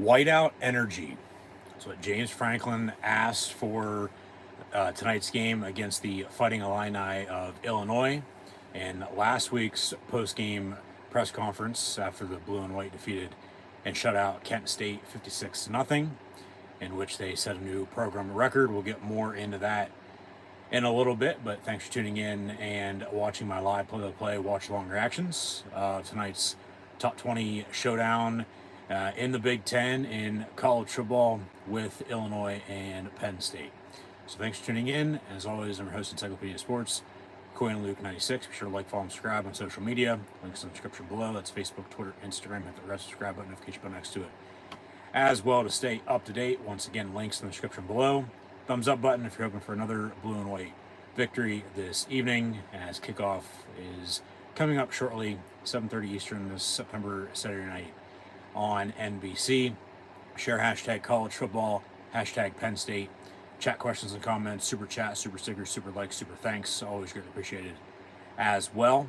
Whiteout energy. That's what James Franklin asked for tonight's game against the Fighting Illini of Illinois. And last week's post-game press conference after the blue and white defeated and shut out Kent State 56-0, in which they set a new program record. We'll get more into that in a little bit, but thanks for tuning in and watching my live play-by-play watch-along reactions. Tonight's top 20 showdown in the Big Ten in college football with Illinois and Penn State. So thanks for tuning in. As always, I'm your host, Encyclopedia Sports, Coin Luke 96. Be sure to like, follow, and subscribe on social media. Links in the description below. That's Facebook, Twitter, Instagram. Hit the red subscribe button, notification button next to it. As well, to stay up to date, once again, links in the description below. Thumbs up button if you're hoping for another blue and white victory this evening, as kickoff is coming up shortly, 7:30 Eastern this Saturday night on NBC. Share hashtag college football, hashtag Penn State. Chat questions and comments, super chat, super stickers, super likes, super thanks. Always greatly appreciated as well.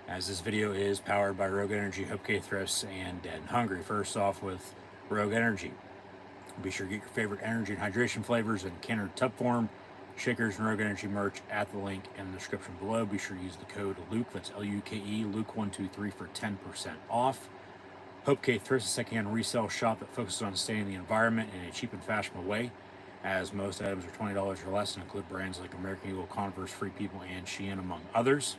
As this video is powered by Rogue Energy, HopeKThrifts, and Dead and Hungry. First off with Rogue Energy. Be sure to get your favorite energy and hydration flavors in can or tub form, shakers, and Rogue Energy merch at the link in the description below. Be sure to use the code Luke, that's L-U-K-E, Luke123 for 10% off. HopeKThrifts is a secondhand resale shop that focuses on staying in the environment in a cheap and fashionable way, as most items are $20 or less and include brands like American Eagle, Converse, Free People, and Shein, among others.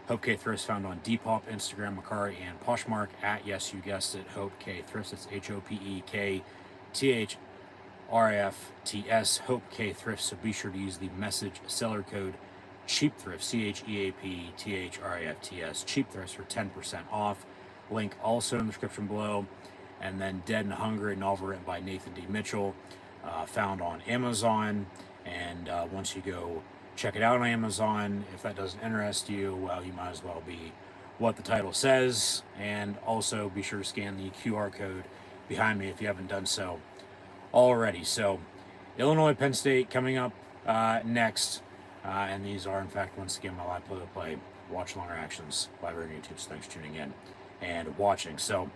HopeKThrifts found on Depop, Instagram, Macari, and Poshmark at, yes, you guessed it, HopeKThrifts. It's HopeKThrifts, HopeKThrifts. So be sure to use the message seller code CheapThrifts, CheapThrifts, CheapThrifts for 10% off. Link also in the description below. And then Dead and Hungry, a novel written by Nathan D. Mitchell, found on Amazon. And once you go check it out on Amazon, if that doesn't interest you, well, you might as well be what the title says. And also be sure to scan the QR code behind me if you haven't done so already. So Illinois, Penn State coming up next. And these are, in fact, once again, my live play-by-play watch-along reactions live on YouTube. So thanks for tuning in and watching. So,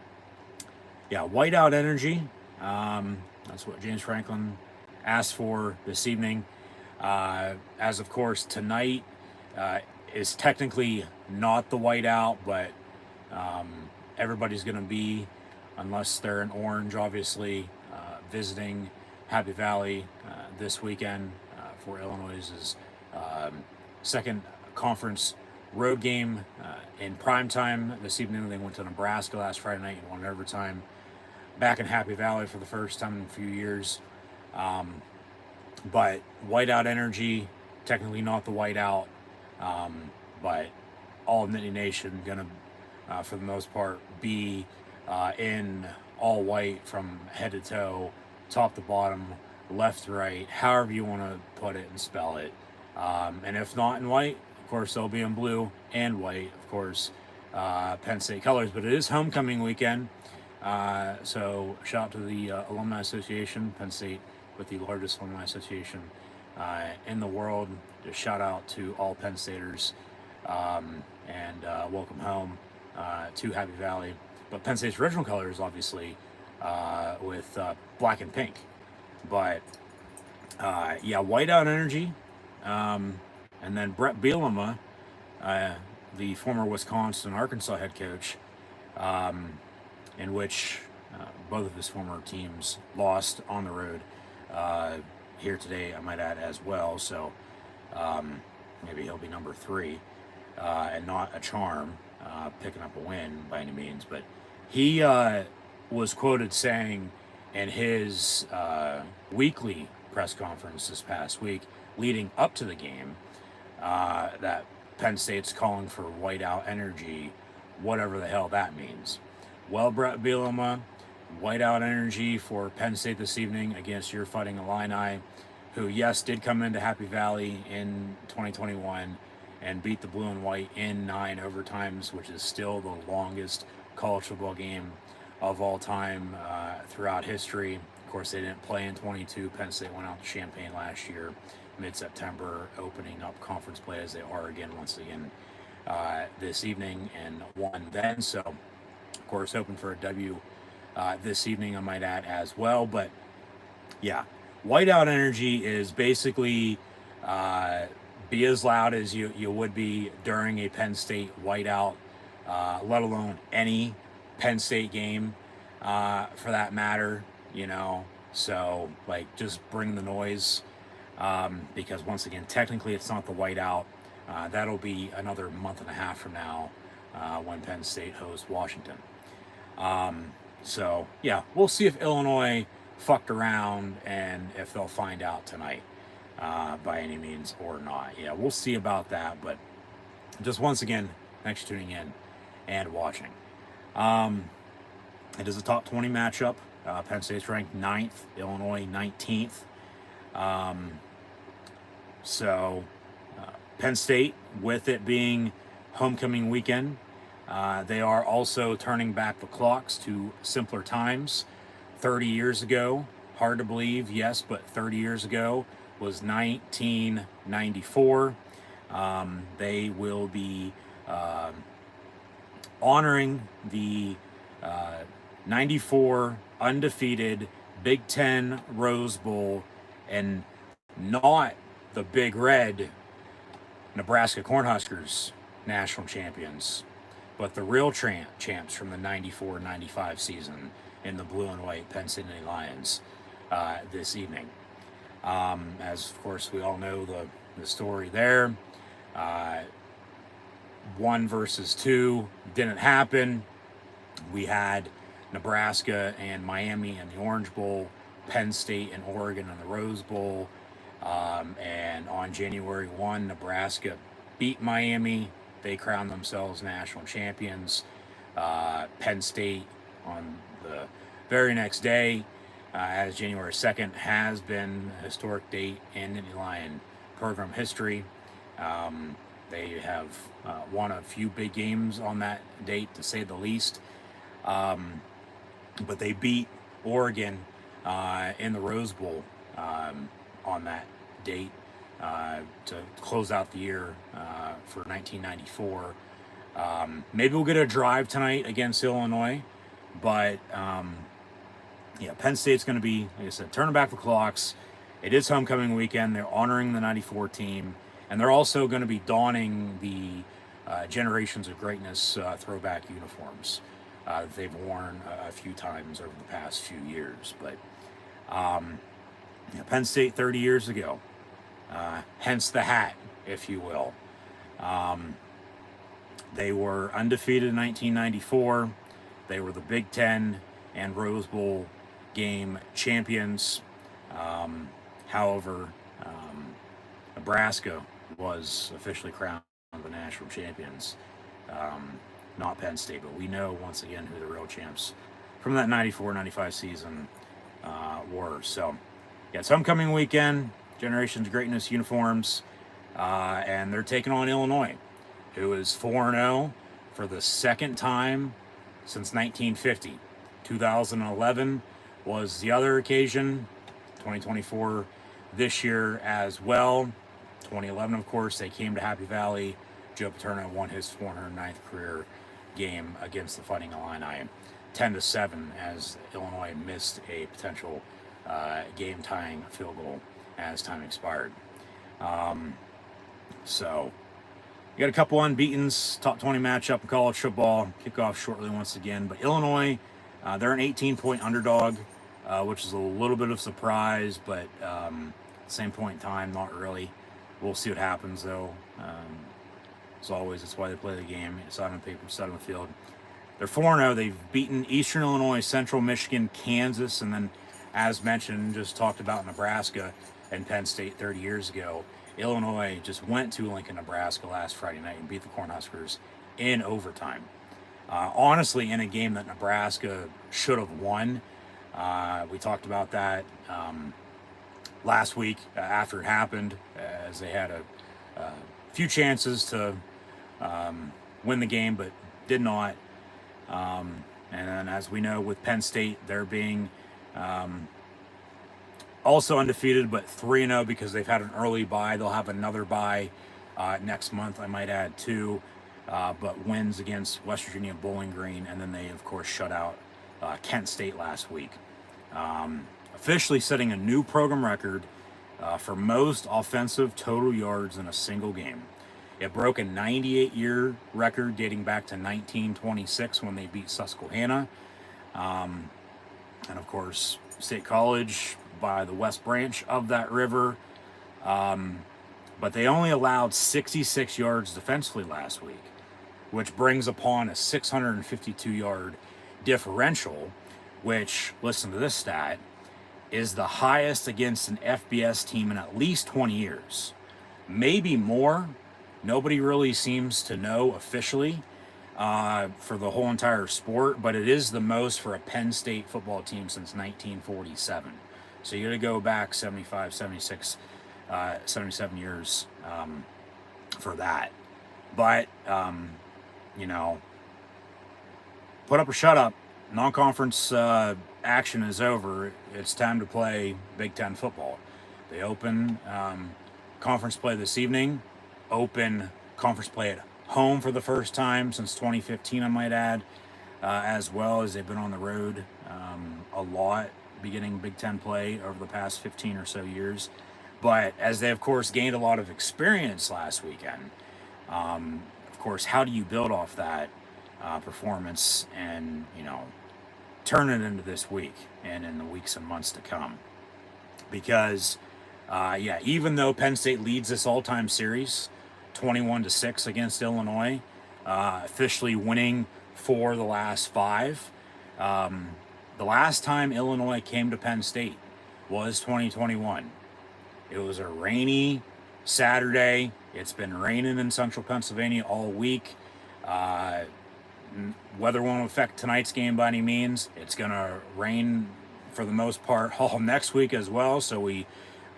yeah, whiteout energy. That's what James Franklin asked for this evening. As of course, tonight is technically not the whiteout, but everybody's going to be, unless they're in orange, obviously, visiting Happy Valley this weekend for Illinois' second conference road game in prime time this evening. They went to Nebraska last Friday night and won overtime. Back in Happy Valley for the first time in a few years. But whiteout energy, technically not the whiteout, but all of Nittany Nation gonna, for the most part, be in all white from head to toe, top to bottom, left to right, however you want to put it and spell it. And if not in white, of course, they'll be in blue and white, of course, Penn State colors. But it is homecoming weekend, so shout out to the Alumni Association, Penn State with the largest alumni association in the world. Just shout out to all Penn Staters and welcome home to Happy Valley. But Penn State's original colors, obviously, with black and pink. But yeah, whiteout energy. And then Brett Bielema, the former Wisconsin Arkansas head coach, in which both of his former teams lost on the road here today, I might add, as well. So maybe he'll be number 3 and not a charm, picking up a win by any means. But he was quoted saying in his weekly press conference this past week, leading up to the game, that Penn State's calling for whiteout energy, whatever the hell that means. Well, Brett Bielema, whiteout energy for Penn State this evening against your Fighting Illini, who, yes, did come into Happy Valley in 2021 and beat the blue and white in 9 overtimes, which is still the longest college football game of all time throughout history. Of course, they didn't play in 22. Penn State went out to Champaign last year, mid-September, opening up conference play as they are again once again this evening, and won then. So, of course, hoping for a W this evening, I might add as well. But yeah, whiteout energy is basically be as loud as you would be during a Penn State whiteout, let alone any Penn State game for that matter, you know. So, like, just bring the noise because, once again, technically it's not the whiteout. That'll be another month and a half from now when Penn State hosts Washington. So, yeah, we'll see if Illinois fucked around and if they'll find out tonight by any means or not. Yeah, we'll see about that. But just once again, thanks for tuning in and watching. It is a top 20 matchup. Penn State's ranked 9th, Illinois 19th. So Penn State, with it being homecoming weekend, they are also turning back the clocks to simpler times. 30 years ago, hard to believe, yes, but 30 years ago was 1994. They will be honoring the 94 undefeated Big Ten Rose Bowl, and not the Big Red Nebraska Cornhuskers national champions, but the real champs from the 94-95 season in the blue and white Penn State Lions this evening. As, of course, we all know the story there. 1 versus 2 didn't happen. We had Nebraska and Miami in the Orange Bowl, Penn State and Oregon in the Rose Bowl. And on January 1, Nebraska beat Miami. They crowned themselves national champions. Penn State on the very next day, as January 2nd, has been a historic date in Nittany Lion program history. They have won a few big games on that date, to say the least. But they beat Oregon in the Rose Bowl on that date to close out the year for 1994. Maybe we'll get a drive tonight against Illinois, but yeah, Penn State's going to be, like I said, turning back the clocks. It is homecoming weekend. They're honoring the 94 team, and they're also going to be donning the Generations of Greatness throwback uniforms that they've worn a few times over the past few years. But yeah, Penn State 30 years ago, hence the hat, if you will. They were undefeated in 1994. They were the Big Ten and Rose Bowl game champions. However, Nebraska was officially crowned the national champions. Not Penn State, but we know once again who the real champs from that 94-95 season were. So, yeah, it's homecoming weekend, Generations of Greatness uniforms, and they're taking on Illinois, who is 4-0 for the second time since 1950. 2011 was the other occasion, 2024 this year as well. 2011, of course, they came to Happy Valley. Joe Paterno won his 409th career game against the Fighting Illini, 10-7, as Illinois missed a potential game-tying field goal as time expired. So, you got a couple unbeatens, top 20 matchup in college football. Kickoff shortly once again. But Illinois, they're an 18-point underdog, which is a little bit of surprise, but same point in time, not really. We'll see what happens, though. As always, that's why they play the game. It's out on paper, it's out on the field. They're 4-0. They've beaten Eastern Illinois, Central Michigan, Kansas, and then, as mentioned, just talked about Nebraska and Penn State 30 years ago. Illinois just went to Lincoln, Nebraska last Friday night and beat the Cornhuskers in overtime. Honestly, in a game that Nebraska should have won. We talked about that last week after it happened, as they had a few chances to win the game, but did not. And then, as we know, with Penn State, they're being also undefeated, but 3-0 because they've had an early bye. They'll have another bye next month, I might add, too. But wins against West Virginia, Bowling Green, and then they, of course, shut out Kent State last week, officially setting a new program record for most offensive total yards in a single game. It broke a 98-year record dating back to 1926 when they beat Susquehanna. And of course, State College by the West Branch of that river. But they only allowed 66 yards defensively last week, which brings upon a 652-yard differential, which, listen to this stat, is the highest against an FBS team in at least 20 years. Maybe more. Nobody really seems to know officially for the whole entire sport, but it is the most for a Penn State football team since 1947. So you got to go back 75, 76, 77 years for that. But, put up or shut up. Non-conference action is over. It's time to play Big Ten football. They open conference play this evening. Open conference play at home for the first time since 2015, I might add, as well as they've been on the road a lot beginning Big Ten play over the past 15 or so years. But as they, of course, gained a lot of experience last weekend, of course, how do you build off that performance and, turn it into this week and in the weeks and months to come? Because, even though Penn State leads this all-time series 21-6 against Illinois, officially winning for the last 5, the last time Illinois came to Penn State was 2021. It was a rainy Saturday. It's been raining in central Pennsylvania all week. Weather won't affect tonight's game by any means. It's going to rain for the most part all next week as well. So we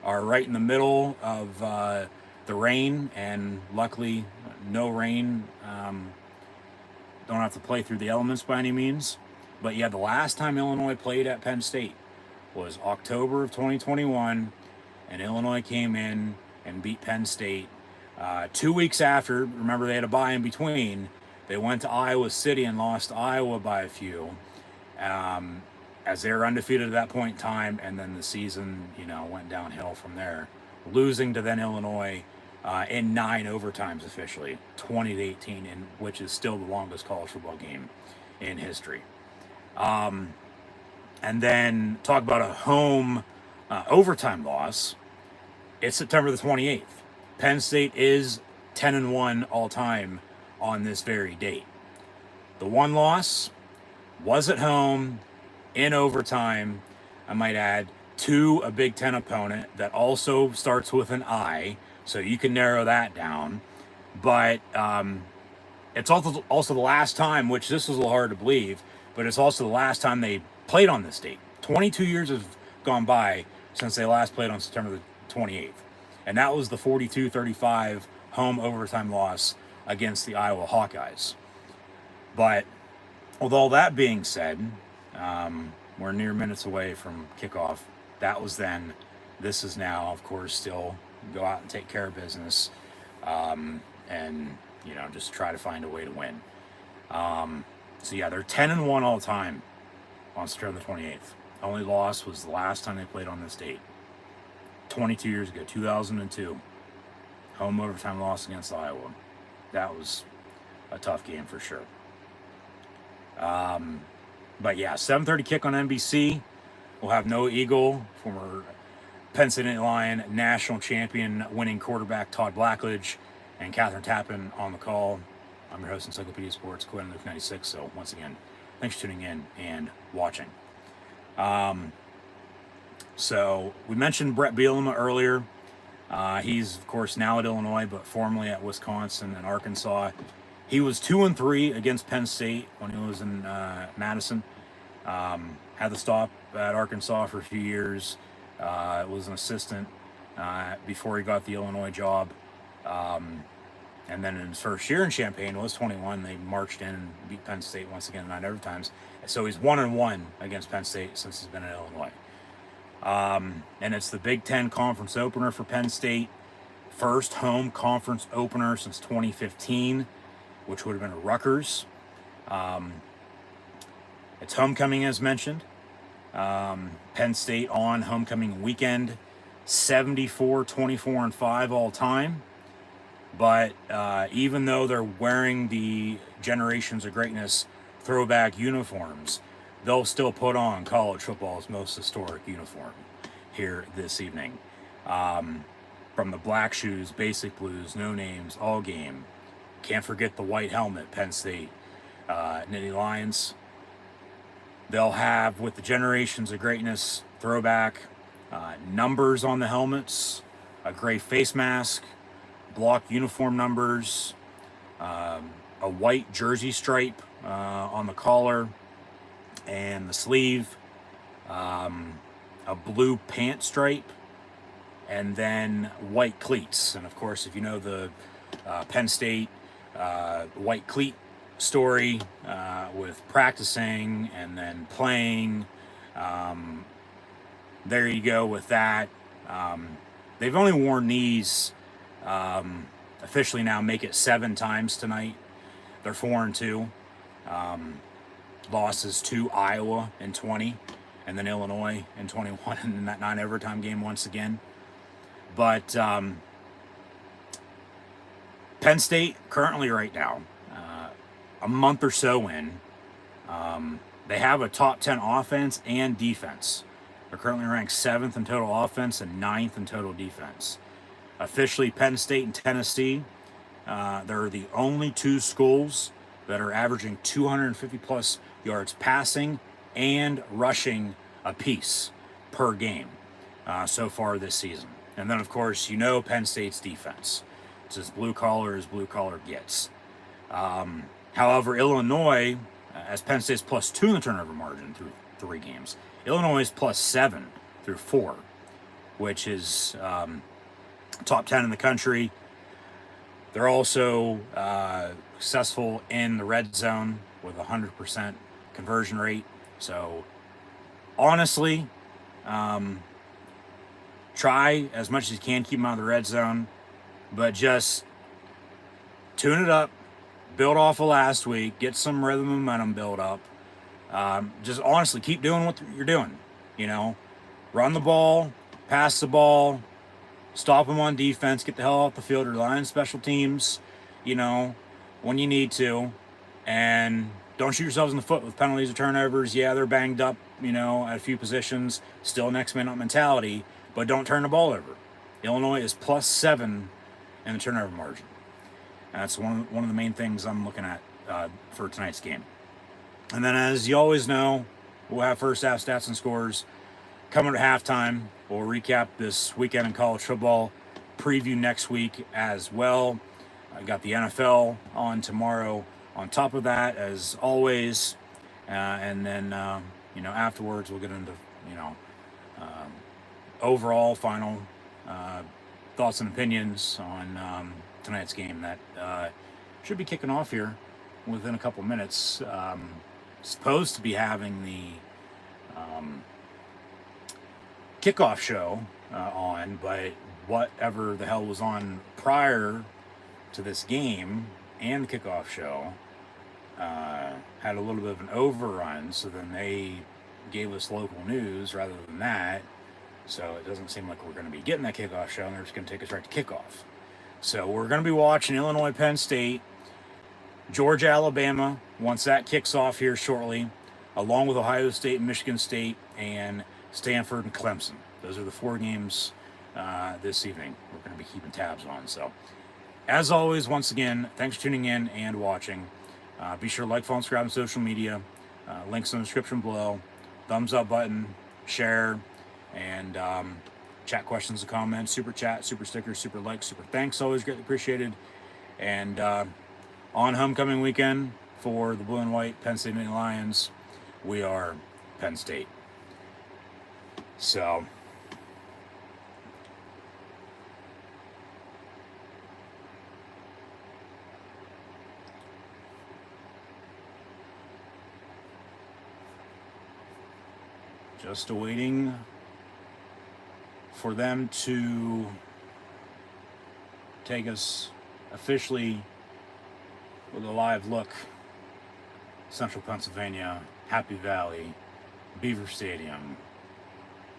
are right in the middle of the rain, and luckily no rain. Don't have to play through the elements by any means. But yeah, the last time Illinois played at Penn State was October of 2021, and Illinois came in and beat Penn State. 2 weeks after, remember they had a bye in between, they went to Iowa City and lost to Iowa by a few, as they were undefeated at that point in time, and then the season, went downhill from there, losing to then Illinois in 9 overtimes officially, 20-18, which is still the longest college football game in history. And then talk about a home overtime loss. It's September the 28th. Penn State is 10-1 all time on this very date. The one loss was at home in overtime, I might add, to a Big Ten opponent that also starts with an I, so you can narrow that down. But it's also the last time, which this was a little hard to believe, but it's also the last time they played on this date. 22 years have gone by since they last played on September the 28th. And that was the 42-35 home overtime loss against the Iowa Hawkeyes. But with all that being said, we're near minutes away from kickoff. That was then. This is now, of course, still go out and take care of business, and just try to find a way to win. So yeah, they're 10-1 all time on September the 28th. Only loss was the last time they played on this date, 22 years ago, 2002. Home overtime loss against Iowa. That was a tough game for sure. But yeah, 7:30 kick on NBC. We'll have Noah Eagle, former Penn State Lion national champion winning quarterback Todd Blackledge, and Catherine Tappan on the call. I'm your host, Encyclopedia Sports, Quinn Luke 96. So once again, thanks for tuning in and watching. So we mentioned Brett Bielema earlier. He's of course now at Illinois, but formerly at Wisconsin and Arkansas. He was 2-3 against Penn State when he was in Madison. Had the stop at Arkansas for a few years. Was an assistant before he got the Illinois job. And then in his first year in Champaign, was 21. They marched in and beat Penn State once again 9 overtimes. So he's 1-1 against Penn State since he's been at Illinois. And it's the Big Ten conference opener for Penn State. First home conference opener since 2015, which would have been at Rutgers. It's homecoming, as mentioned. Penn State on homecoming weekend, 74, 24, and 5 all time. But even though they're wearing the Generations of Greatness throwback uniforms, they'll still put on college football's most historic uniform here this evening. From the black shoes, basic blues, no names, all game. Can't forget the white helmet, Penn State, Nittany Lions. They'll have, with the Generations of Greatness throwback, numbers on the helmets, a gray face mask, block uniform numbers, a white jersey stripe on the collar and the sleeve, a blue pant stripe, and then white cleats. And of course, if you know the Penn State white cleat story with practicing and then playing, there you go with that. They've only worn these officially now, make it 7 times tonight. They're 4-2. Losses to Iowa in 20, and then Illinois in 21 in that 9 overtime game once again. But Penn State currently right now, a month or so in, they have a top 10 offense and defense. They're currently ranked 7th in total offense and 9th in total defense. Officially, Penn State and Tennessee, they're the only 2 schools that are averaging 250 plus yards passing and rushing apiece per game so far this season. And then, of course, you know Penn State's defense. It's as blue collar as blue collar gets. However, Illinois, as Penn State's +2 in the turnover margin through 3 games, Illinois is +7 through 4, which is top 10 in the country. They're also successful in the red zone with a 100% conversion rate. So, honestly, try as much as you can keep them out of the red zone, but just tune it up, build off of last week, get some rhythm and momentum build up. Just honestly keep doing what you're doing. You know, run the ball, pass the ball, stop them on defense, get the hell off the field, rely on special teams, you know, when you need to, and don't shoot yourselves in the foot with penalties or turnovers. Yeah, they're banged up, you know, at a few positions, still next man up mentality, but don't turn the ball over. Illinois is +7 in the turnover margin. That's one of the main things I'm looking at for tonight's game. And then, as you always know, we'll have first half stats and scores coming at halftime. We'll recap this weekend in college football, preview next week as well. I got the NFL on tomorrow on top of that, as always. And then, afterwards we'll get into, overall final thoughts and opinions on tonight's game that should be kicking off here within a couple minutes. Supposed to be having the kickoff show on, but whatever the hell was on prior to this game and the kickoff show had a little bit of an overrun, so then they gave us local news rather than that. So it doesn't seem like we're going to be getting that kickoff show, and they're just going to take us right to kickoff. So we're going to be watching Illinois, Penn State, Georgia, Alabama, once that kicks off here shortly, along with Ohio State, Michigan State, and Stanford and Clemson. Those are the 4 games this evening we're going to be keeping tabs on. So, as always, once again, thanks for tuning in and watching. Be sure to like, follow, and subscribe on social media. Links in the description below. Thumbs up button, share, and chat questions and comments. Super chat, super stickers, super likes, super thanks. Always greatly appreciated. And on homecoming weekend for the blue and white Penn State Nittany Lions, we are Penn State. So, just awaiting for them to take us officially with a live look. Central Pennsylvania Happy Valley, Beaver Stadium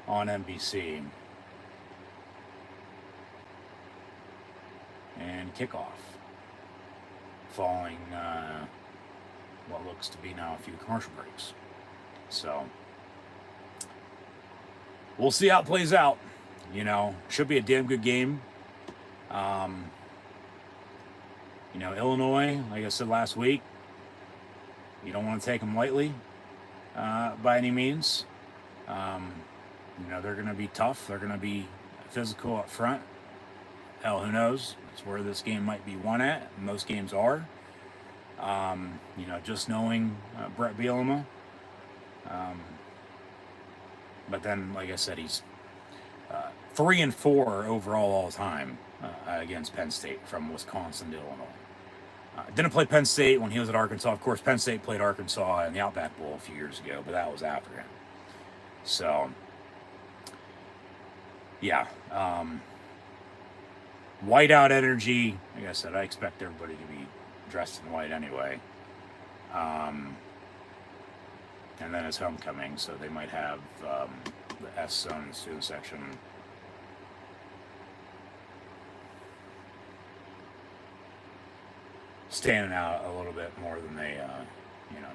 on NBC. And kickoff following what looks to be now a few commercial breaks. So we'll see how it plays out. Should be a damn good game. Illinois, like I said last week, you don't want to take them lightly by any means. They're going to be tough. They're going to be physical up front. Hell, who knows? That's where this game might be won at. Most games are. Just knowing Brett Bielema. But then, like I said, he's 3-4 overall all time against Penn State from Wisconsin to Illinois. Didn't play Penn State when he was at Arkansas. Of course, Penn State played Arkansas in the Outback Bowl a few years ago, but that was after him. So, yeah. Whiteout energy. Like I said, I expect everybody to be dressed in white anyway. And then it's homecoming, so they might have the S zone in the student section. Standing out a little bit more than they,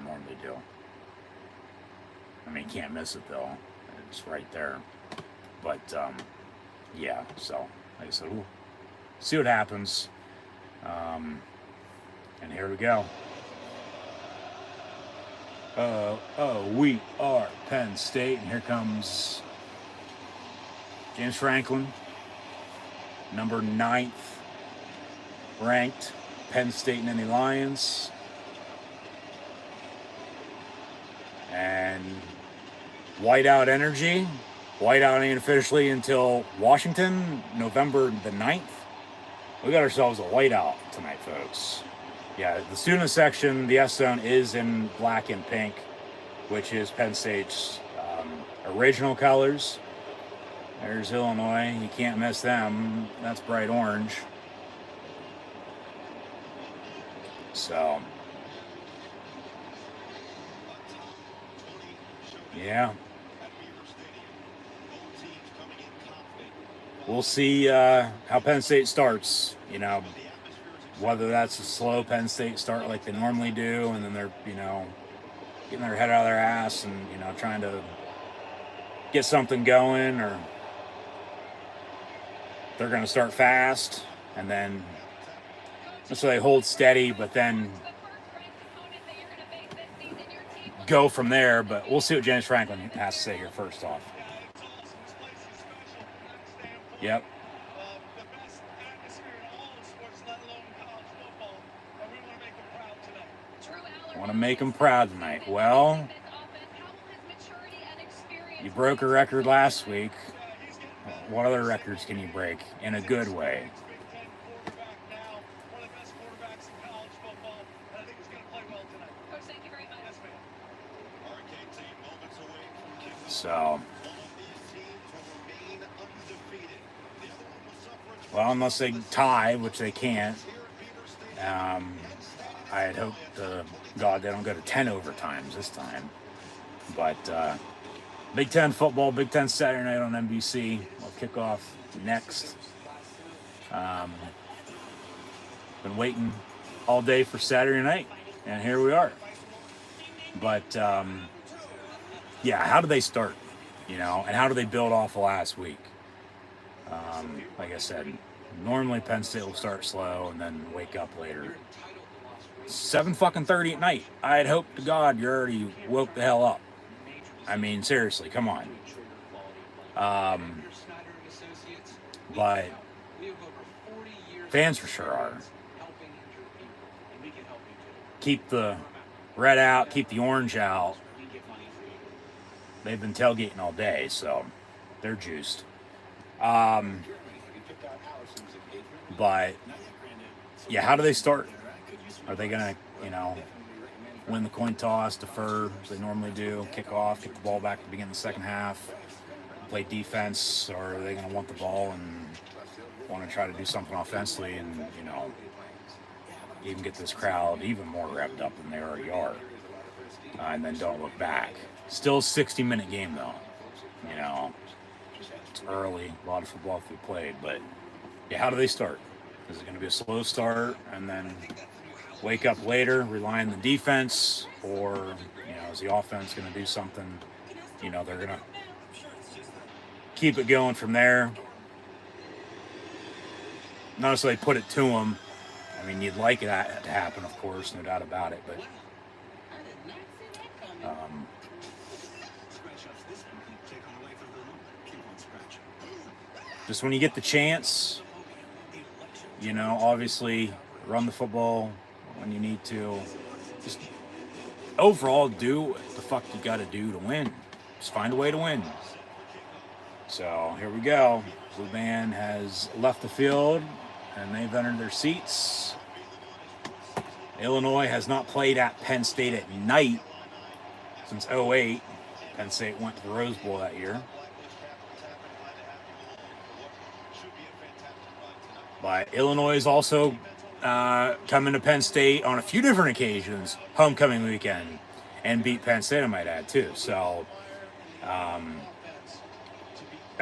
normally do. I mean, can't miss it though. It's right there. But, yeah, so, like I said, we'll see what happens. And here we go. We are Penn State, and here comes James Franklin, number 9th ranked Penn State Nittany Lions. And whiteout energy. Whiteout ain't officially until Washington, November the 9th. We got ourselves a whiteout tonight, folks. Yeah, the student section, the S zone is in black and pink, which is Penn State's original colors. There's Illinois. You can't miss them. That's bright orange. So, yeah. We'll see how Penn State starts, whether that's a slow Penn State start like they normally do, and then they're, getting their head out of their ass and, trying to get something going, or they're going to start fast and then so they hold steady, but then go from there. But we'll see what James Franklin has to say here first off. Yep. I want to make them proud tonight. Well, you broke a record last week. What other records can you break in a good way? So, well, unless they tie, which they can't, I had hoped to God they don't go to 10 overtimes this time. But Big Ten football, Big Ten Saturday night on NBC. We'll kick off next. Been waiting all day for Saturday night, and here we are. But yeah, how do they start? And how do they build off of last week? Like I said, normally Penn State will start slow and then wake up later. 7:30 at night. I had hoped to God you already woke the hell up. I mean, seriously, come on. But fans for sure are. Keep the red out, keep the orange out. They've been tailgating all day, so they're juiced. But yeah, how do they start? Are they gonna, win the coin toss, defer as they normally do, kick off, kick the ball back to begin the second half, play defense, or are they gonna want the ball and want to try to do something offensively and even get this crowd even more revved up than they already are? and then don't look back. Still a 60-minute game, though. You know, it's early, a lot of football to be played, but yeah, how do they start? Is it going to be a slow start and then wake up later, rely on the defense, or, you know, is the offense going to do something? You know, they're going to keep it going from there. Not necessarily put it to them. I mean, you'd like that to happen, of course, no doubt about it, but just when you get the chance, you know, obviously run the football when you need to. Just overall do what the fuck you got to do to win. Just find a way to win. So here we go. The band has left the field and they've entered their seats. Illinois has not played at Penn State at night since 2008. Penn State went to the Rose Bowl that year. But Illinois is also coming to Penn State on a few different occasions, homecoming weekend, and beat Penn State, I might add, too. So, I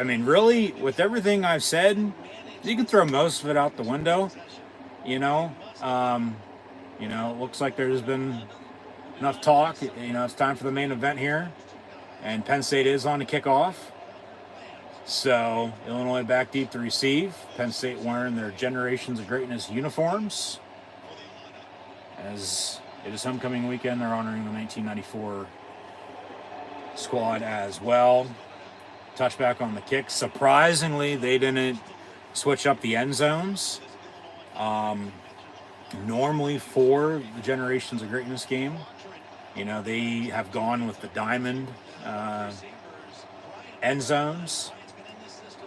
mean, really, with everything I've said, you can throw most of it out the window, you know. It looks like there's been enough talk. You know, it's time for the main event here, and Penn State is on the kickoff. So, Illinois back deep to receive. Penn State wearing their Generations of Greatness uniforms. As it is homecoming weekend, they're honoring the 1994 squad as well. Touchback on the kick. Surprisingly, they didn't switch up the end zones. Normally for the Generations of Greatness game, you know, they have gone with the diamond end zones.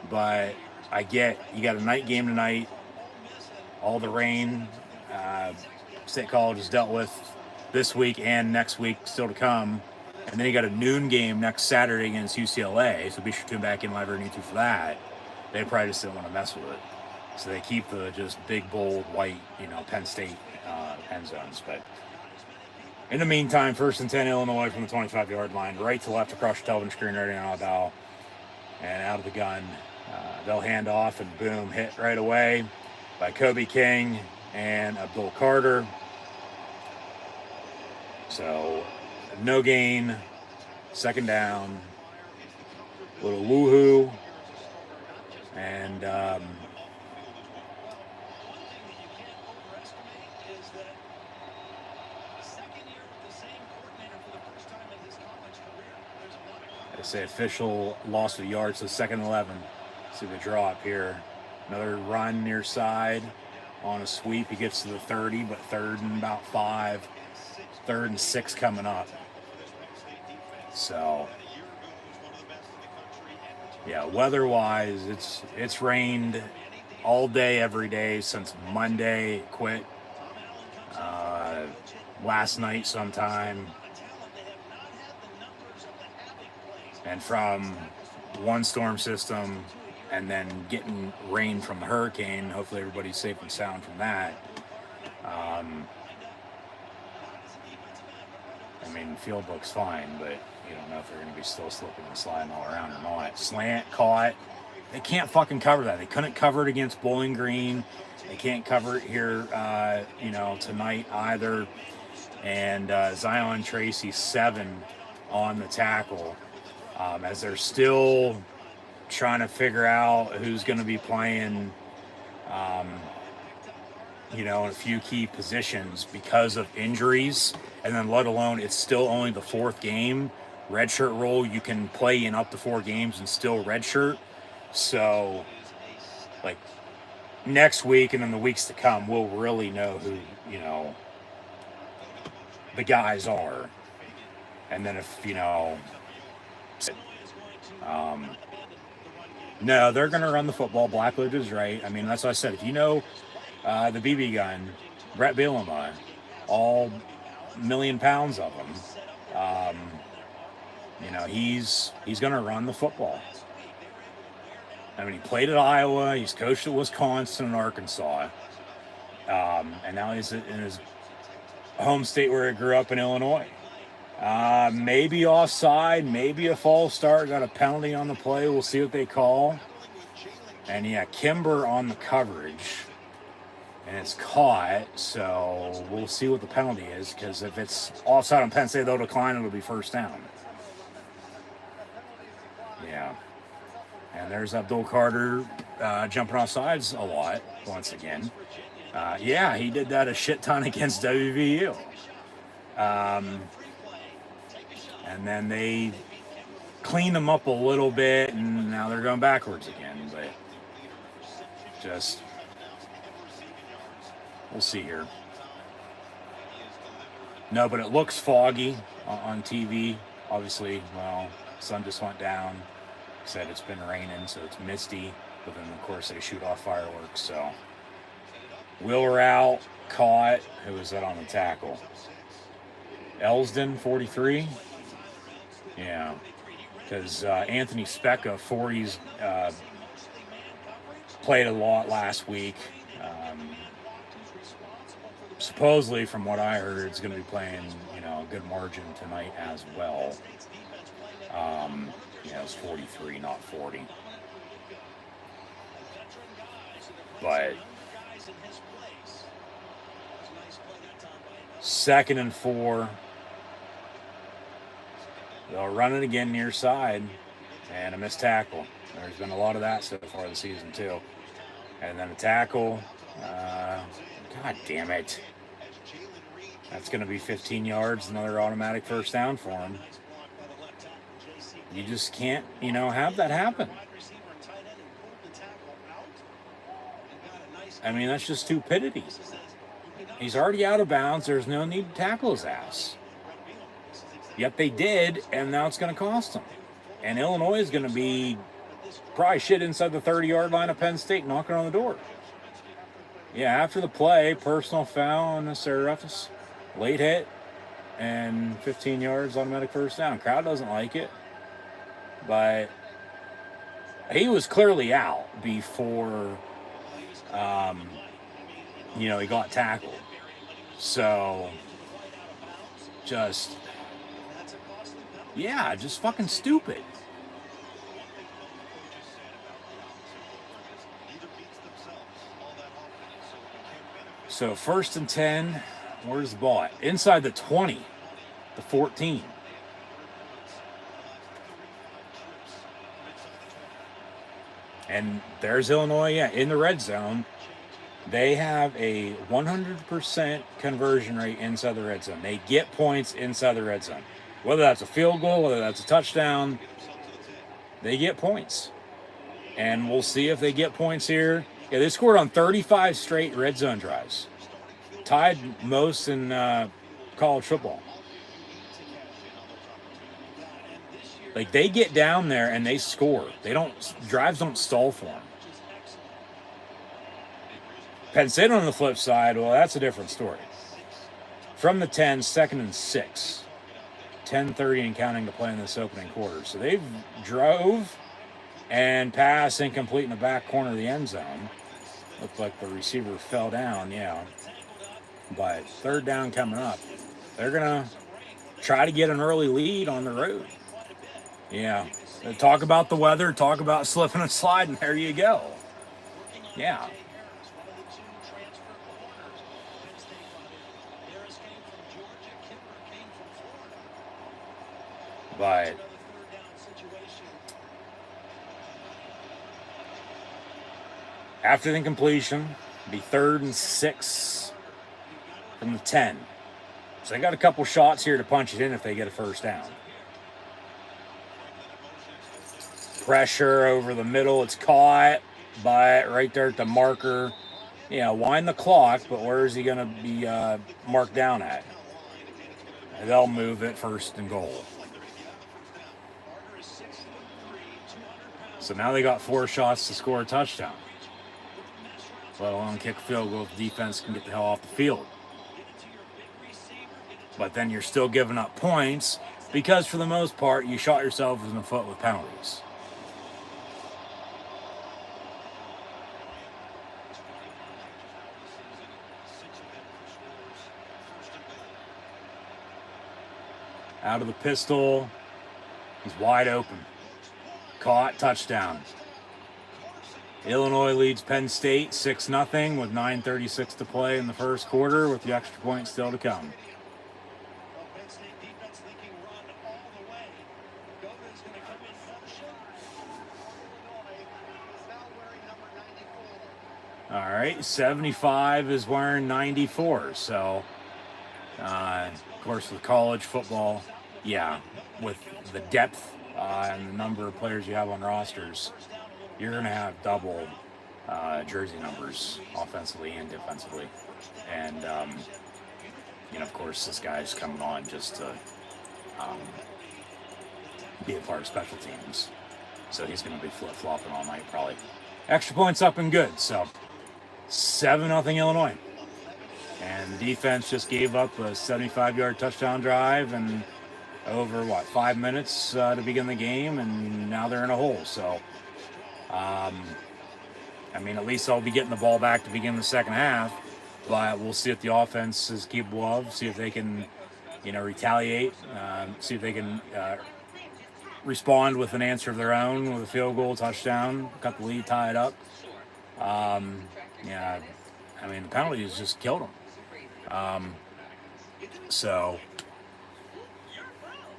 But I get you got a night game tonight. All the rain State College has dealt with this week and next week still to come. And then you got a noon game next Saturday against UCLA. So be sure to tune back in live on YouTube for that. They probably just didn't want to mess with it. So they keep the just big, bold, white, you know, Penn State end zones. But in the meantime, 1st and 10 Illinois from the 25-yard line, right to left across your television screen, right now, Dow. And out of the gun. They'll hand off and boom, hit right away by Kobe King and Abdul Carter. So no gain, 2nd down, little woohoo, and I say official loss of yards, so 2nd and 11. See the draw up here. Another run near side on a sweep. He gets to the 30, but 3rd and about 5. 3rd and 6 coming up. So, yeah, weather-wise, it's rained all day, every day since Monday. It quit last night sometime. And from one storm system and then getting rain from the hurricane, hopefully everybody's safe and sound from that. I mean, the field looks fine, but you don't know if they're going to be still slipping and sliding all around or not. Slant caught. They can't fucking cover that. They couldn't cover it against Bowling Green. They can't cover it here, tonight either. And Zion Tracy 7 on the tackle. As they're still trying to figure out who's going to be playing, in a few key positions because of injuries. And then let alone, it's still only the 4th game. Redshirt rule, you can play in up to 4 games and still redshirt. So, like, next week and then the weeks to come, we'll really know who, the guys are. And then if, no, they're going to run the football. Blackledge is right. I mean, that's what I said. If you know the BB gun, Brett Bielema, all 1,000,000 pounds of him, he's going to run the football. I mean, he played at Iowa. He's coached at Wisconsin and Arkansas. And now he's in his home state where he grew up in Illinois. Maybe offside, maybe a false start. Got a penalty on the play. We'll see what they call. And yeah, Kimber on the coverage. And it's caught, so we'll see what the penalty is, because if it's offside on Penn State, they'll decline, it'll be first down. Yeah. And there's Abdul Carter jumping off sides a lot, once again. Yeah, he did that a shit ton against WVU. And then they cleaned them up a little bit, and now they're going backwards again. But just, we'll see here. No, but it looks foggy on TV. Obviously, well, sun just went down. Said it's been raining, so it's misty. But then, of course, they shoot off fireworks. So, Will Rout caught. Who was that on the tackle? Elsden, 43. Yeah, because Anthony Specca, 40s, played a lot last week. Supposedly, from what I heard, it's going to be playing, a good margin tonight as well. It's 43, not 40. But 2nd and 4. They'll run it again near side, and a missed tackle. There's been a lot of that so far this season, too. And then a tackle. God damn it. That's going to be 15 yards, another automatic first down for him. You just can't, have that happen. I mean, that's just stupidity. He's already out of bounds. There's no need to tackle his ass. Yet they did, and now it's going to cost them. And Illinois is going to be probably shit inside the 30-yard line of Penn State, knocking on the door. Yeah, after the play, personal foul on the Serapis, late hit, and 15 yards, automatic first down. Crowd doesn't like it, but he was clearly out before, he got tackled. So, just fucking stupid. So 1st and 10, where's the ball at? Inside the 20, the 14. And there's Illinois, in the red zone. They have a 100% conversion rate inside the red zone. They get points inside the red zone. Whether that's a field goal, whether that's a touchdown, they get points. And we'll see if they get points here. Yeah, they scored on 35 straight red zone drives. Tied most in college football. Like, they get down there and they score. Drives don't stall for them. Penn State on the flip side, well, that's a different story. From the 10, 2nd and 6. 10:30 and counting to play in this opening quarter. So they've drove and passed incomplete in the back corner of the end zone. Looked like the receiver fell down, yeah. But 3rd down coming up. They're going to try to get an early lead on the road. Yeah. Talk about the weather, talk about slipping and sliding. There you go. Yeah. But after the incompletion, be 3rd and 6 from the 10. So they got a couple shots here to punch it in if they get a first down. Pressure over the middle. It's caught, but right there at the marker. Yeah, wind the clock, but where is he going to be marked down at? They'll move it 1st and goal. So now they got 4 shots to score a touchdown. Let alone kick a field goal if the defense can get the hell off the field. But then you're still giving up points because, for the most part, you shot yourself in the foot with penalties. Out of the pistol. He's wide open. Caught, touchdown. Illinois leads Penn State 6-0 with 9:36 to play in the first quarter, with the extra point still to come. All right, 75 is wearing 94. So, of course, with college football, yeah, with the depth and the number of players you have on rosters, you're going to have double jersey numbers offensively and defensively. And, you know, of course, this guy's coming on just to be a part of special teams. So he's going to be flip-flopping all night probably. Extra points up and good. So 7-0 Illinois. And the defense just gave up a 75-yard touchdown drive and over, 5 minutes to begin the game, and now they're in a hole. So, I mean, at least I'll be getting the ball back to begin the second half, but we'll see what the offense is capable of, see if they can, you know, retaliate, see if they can respond with an answer of their own with a field goal, touchdown, cut the lead, tie it up. Yeah, I mean, the penalties just killed them. So,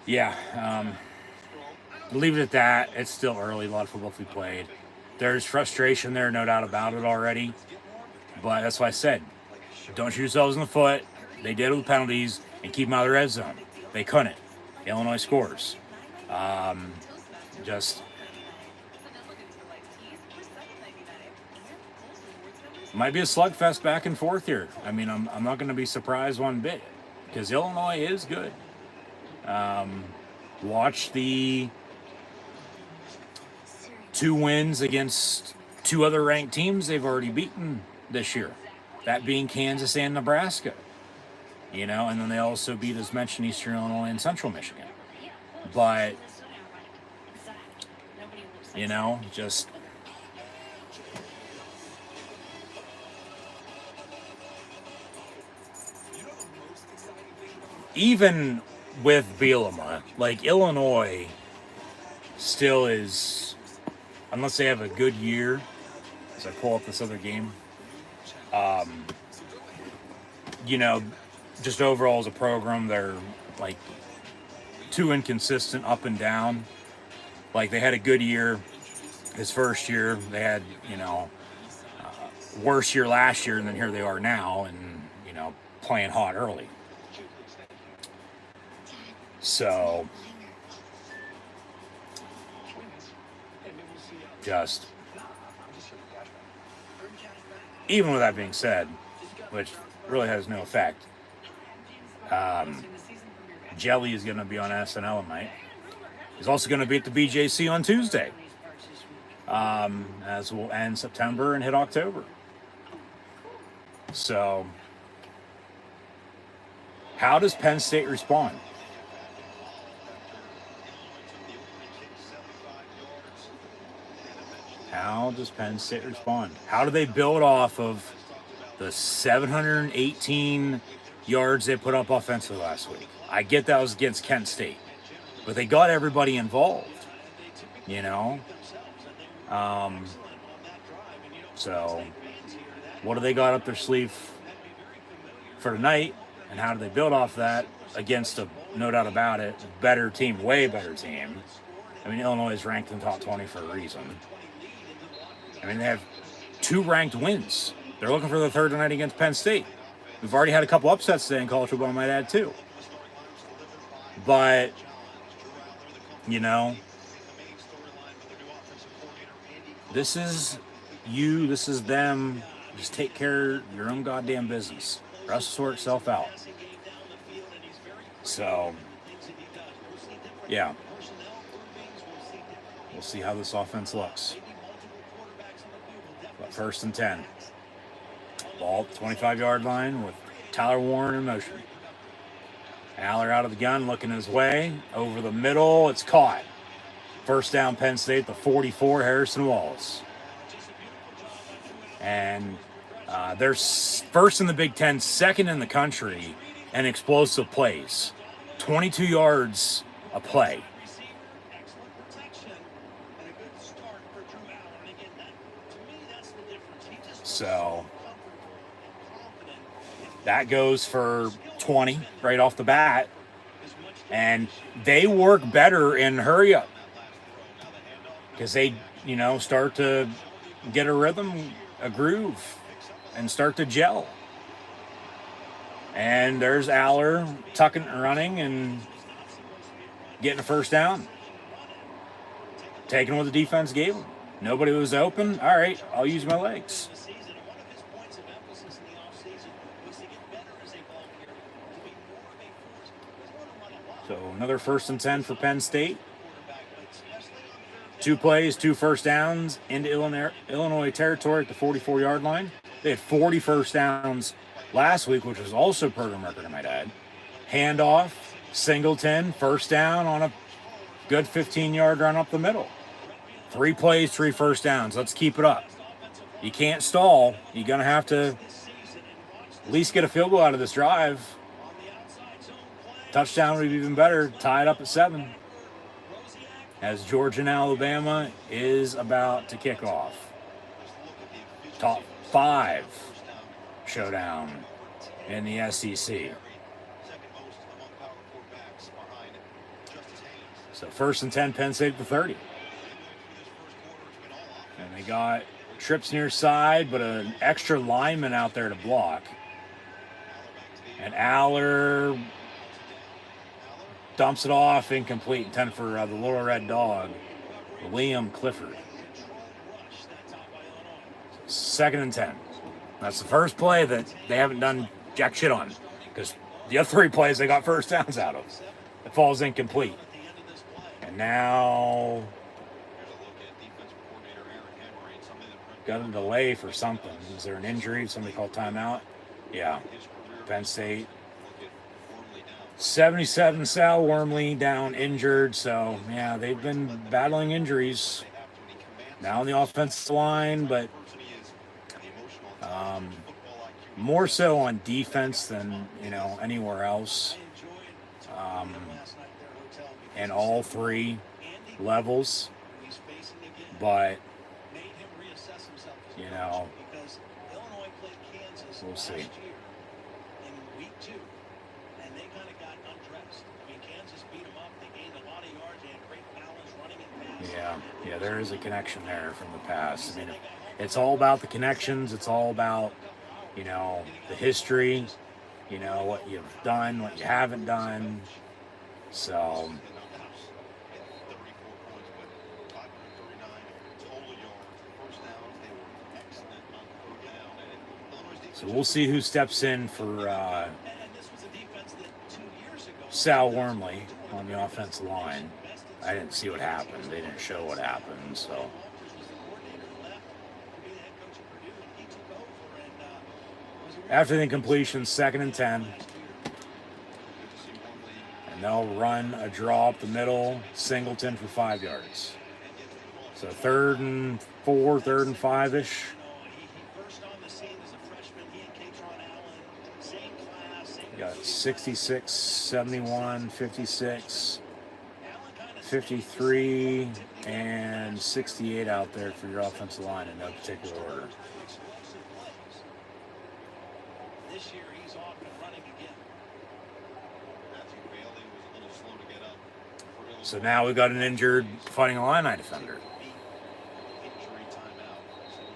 yeah, leave it at that. It's still early. A lot of football to be played. There's frustration there, no doubt about it already. But that's why I said, don't shoot yourselves in the foot. They did it with penalties and keep them out of the red zone. They couldn't. Illinois scores. Just might be a slugfest back and forth here. I mean, I'm not going to be surprised one bit because Illinois is good. Watch the 2 wins against 2 other ranked teams they've already beaten this year, that being Kansas and Nebraska. You know, and then they also beat, as mentioned, Eastern Illinois and Central Michigan. But, you know, just even with Bielema, like Illinois still is, unless they have a good year, as I pull up this other game, you know, just overall as a program, they're like too inconsistent up and down. Like they had a good year his first year, they had, you know, worse year last year, and then here they are now, and, you know, playing hot early. So, just, even with that being said, which really has no effect, Jelly is going to be on SNL tonight. He's also going to be at the BJC on Tuesday, as we'll end September and hit October. So, how does Penn State respond? How does Penn State respond? How do they build off of the 718 yards they put up offensively last week? I get that was against Kent State, but they got everybody involved, you know? So what do they got up their sleeve for tonight, and how do they build off that against a, no doubt about it, better team, way better team? I mean, Illinois is ranked in the top 20 for a reason. I mean, they have 2 ranked wins. They're looking for the third tonight against Penn State. We've already had a couple upsets today in college football, I might add, too. But, you know, this is you, this is them. Just take care of your own goddamn business. The rest will sort itself out. So, yeah. We'll see how this offense looks. But 1st and 10. Ball 25-yard line with Tyler Warren in motion. Aller out of the gun, looking his way. Over the middle, it's caught. First down, Penn State, the 44, Harrison Wallace. And they're first in the Big Ten, second in the country, in explosive plays. 22 yards a play. So that goes for 20 right off the bat. And they work better in hurry up because they, start to get a rhythm, a groove, and start to gel. And there's Aller tucking and running and getting a first down. Taking what the defense gave him. Nobody was open. All right, I'll use my legs. So another 1st and 10 for Penn State. 2 plays, 2 first downs into Illinois territory at the 44-yard line. They had 40 first downs last week, which was also program record, I might add. Handoff, Singleton, first down on a good 15-yard run up the middle. 3 plays, 3 first downs. Let's keep it up. You can't stall. You're going to have to at least get a field goal out of this drive. Touchdown would be even better. Tied up at 7. As Georgia and Alabama is about to kick off. Top 5 showdown in the SEC. So 1st and 10, Penn State to 30. And they got trips near side, but an extra lineman out there to block. And Aller dumps it off, incomplete, intended for the Little Red Dog, Liam Clifford. 2nd and 10. That's the first play that they haven't done jack shit on, because the other 3 plays they got first downs out of. It falls incomplete. And now got a delay for something. Is there an injury? Somebody called timeout? Yeah. Penn State. 77 Sal Wormley down injured. So, yeah, they've been battling injuries. Now on the offensive line, but more so on defense than, anywhere else. And all 3 levels. But, we'll see. Yeah, there is a connection there from the past. I mean, it's all about the connections. It's all about, the history, what you've done, what you haven't done. So we'll see who steps in for Sal Wormley on the offensive line. I didn't see what happened. They didn't show what happened, so. After the incompletion, 2nd and 10. And they'll run a draw up the middle, Singleton for 5 yards. So 3rd and 4, 3rd and 5-ish. You got 66, 71, 56. 53 and 68 out there for your offensive line in no particular order. This year he's off and running again. So now we've got an injured Fighting Illini defender.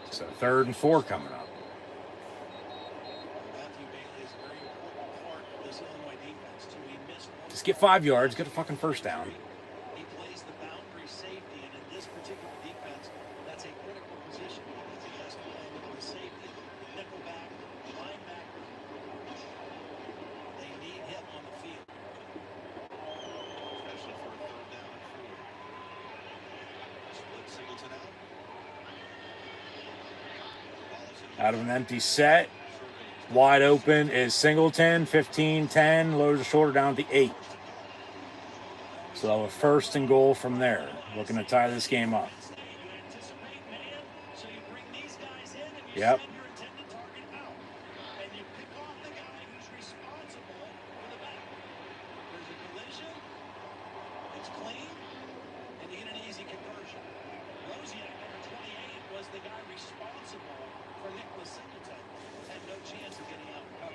So 3rd and 4 coming up. Just get 5 yards, get a fucking first down. Out of an empty set, wide open is Singleton, 15-10, lowers the shoulder down to the 8. So a 1st and goal from there, looking to tie this game up. Yep.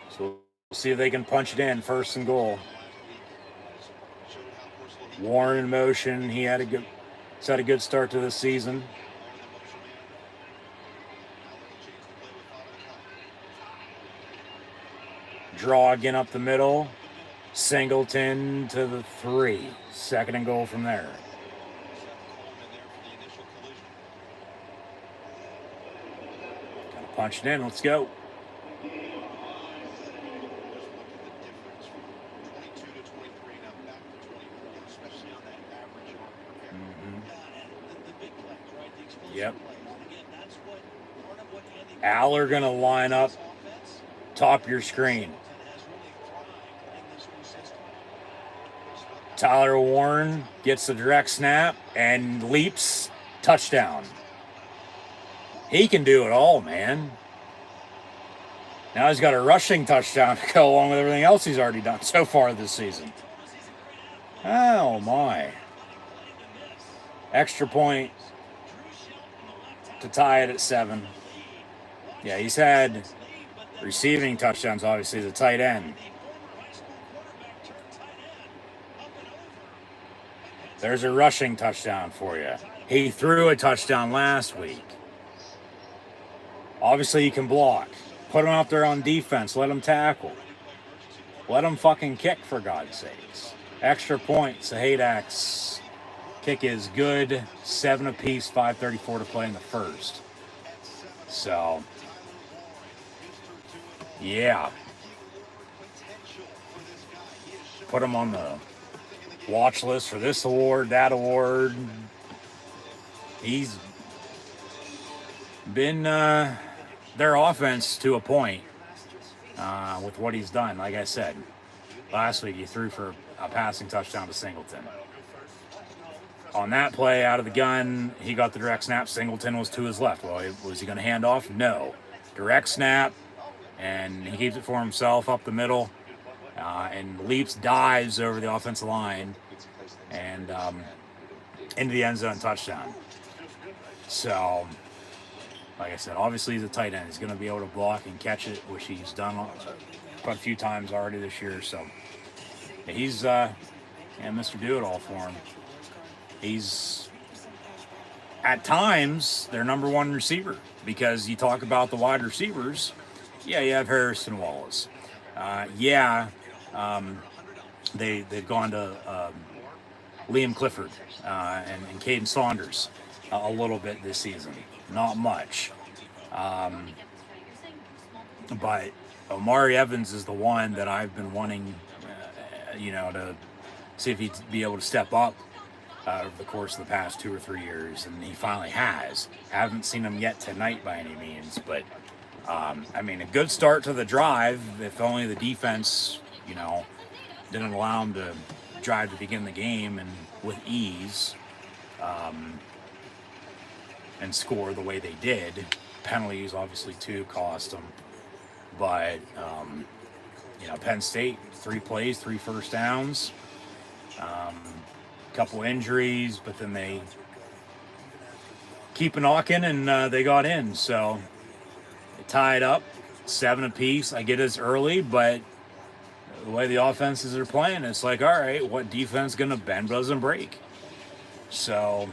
So we'll see if they can punch it in. 1st and goal. Warren in motion. He's had a good start to the season. Draw again up the middle. Singleton to the 3. 2nd and goal from there. Punch it in. Let's go. Yep. Aller going to line up top of your screen. Tyler Warren gets the direct snap and leaps. Touchdown. He can do it all, man. Now he's got a rushing touchdown to go along with everything else he's already done so far this season. Oh, my. Extra point to tie it at 7. Yeah, he's had receiving touchdowns, obviously, as a tight end. There's a rushing touchdown for you. He threw a touchdown last week. Obviously, you can block. Put him out there on defense. Let him tackle. Let him fucking kick, for God's sakes. Extra points. The Haydax kick is good. 7 apiece, 5:34 to play in the 1st. So, yeah. Put him on the watch list for this award, that award. He's been their offense to a point with what he's done. Like I said, last week he threw for a passing touchdown to Singleton. On that play out of the gun, he got the direct snap. Singleton was to his left. Well, was he going to hand off? No. Direct snap, and he keeps it for himself up the middle, and leaps, dives over the offensive line, and into the end zone touchdown. So, like I said, obviously he's a tight end. He's going to be able to block and catch it, which he's done quite a few times already this year. So, he's Mr. Do-It-All for him. He's, at times, their number 1 receiver, because you talk about the wide receivers. Yeah, you have Harrison Wallace. They've gone to Liam Clifford and Caden Saunders a little bit this season. Not much. But Omari Evans is the one that I've been wanting, to see if he'd be able to step up over the course of the past 2 or 3 years, and he finally has. I haven't seen him yet tonight by any means, but a good start to the drive, if only the defense, didn't allow him to drive to begin the game and with ease and score the way they did. Penalties, obviously, too, cost them. But, Penn State, 3 plays, 3 first downs, couple injuries, but then they keep knocking, and they got in. So they tied up 7 apiece. I get it's early, but the way the offenses are playing, it's like, all right, what defense going to bend doesn't break? So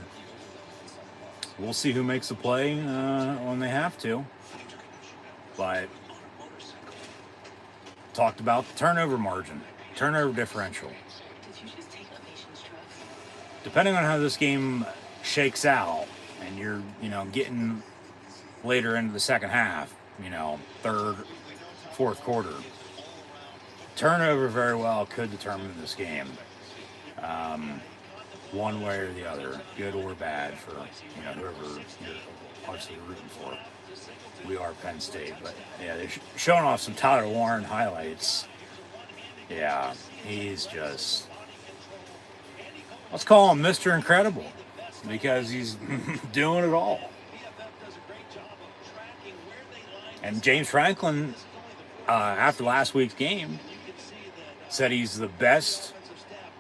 we'll see who makes the play when they have to. But talked about the turnover margin, turnover differential. Depending on how this game shakes out, and you're, getting later into the second half, 3rd, 4th quarter, turnover very well could determine this game, one way or the other, good or bad, for whoever you're obviously rooting for. We are Penn State, but yeah, they're showing off some Tyler Warren highlights. Yeah, he's just, let's call him Mr. Incredible, because he's doing it all. And James Franklin, after last week's game, said he's the best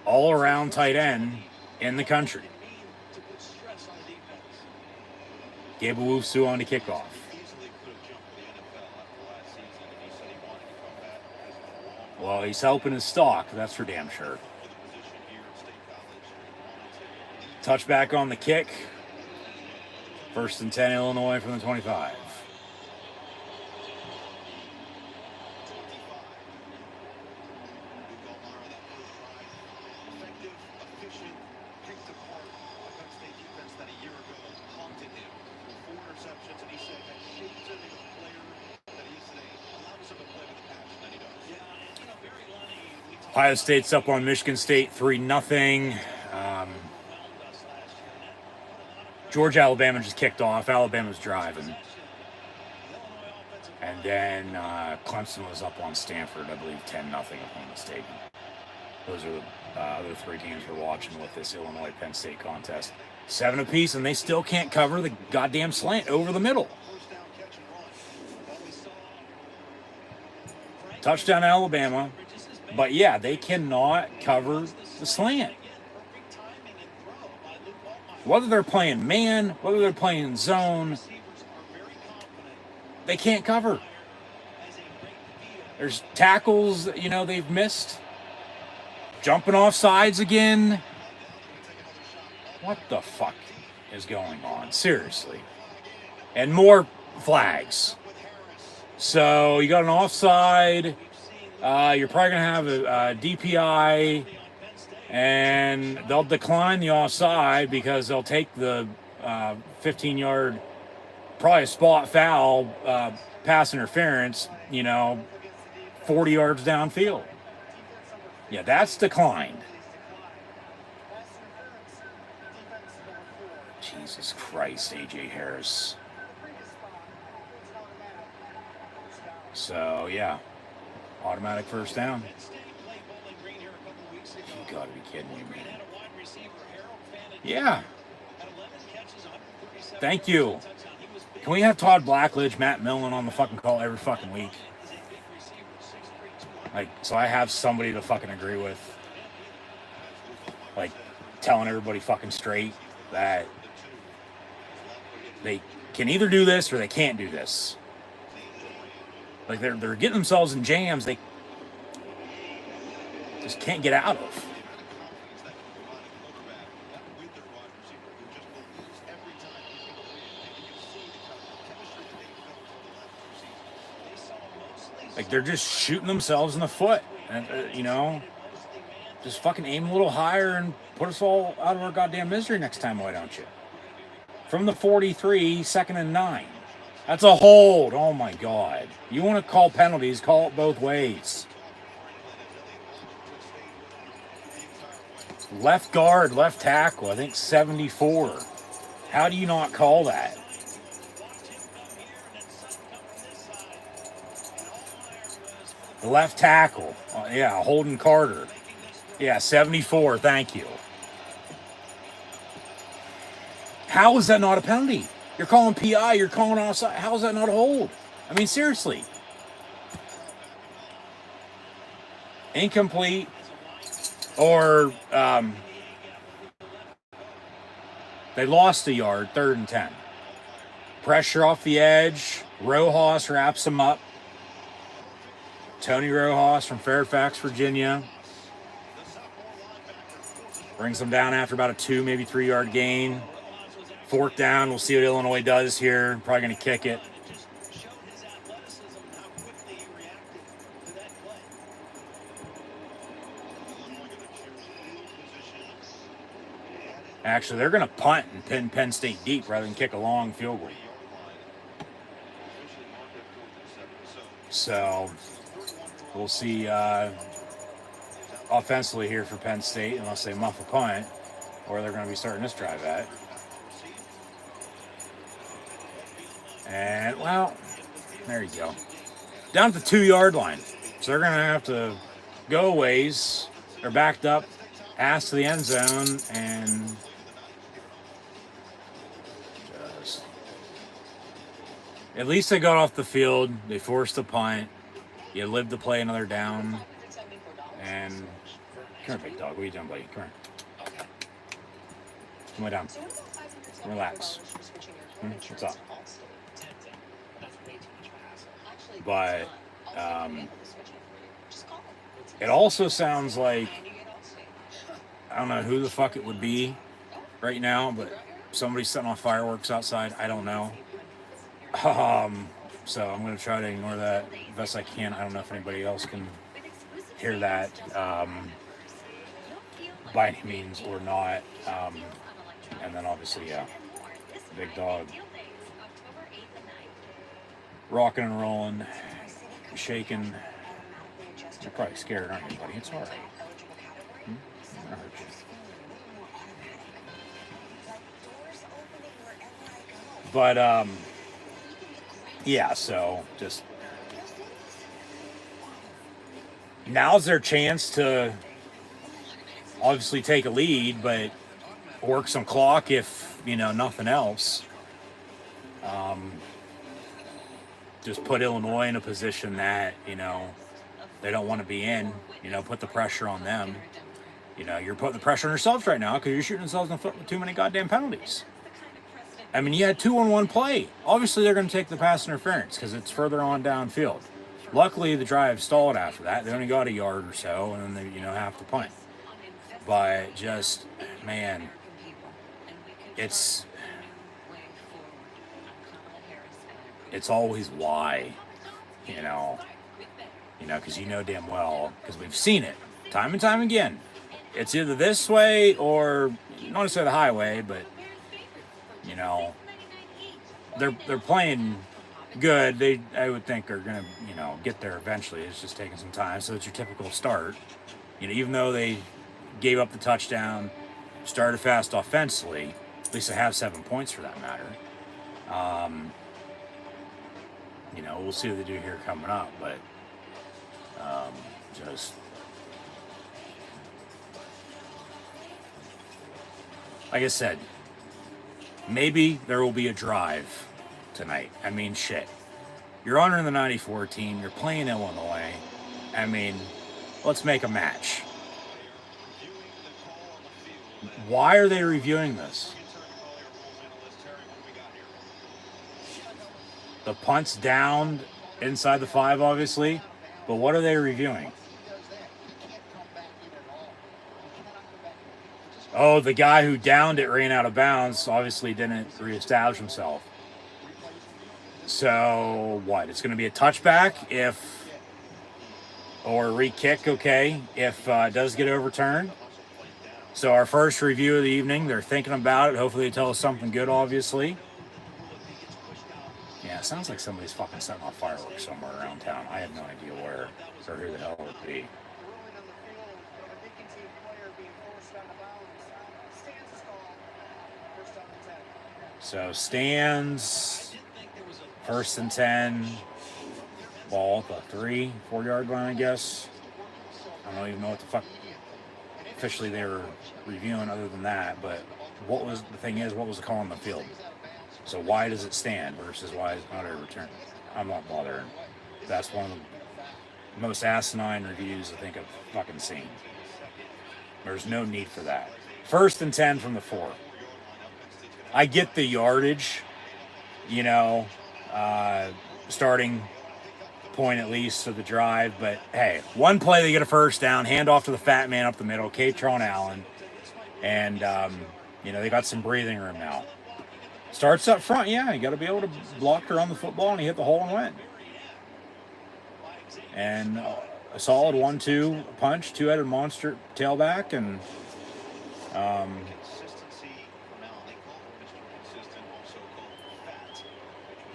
all-around tight end in the country. Gable Wusu on the kickoff. Well, he's helping his stock. That's for damn sure. Touchback on the kick. 1st and 10, Illinois from the 25. Ohio State's up on Michigan State 3-0. Georgia, Alabama just kicked off. Alabama's driving. And then Clemson was up on Stanford, I believe 10-0, if I'm not mistaken. Those are the other 3 games we're watching with this Illinois-Penn State contest. 7 apiece, and they still can't cover the goddamn slant over the middle. Touchdown Alabama. But yeah, they cannot cover the slant. Whether they're playing man, whether they're playing zone, they can't cover. There's tackles, they've missed. Jumping off sides again. What the fuck is going on? Seriously. And more flags. So you got an offside. You're probably going to have a DPI, and they'll decline the offside because they'll take the 15-yard, probably a spot foul, pass interference, 40 yards downfield. Yeah, that's declined. Jesus Christ, A.J. Harris. So, yeah. Automatic first down. You gotta be kidding me, man. Yeah. Thank you. Can we have Todd Blackledge, Matt Millen on the fucking call every fucking week? So I have somebody to fucking agree with. Telling everybody fucking straight that they can either do this or they can't do this. They're getting themselves in jams they just can't get out of. They're just shooting themselves in the foot. And, just fucking aim a little higher and put us all out of our goddamn misery next time, why don't you? From the 43, 2nd and 9. That's a hold. Oh, my God. You want to call penalties, call it both ways. Left guard, left tackle, I think 74. How do you not call that? The left tackle. Yeah, Holden Carter. Yeah, 74. Thank you. How is that not a penalty? You're calling PI, you're calling offside. How is that not a hold? I mean, seriously. Incomplete. Or they lost a yard, 3rd and 10. Pressure off the edge. Rojas wraps him up. Tony Rojas from Fairfax, Virginia. Brings them down after about a 2, maybe 3 yard gain. 4th down. We'll see what Illinois does here. Probably going to kick it. Actually, they're going to punt and pin Penn State deep rather than kick a long field goal. So we'll see offensively here for Penn State, unless they muff a punt, or they're going to be starting this drive at. And, well, there you go. Down to the 2 yard line. So they're going to have to go a ways. They're backed up, pass to the end zone, and just, at least they got off the field. They forced a punt. You lived to play another down. And come here, big dog. What are you doing, buddy? Come here. Come way down. Relax. What's up? But it also sounds like, I don't know who the fuck it would be right now, but somebody's setting off fireworks outside. I don't know. So I'm going to try to ignore that best I can. I don't know if anybody else can hear that by any means or not. And then obviously, yeah, big dog. Rocking and rolling, shaking. You're probably scared, aren't you, buddy? It's all right. But, yeah, so just now's their chance to obviously take a lead, but work some clock if, nothing else. Just put Illinois in a position that, they don't want to be in, put the pressure on them. You're putting the pressure on yourselves right now because you're shooting yourselves in the foot with too many goddamn penalties. I mean, you had 2-on-1 play. Obviously, they're going to take the pass interference because it's further on downfield. Luckily, the drive stalled after that. They only got a yard or so, and then they, have to punt. But just, man, it's always why, because damn well, because we've seen it time and time again. It's either this way or, not to say the highway, but, they're playing good. They, I would think, are going to, get there eventually. It's just taking some time. So it's your typical start. Even though they gave up the touchdown, started fast offensively, at least they have 7 points for that matter. We'll see what they do here coming up, but just like I said, maybe there will be a drive tonight. I mean, shit. You're honoring the 94 team. You're playing Illinois. I mean, let's make a match. Why are they reviewing this? The punt's down inside the 5, obviously. But what are they reviewing? Oh, the guy who downed it ran out of bounds, obviously didn't reestablish himself. So, what? It's going to be a touchback or a re-kick, okay, if it does get overturned. So our first review of the evening, they're thinking about it. Hopefully they tell us something good, obviously. Yeah, it sounds like somebody's fucking setting off fireworks somewhere around town. I have no idea where or who the hell it would be. So stands, 1st and 10, ball at the 3-4 yard line, I guess. I don't even know what the fuck officially they were reviewing other than that, but what was the call on the field? So why does it stand versus why is it not a return? I'm not bothering. That's one of the most asinine reviews I think I've fucking seen. There's no need for that. 1st and 10 from the 4. I get the yardage, starting point at least of the drive, but hey, one play they get a first down, hand off to the fat man up the middle, Katron Allen, and they got some breathing room now. Starts up front, yeah, you got to be able to block her on the football, and he hit the hole and win. And a solid 1-2 punch, 2-headed monster tailback, and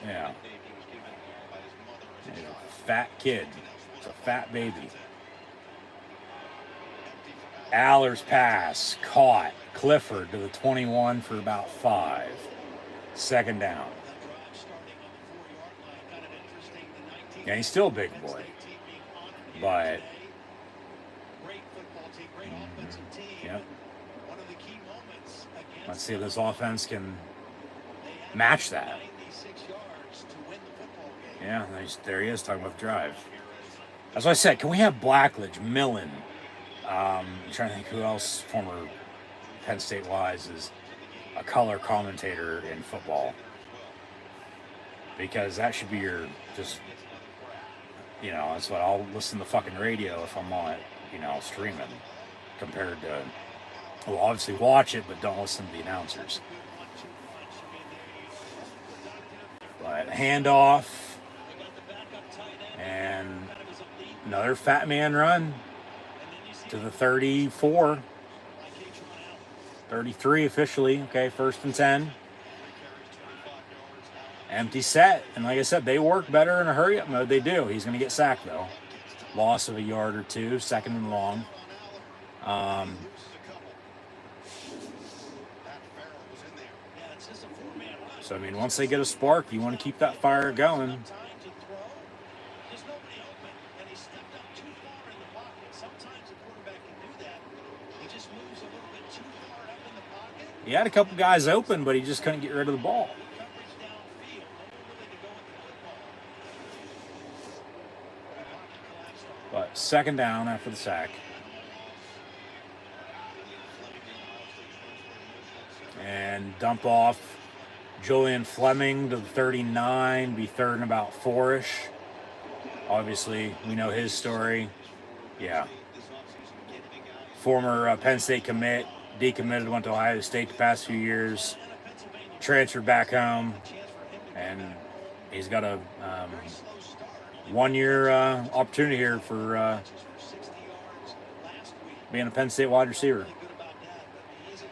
yeah. He's a fat kid. It's a fat baby. Aller's pass, caught. Clifford to the 21 for about 5. 2nd down. Yeah, he's still a big boy. But yep. Let's see if this offense can match that. Yeah, there he is talking about the drive. As I said, can we have Blackledge, Millen? I'm trying to think who else, former Penn State wise, is a color commentator in football. because that should be your just, that's what I'll listen to fucking radio if I'm not, streaming, compared to, well, obviously watch it, but don't listen to the announcers. But handoff, and another fat man run to the 34. 33 officially. Okay, 1st and 10. Empty set. And like I said, they work better in a hurry-up mode. They do. He's going to get sacked, though. Loss of a yard or two. 2nd and long. So, I mean, once they get a spark, you want to keep that fire going. He had a couple guys open, but he just couldn't get rid of the ball. But 2nd down after the sack. And dump off Julian Fleming to the 39, be 3rd and about 4-ish. Obviously, we know his story. Yeah. Former Penn State commit, decommitted, went to Ohio State the past few years, transferred back home, and he's got a 1-year opportunity here for being a Penn State wide receiver.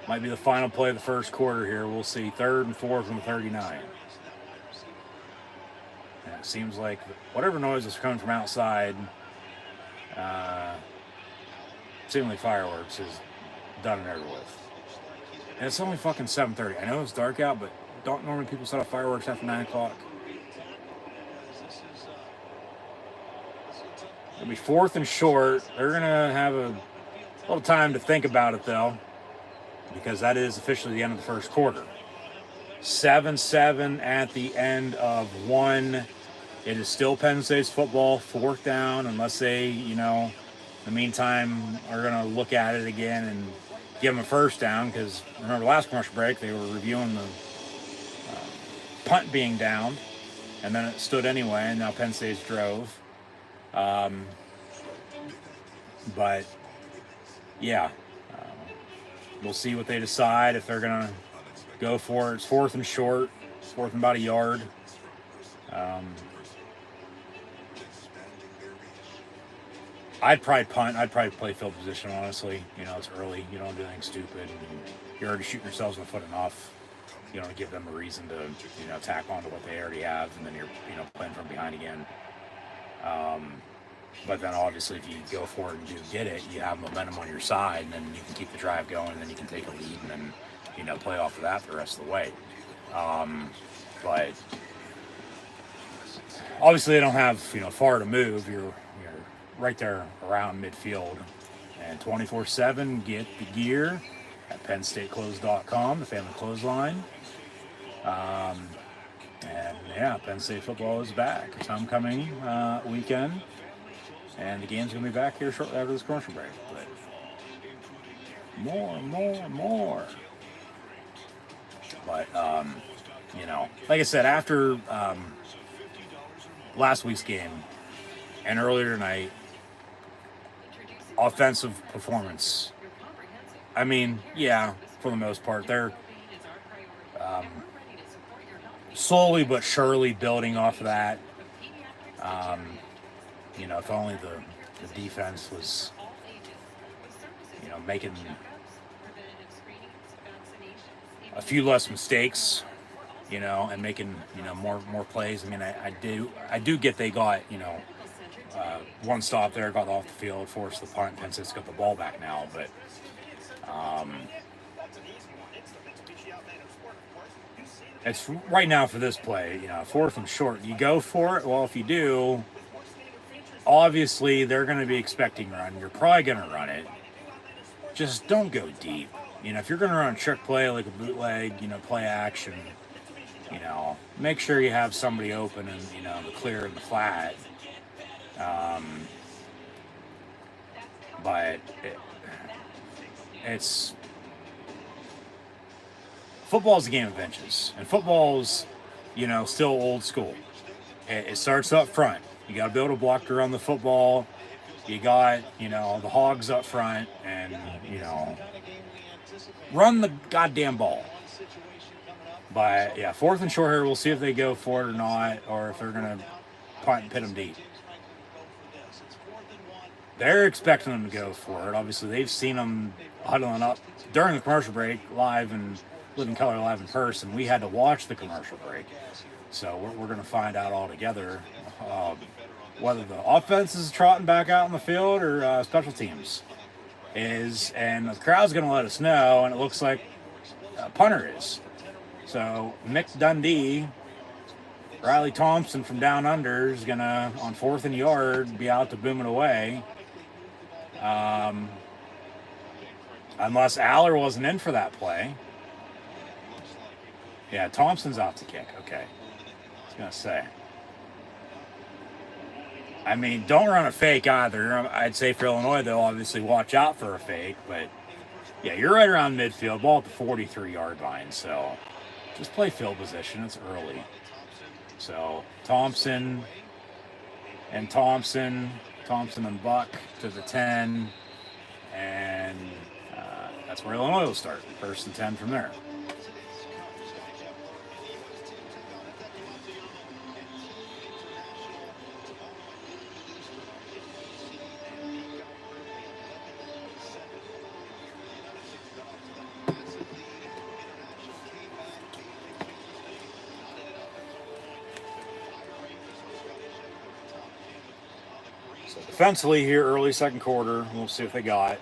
Might be the final play of the 1st quarter here. We'll see. 3rd and 4 from the 39. And it seems like whatever noise is coming from outside, seemingly fireworks, is done and over with. And it's only fucking 7:30. I know it's dark out, but don't normally people set off fireworks after 9 o'clock? It'll be 4th and short. They're going to have a little time to think about it, though, because that is officially the end of the 1st quarter. 7-7 at the end of 1. It is still Penn State's football, 4th down, unless they, in the meantime, are going to look at it again and give them a 1st down, because remember last commercial break, they were reviewing the punt being down, and then it stood anyway, and now Penn State's drove. But, yeah. We'll see what they decide, if they're going to go for it. It's 4th and short. It's 4th and about a yard. I'd probably punt. I'd probably play field position, honestly. It's early. You don't do anything stupid. You're already shooting yourselves in the foot enough. You don't give them a reason to, tack on to what they already have, and then you're, playing from behind again. But then obviously if you go for it and do get it, you have momentum on your side, and then you can keep the drive going, and then you can take a lead, and then, play off of that the rest of the way. But obviously they don't have, far to move. You're right there around midfield. And 24/7, get the gear at PennStateClothes.com, the family clothesline. And yeah, Penn State football is back. It's homecoming weekend. And the game's going to be back here shortly after this commercial break. But more. But, like I said, after last week's game and earlier tonight, offensive performance. I mean, yeah, for the most part, they're slowly but surely building off of that. If only the defense was, making a few less mistakes, and making, more plays. I mean, I do get they got, one stop there, got off the field, forced the punt, Penn State's got the ball back now, but it's right now for this play, 4th and short. You go for it. Well, if you do, obviously they're going to be expecting run. You're probably going to run it. Just don't go deep. If you're going to run a trick play like a bootleg, play action, make sure you have somebody open and, the clear and the flat. But football's a game of inches, and football's still old school. It starts up front. You got to be able to block around the football. You got, the hogs up front and, run the goddamn ball. But, yeah, 4th and short here. We'll see if they go for it or not, or if they're going to punt and pit them deep. They're expecting them to go for it. Obviously, they've seen them huddling up during the commercial break live and Living Color live in person. We had to watch the commercial break. So we're going to find out all together whether the offense is trotting back out in the field or special teams is. And the crowd's going to let us know, and it looks like a punter is. So Mick Dundee, Riley Thompson from down under is going to, on 4th and yard, be out to boom it away. Unless Aller wasn't in for that play. Yeah, Thompson's out to kick. Okay. I was going to say. I mean, don't run a fake either. I'd say for Illinois, they'll obviously watch out for a fake. But, yeah, you're right around midfield. Ball at the 43-yard line. So, just play field position. It's early. So, Thompson and Buck to the 10. And that's where Illinois will start. 1st and 10 from there. So defensively here, early second quarter, we'll see if they got.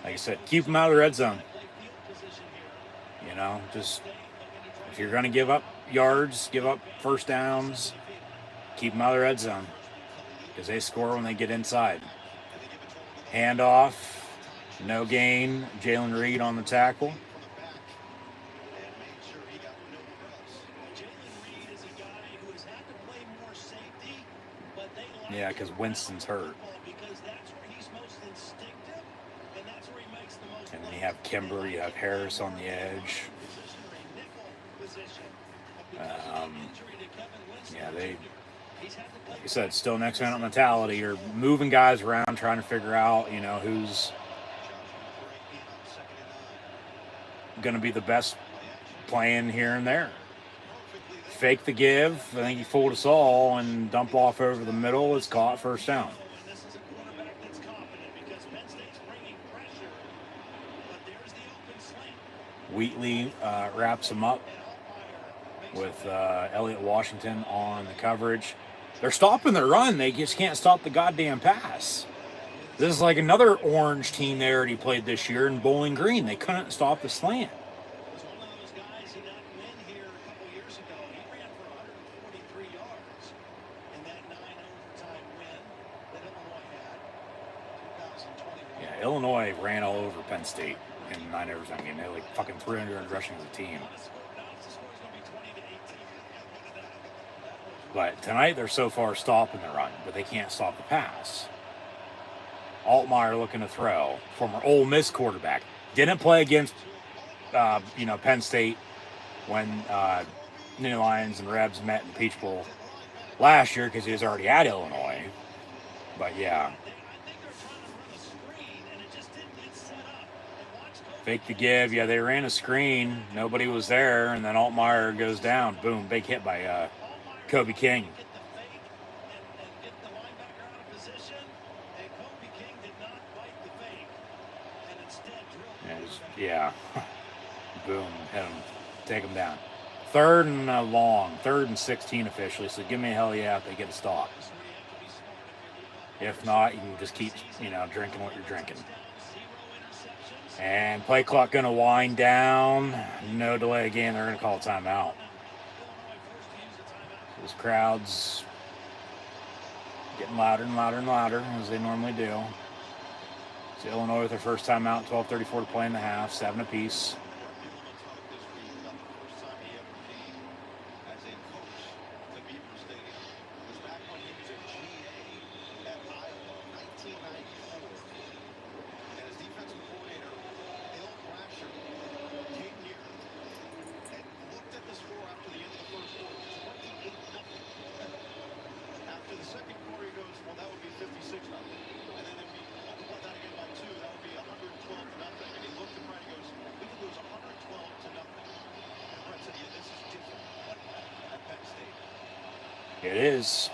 Like I said, keep them out of the red zone. Just if you're going to give up yards, give up first downs, keep them out of the red zone because they score when they get inside. Handoff, no gain. Jalen Reed on the tackle. Yeah, because Winston's hurt. And then you have Kimber, you have Harris on the edge. Yeah, they, like I said, still next man up mentality. You're moving guys around, trying to figure out, who's going to be the best playing here and there. Fake the give. I think he fooled us all and dump off over the middle. It's caught, first down. Wheatley wraps him up with Elliott Washington on the coverage. They're stopping the run. They just can't stop the goddamn pass. This is like another orange team they already played this year in Bowling Green. They couldn't stop the slant. Yeah, Illinois ran all over Penn State in the 9 overtime game. They had like fucking 300 rushing as a team. But tonight they're so far stopping the run, but they can't stop the pass. Altmaier looking to throw. Former Ole Miss quarterback. Didn't play against, Penn State when New Lions and Rebs met in the Peach Bowl last year because he was already at Illinois. But yeah. Fake the give. Yeah, they ran a screen. Nobody was there. And then Altmaier goes down. Boom. Big hit by Kobe King. Yeah. Boom. Hit him. Take him down. 3rd and long. 3rd and 16 officially. So give me a hell yeah if they get a stop. If not, you can just keep, drinking what you're drinking. And play clock going to wind down. No delay again. They're going to call a timeout. Those crowds getting louder and louder and louder, as they normally do. So Illinois with their first timeout, 12:34 to play in the half, 7 apiece. It is.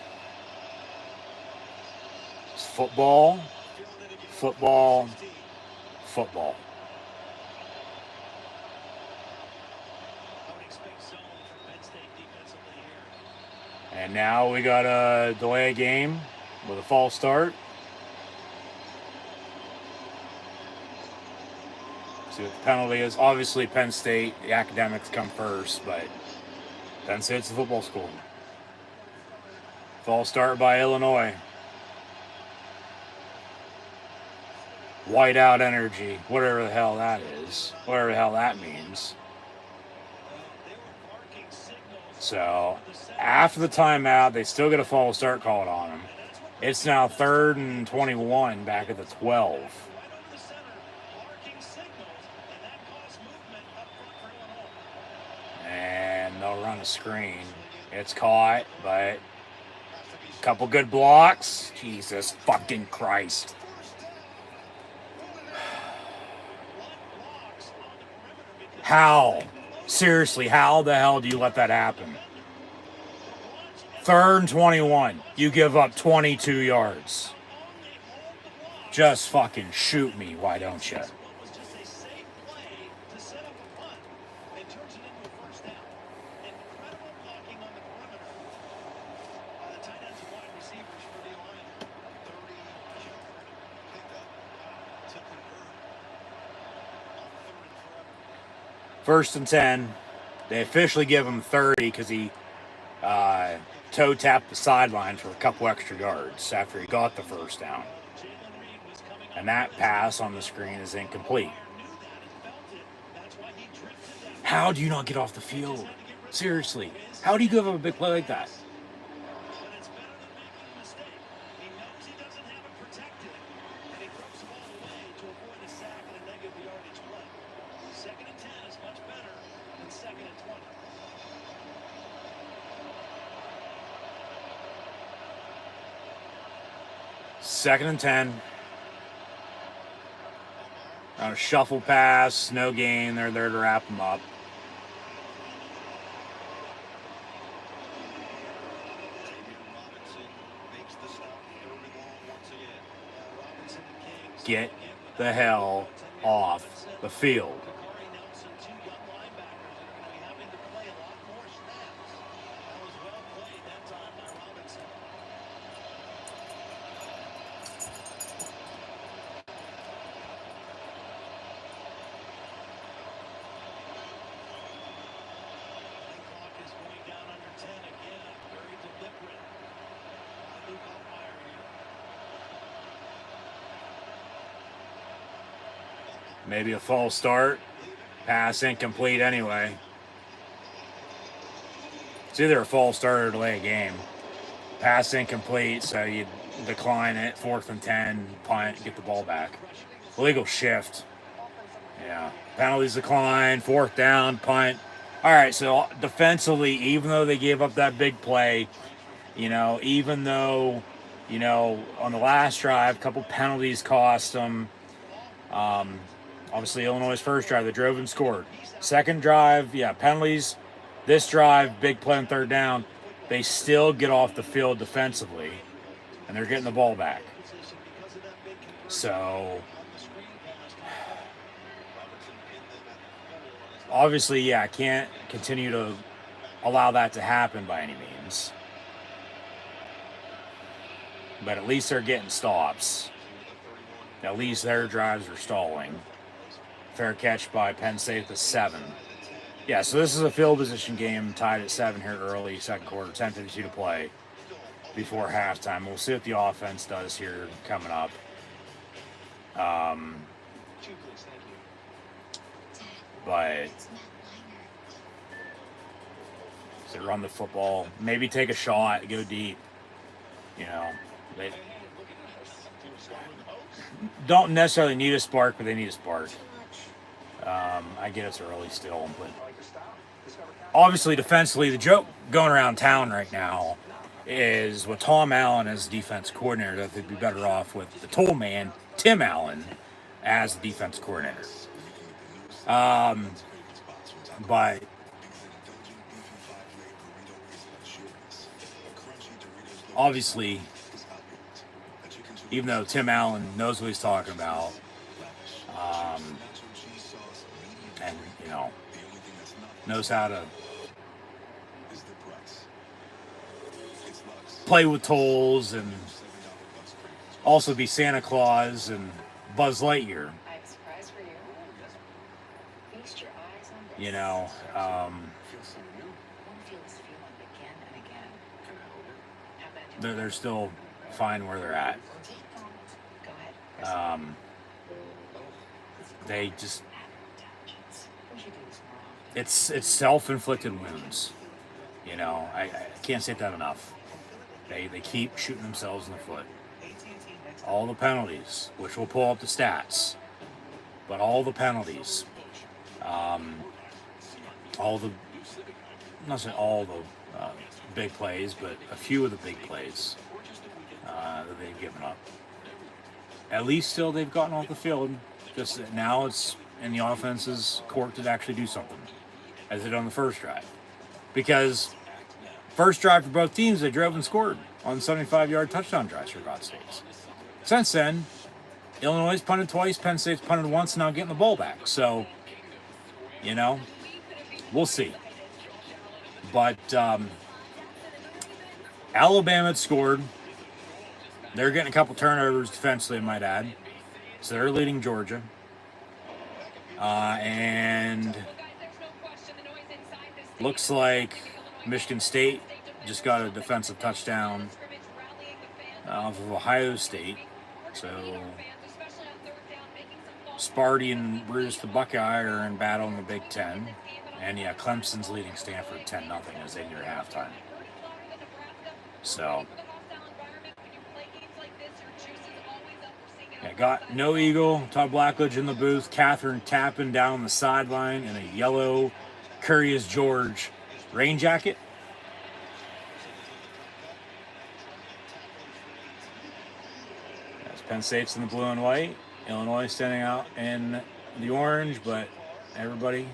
It's football, football, football. And now we got a delay a game with a false start. See what the penalty is. Obviously, Penn State, the academics come first, but Penn State's a football school. False start by Illinois. Whiteout energy, whatever the hell that is, whatever the hell that means. So, after the timeout, they still get a false start called on them. It's now 3rd and 21 back at the 12. And they'll run a screen. It's caught, but a couple good blocks. Jesus fucking Christ. How? Seriously, how the hell do you let that happen? 3rd and 21. You give up 22 yards. Just fucking shoot me, why don't you? First and 10. They officially give him 30 because he toe tapped the sideline for a couple extra yards after he got the first down. And that pass on the screen is incomplete. How do you not get off the field? Seriously, how do you give up a big play like that? Second and 10. A shuffle pass, no gain. They're there to wrap them up. Get the hell off the field. Maybe a false start. Pass incomplete anyway. It's either a false start or delay a game. Pass incomplete, so you decline it. 4th and 10, punt, get the ball back. Illegal shift. Yeah. Penalties decline, 4th down, punt. All right, so defensively, even though they gave up that big play, even though, on the last drive, a couple penalties cost them. Obviously, Illinois' first drive, they drove and scored. Second drive, penalties. This drive, big play on 3rd down. They still get off the field defensively, and they're getting the ball back. So, obviously, I can't continue to allow that to happen by any means. But at least they're getting stops. At least their drives are stalling. Fair catch by Penn State at the 7. Yeah, so this is a field position game tied at 7 here early, second quarter, 10:52 to play before halftime. We'll see what the offense does here coming up. But so run the football, maybe take a shot, go deep. They don't necessarily need a spark, but they need a spark. I get it's early still, but obviously defensively, the joke going around town right now is with Tom Allen as defense coordinator, that they'd be better off with the toll man, Tim Allen, as the defense coordinator. But obviously, even though Tim Allen knows what he's talking about, and, you know, knows how to play with tolls and also be Santa Claus and Buzz Lightyear. You know, they're still fine where they're at. They just, it's self-inflicted wounds. You know, I can't say that enough. They keep shooting themselves in the foot. All the penalties, which will pull up the stats, but all the penalties, not saying all the big plays, but a few of the big plays that they've given up. At least still they've gotten off the field. Just that now it's in the offense's court to actually do something, as they did on the first drive. Because first drive for both teams, they drove and scored on 75-yard touchdown drives, for God's sakes. Since then, Illinois punted twice, Penn State's punted once, now getting the ball back. So, you know, we'll see. But Alabama had scored. They're getting a couple turnovers defensively, I might add. So they're leading Georgia. And looks like Michigan State just got a defensive touchdown off of Ohio State. So Sparty and Bruce the Buckeye are in battle in the Big Ten. And yeah, Clemson's leading Stanford 10-0 as they near halftime. So yeah, got no Eagle, Todd Blackledge in the booth, Catherine tapping down the sideline in a yellow Curious George rain jacket. As Penn State's in the blue and white, Illinois standing out in the orange, but everybody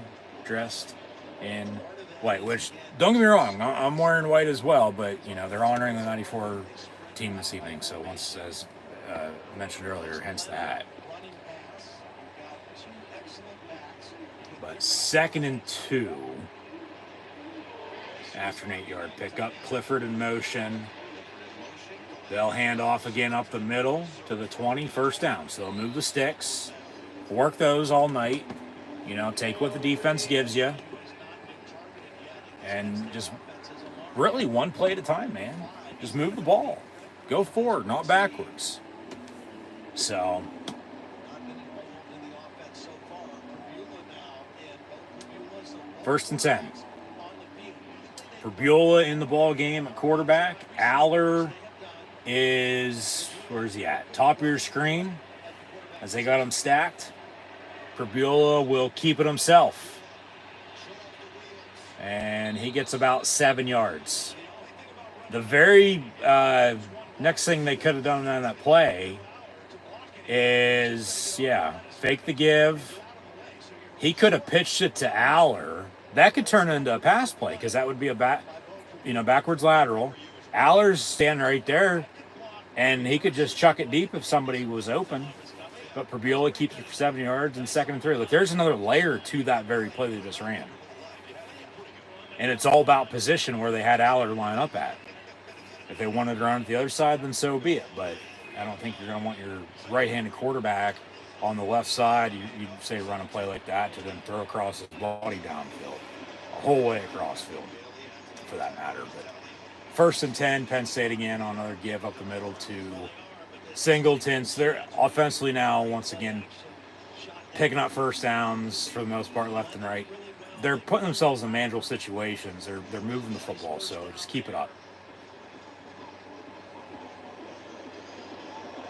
dressed in white, which, don't get me wrong, I'm wearing white as well, but, you know, they're honoring the 94 team this evening, so once, as mentioned earlier, hence the hat. But 2nd and 2 after an 8-yard pickup. Clifford in motion. They'll hand off again up the middle to the 20, first down. So they'll move the sticks, work those all night, you know, take what the defense gives you, and just really one play at a time, man. Just move the ball. Go forward, not backwards. So first and 10. For Beulah in the ball game at quarterback. Aller is, where's he at? Top of your screen as they got him stacked. For Beulah will keep it himself. And he gets about 7 yards. The very next thing they could have done on that play is, fake the give. He could have pitched it to Aller. That could turn into a pass play because that would be a backwards lateral. Aller's standing right there, and he could just chuck it deep if somebody was open. But Beulah keeps it for 7 yards and 2nd and 3. Look, there's another layer to that very play they just ran. And it's all about position where they had Aller line up at. If they wanted to run to the other side, then so be it. But I don't think you're going to want your right-handed quarterback on the left side. You'd say run a play like that to then throw across his body downfield. A whole way across field, for that matter. But 1st and 10, Penn State again on another give up the middle to Singleton. So they're offensively now, once again, picking up first downs for the most part, left and right. They're putting themselves in manageable situations. They're moving the football, so just keep it up.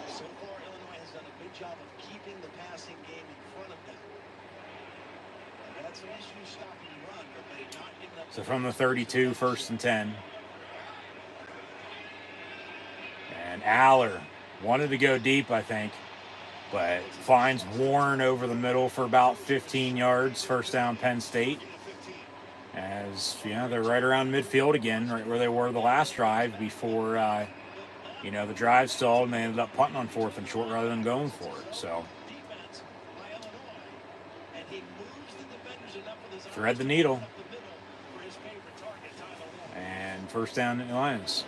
So far, Illinois has done a good job of keeping the passing game in front of them. They've had some issues stopping the run, but they've not given up. So from the 32, 1st and 10. And Aller wanted to go deep, I think, but finds Warren over the middle for about 15 yards. First down, Penn State. As, they're right around midfield again, right where they were the last drive before You know, the drive stalled, and they ended up punting on 4th and short rather than going for it. So, thread the needle. And first down to the Lions.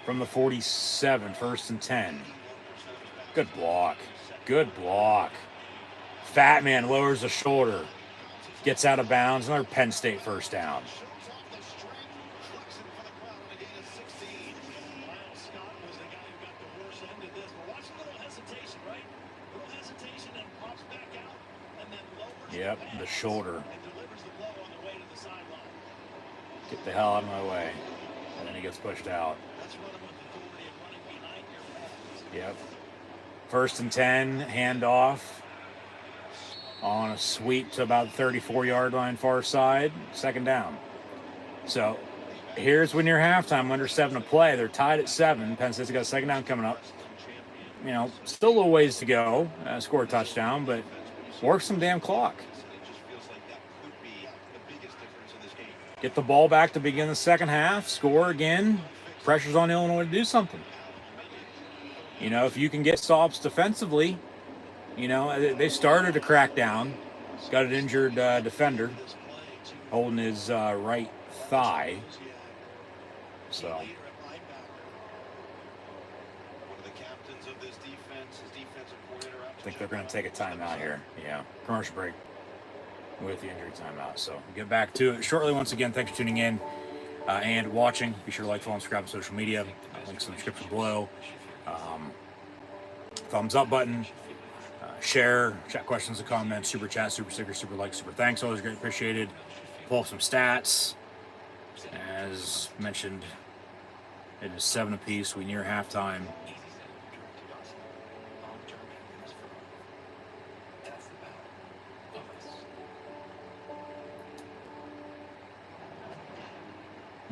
From the 47, 1st and 10. Good block. Good block. Fat man lowers the shoulder. Gets out of bounds. Another Penn State first down. Yep, the shoulder. Get the hell out of my way. And then he gets pushed out. Yep. 1st and 10, handoff on a sweep to about the 34-yard line far side, 2nd down. So here's when you're halftime, under 7 to play. They're tied at 7. Penn State's got a 2nd down coming up. You know, still a little ways to go. Score a touchdown, but work some damn clock. Get the ball back to begin the second half. Score again. Pressure's on Illinois to do something. You know, if you can get stops defensively, you know, they started to crack down. Got an injured defender holding his right thigh. So I think they're going to take a timeout here. Yeah, commercial break with the injury timeout. So we'll get back to it shortly. Once again, thanks for tuning in and watching. Be sure to like, follow, and subscribe on social media. Links in the description below. Thumbs up button, share, chat questions and comments, super chat, super sticker, super like, super thanks. Always great, appreciated. Pull up some stats. As mentioned, it is 7 apiece. We near halftime.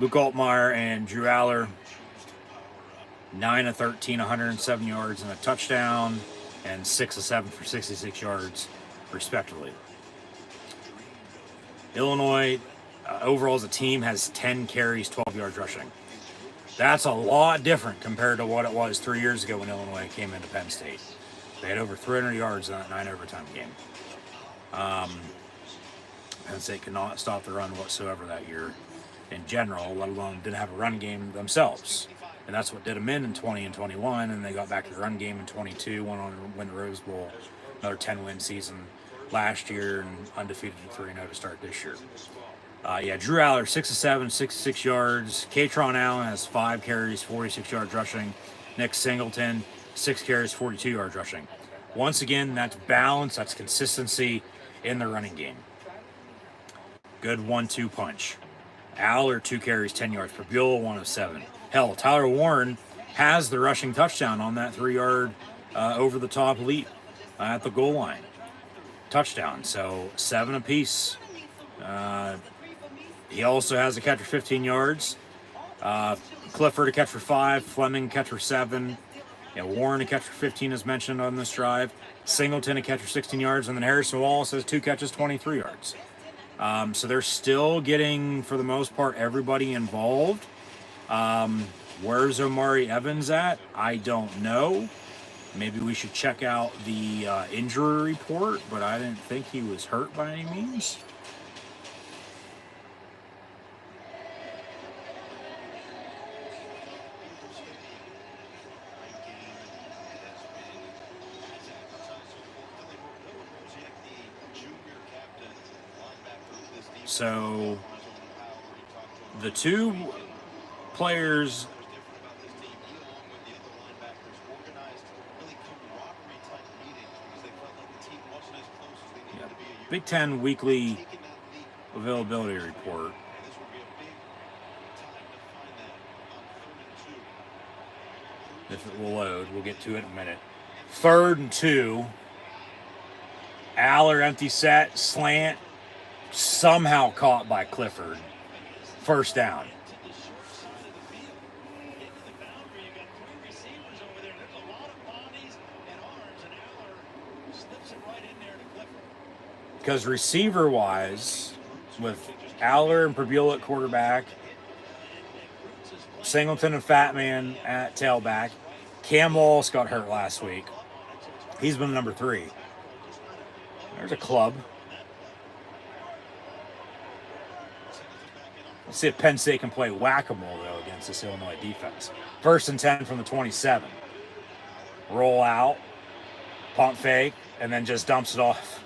Luke Altmaier and Drew Aller, 9 of 13, 107 yards and a touchdown, and 6 of 7 for 66 yards, respectively. Illinois, overall as a team, has 10 carries, 12 yards rushing. That's a lot different compared to what it was 3 years ago when Illinois came into Penn State. They had over 300 yards in that 9 overtime game. Penn State could not stop the run whatsoever that year in general, let alone didn't have a run game themselves. And that's what did them in 20 and 21, and they got back to the run game in 22, went on to win the Rose Bowl, another 10-win season last year, and undefeated at 3-0 to start this year. Drew Aller, 6 of 7, 66 yards. Katron Allen has 5 carries, 46 yards rushing. Nick Singleton, 6 carries, 42 yards rushing. Once again, that's balance, that's consistency in the running game. Good 1-2 punch. Aller, 2 carries, 10 yards. Pabula, 1 of 7. Hell, Tyler Warren has the rushing touchdown on that 3-yard over-the-top leap at the goal line. Touchdown, so 7 apiece. He also has a catch for 15 yards. Clifford a catch for 5. Fleming a catch for 7. Warren a catch for 15 as mentioned on this drive. Singleton a catch for 16 yards. And then Harrison Wallace has 2 catches, 23 yards. So they're still getting, for the most part, everybody involved. Where's Omari Evans at? I don't know. Maybe we should check out the injury report, but I didn't think he was hurt by any means. So the 2 players Big Ten weekly availability report. If it will load, we'll get to it in a minute. 3rd and 2. Aller empty set, slant, somehow caught by Clifford. First down. Because receiver-wise, with Aller and Prebula at quarterback, Singleton and Fatman at tailback, Cam Wallace got hurt last week. He's been number 3. There's a club. Let's see if Penn State can play whack-a-mole, though, against this Illinois defense. 1st and 10 from the 27. Roll out, pump fake, and then just dumps it off.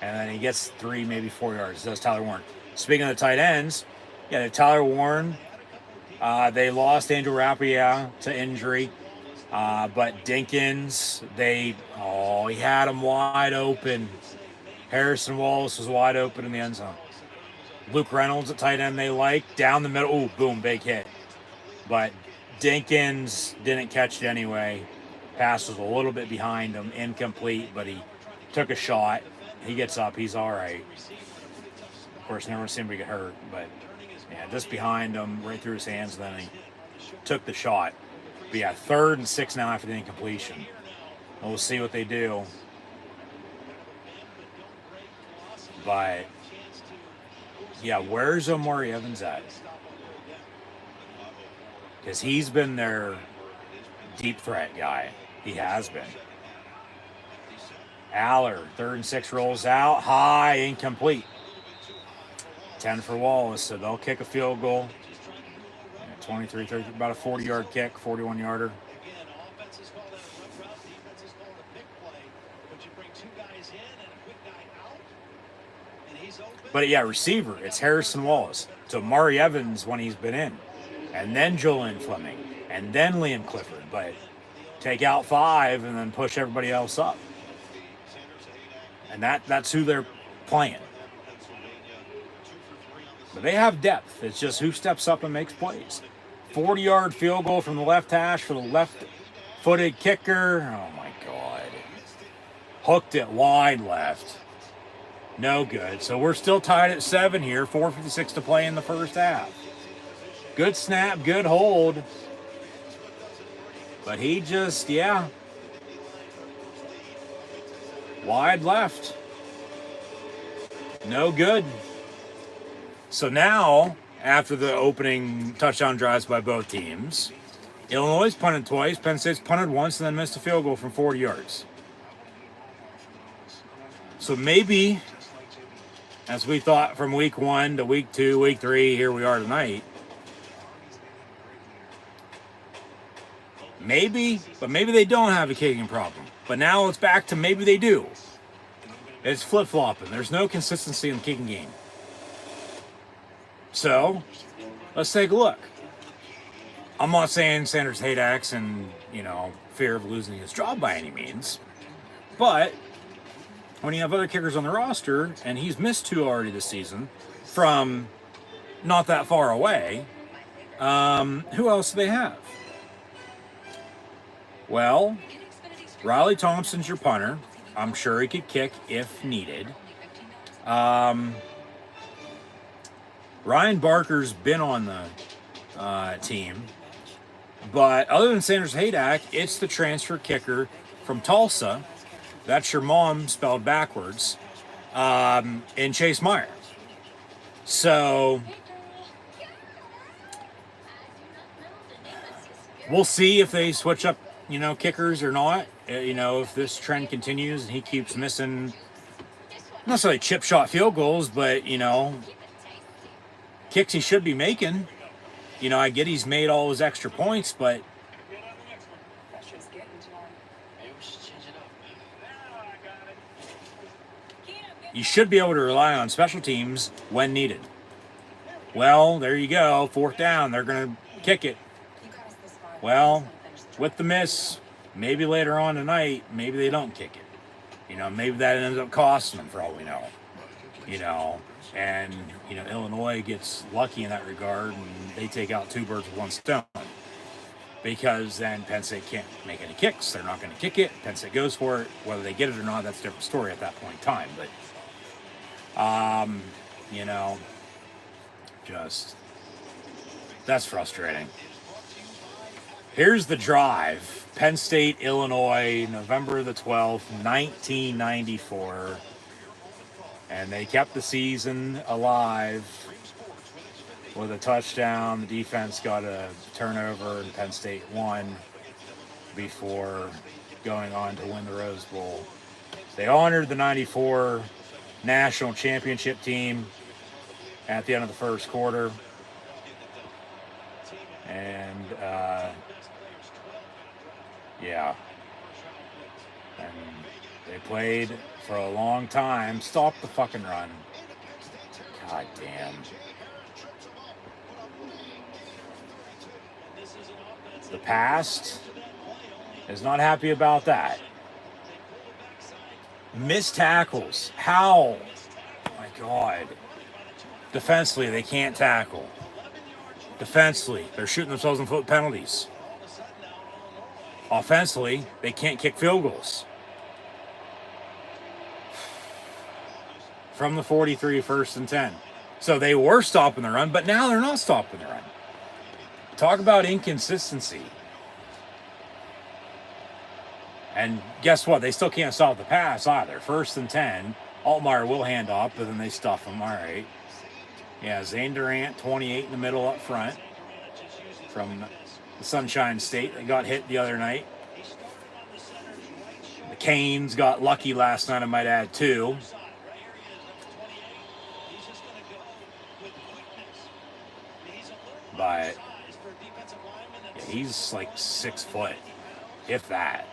And then he gets 3, maybe 4 yards. Does Tyler Warren. Speaking of the tight ends, yeah, they have Tyler Warren. They lost Angel Rapia to injury. But Dinkins, he had him wide open. Harrison Wallace was wide open in the end zone. Luke Reynolds at tight end they like. Down the middle. Ooh, boom, big hit. But Dinkins didn't catch it anyway. Pass was a little bit behind him. Incomplete, but he took a shot. He gets up. He's all right. Of course, never seen him get hurt. But, yeah, just behind him, right through his hands, and then he took the shot. But, yeah, 3rd and 6 now after the incompletion. We'll see what they do. But, yeah, where's Omari Evans at? Because he's been their deep threat guy. He has been. Aller, 3rd and 6 rolls out. High, incomplete. 10 for Wallace, so they'll kick a field goal. 23, 30, about a 40-yard kick, 41-yarder. But, yeah, receiver, it's Harrison Wallace. So Mari Evans when he's been in. And then Julian Fleming. And then Liam Clifford. But take out 5 and then push everybody else up. And that's who they're playing. But they have depth. It's just who steps up and makes plays. 40-yard field goal from the left hash for the left-footed kicker. Oh, my God. Hooked it wide left. No good. So we're still tied at 7 here. 4:56 to play in the first half. Good snap, good hold. But he just, yeah. Wide left. No good. So now, after the opening touchdown drives by both teams, Illinois punted twice, Penn State's punted once, and then missed a field goal from 40 yards. So maybe, as we thought from week 1 to week 2, week 3, here we are tonight. Maybe, but maybe they don't have a kicking problem. But now it's back to maybe they do. It's flip-flopping. There's no consistency in the kicking game. So, let's take a look. I'm not saying Sanders Haydak's in, fear of losing his job by any means. But when you have other kickers on the roster, and he's missed 2 already this season from not that far away, who else do they have? Well, Riley Thompson's your punter. I'm sure he could kick if needed. Ryan Barker's been on the team. But other than Sanders Haydak, it's the transfer kicker from Tulsa. That's your mom spelled backwards. In Chase Meyer. So we'll see if they switch up, kickers or not. If this trend continues and he keeps missing, not necessarily chip shot field goals, but, kicks he should be making. I get he's made all his extra points, but you should be able to rely on special teams when needed. Well, there you go. 4th down. They're going to kick it. Well, with the miss, maybe later on tonight, maybe they don't kick it. Maybe that ends up costing them for all we know. And, Illinois gets lucky in that regard, and they take out 2 birds with 1 stone. Because then Penn State can't make any kicks. They're not going to kick it. Penn State goes for it. Whether they get it or not, that's a different story at that point in time. But, that's frustrating. Here's the drive. Penn State, Illinois, November the 12th, 1994. And they kept the season alive with a touchdown. The defense got a turnover, and Penn State won before going on to win the Rose Bowl. They honored the 94 national championship team at the end of the first quarter. And, yeah. And they played for a long time. Stop the fucking run. God damn. The past is not happy about that. Missed tackles. How? Oh my God. Defensively, they can't tackle. Defensively, they're shooting themselves in foot penalties. Offensively, they can't kick field goals. From the 43, 1st and 10. So they were stopping the run, but now they're not stopping the run. Talk about inconsistency. And guess what? They still can't stop the pass either. 1st and 10. Altmaier will hand off, but then they stuff him. All right. Yeah, Zane Durant, 28 in the middle up front from the Sunshine State. They got hit the other night. The Canes got lucky last night, I might add, too. But yeah, he's like 6 foot, if that.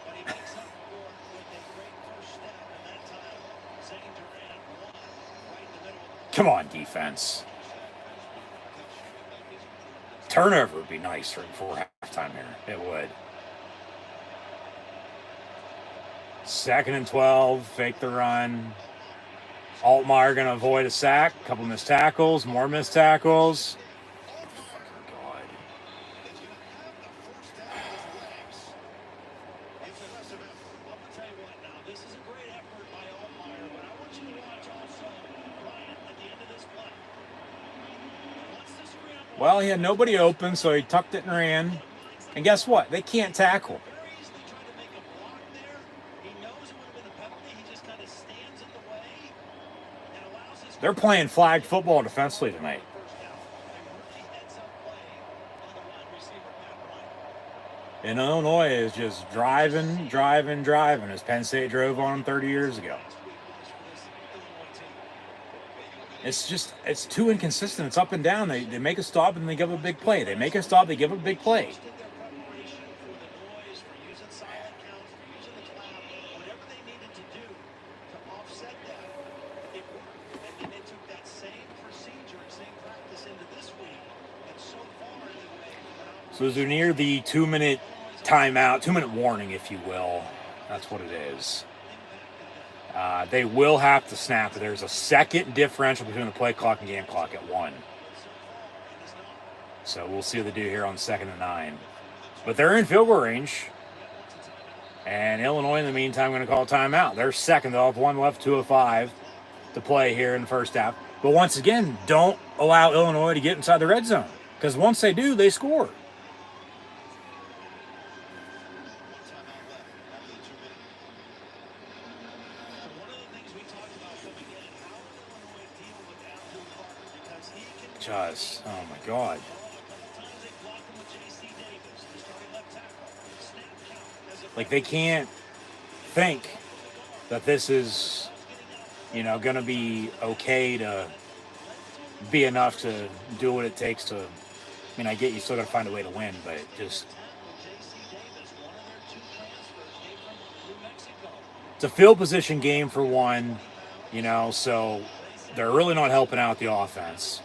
Come on, defense. Turnover would be nice for halftime here. It would. 2nd and 12, fake the run. Altmaier going to avoid a sack. Couple missed tackles, more missed tackles. Well, he had nobody open, so he tucked it and ran. And guess what? They can't tackle. They're playing flag football defensively tonight. And Illinois is just driving as Penn State drove on them 30 years ago. It's too inconsistent. It's up and down. They make a stop and they give a big play. They make a stop, they give a big play. So as we're near the 2-minute timeout, 2-minute warning, if you will, that's what it is. They will have to snap. There's a second differential between the play clock and game clock at 1. So we'll see what they do here on 2nd and 9. But they're in field goal range. And Illinois, in the meantime, going to call timeout. They're second. They'll have 1 left, 2:05 to play here in the first half. But once again, don't allow Illinois to get inside the red zone. Because once they do, they score. Just, oh my God. Like, they can't think that this is, going to be okay to be enough to do what it takes to, I get you still got to find a way to win, but just, it's a field position game for one, so they're really not helping out the offense.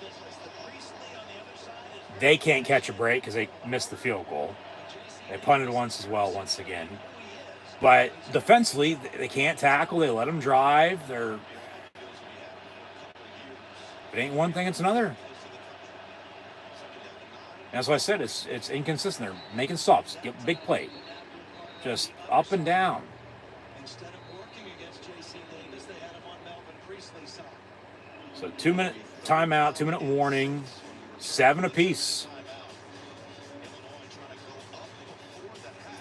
They can't catch a break because they missed the field goal. They punted once as well, once again. But defensively, they can't tackle. They let them drive. It ain't one thing, it's another. And that's why I said it's inconsistent. They're making stops, get big play, just up and down. So 2-minute timeout, 2-minute warning. 7 apiece.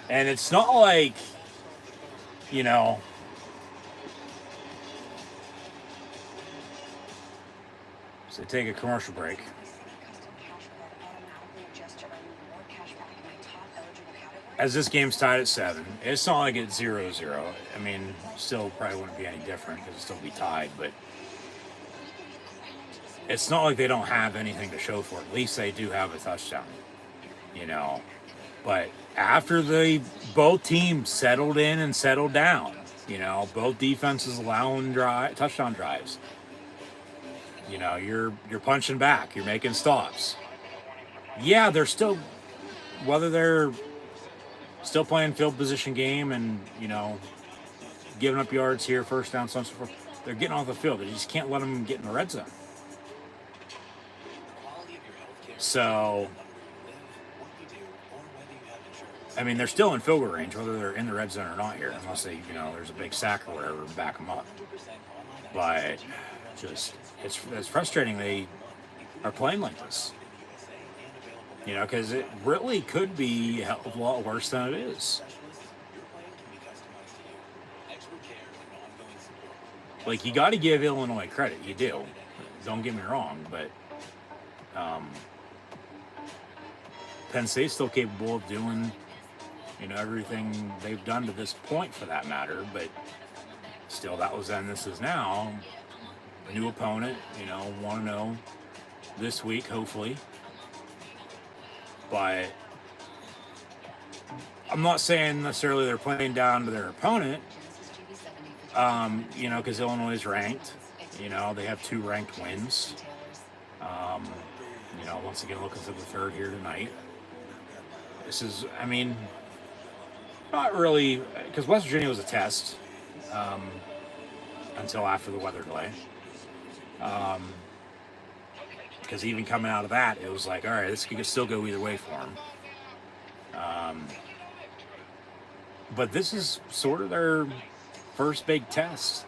And it's not like, So take a commercial break. As this game's tied at 7, it's not like it's 0-0. I mean, still probably wouldn't be any different because it'd still be tied, but it's not like they don't have anything to show for it. At least they do have a touchdown, you know. But after both teams settled in and settled down, you know, both defenses allowing touchdown drives, you know, you're punching back, you're making stops. Yeah, they're still, whether they're still playing field position game and, you know, giving up yards here, first down, so on and so forth, they're getting off the field. They just can't let them get in the red zone. So, I mean, they're still in field goal range, whether they're in the red zone or not here, unless they, you know, there's a big sack or whatever to back them up. But just, it's frustrating they are playing like this. You know, because it really could be a hell of a lot worse than it is. Like, you got to give Illinois credit. You do. Don't get me wrong, but Penn State's still capable of doing, you know, everything they've done to this point, for that matter. But still, that was then, this is now. A new opponent, you know, 1-0 this week, hopefully. But I'm not saying necessarily they're playing down to their opponent, you know, because Illinois is ranked. You know, they have 2 ranked wins. You know, once again, looking for the 3rd here tonight. This is, I mean, not really, because West Virginia was a test until after the weather delay. Because even coming out of that, it was like, all right, this could still go either way for them. But this is sort of their first big test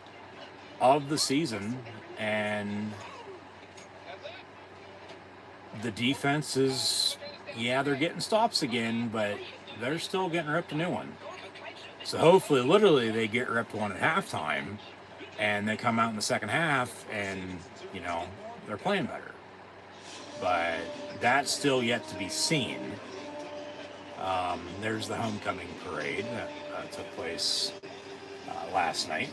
of the season, and the defense is, yeah, they're getting stops again, but they're still getting ripped a new one. So hopefully, literally, they get ripped one at halftime, and they come out in the second half, and, you know, they're playing better. But that's still yet to be seen. There's the homecoming parade that took place last night.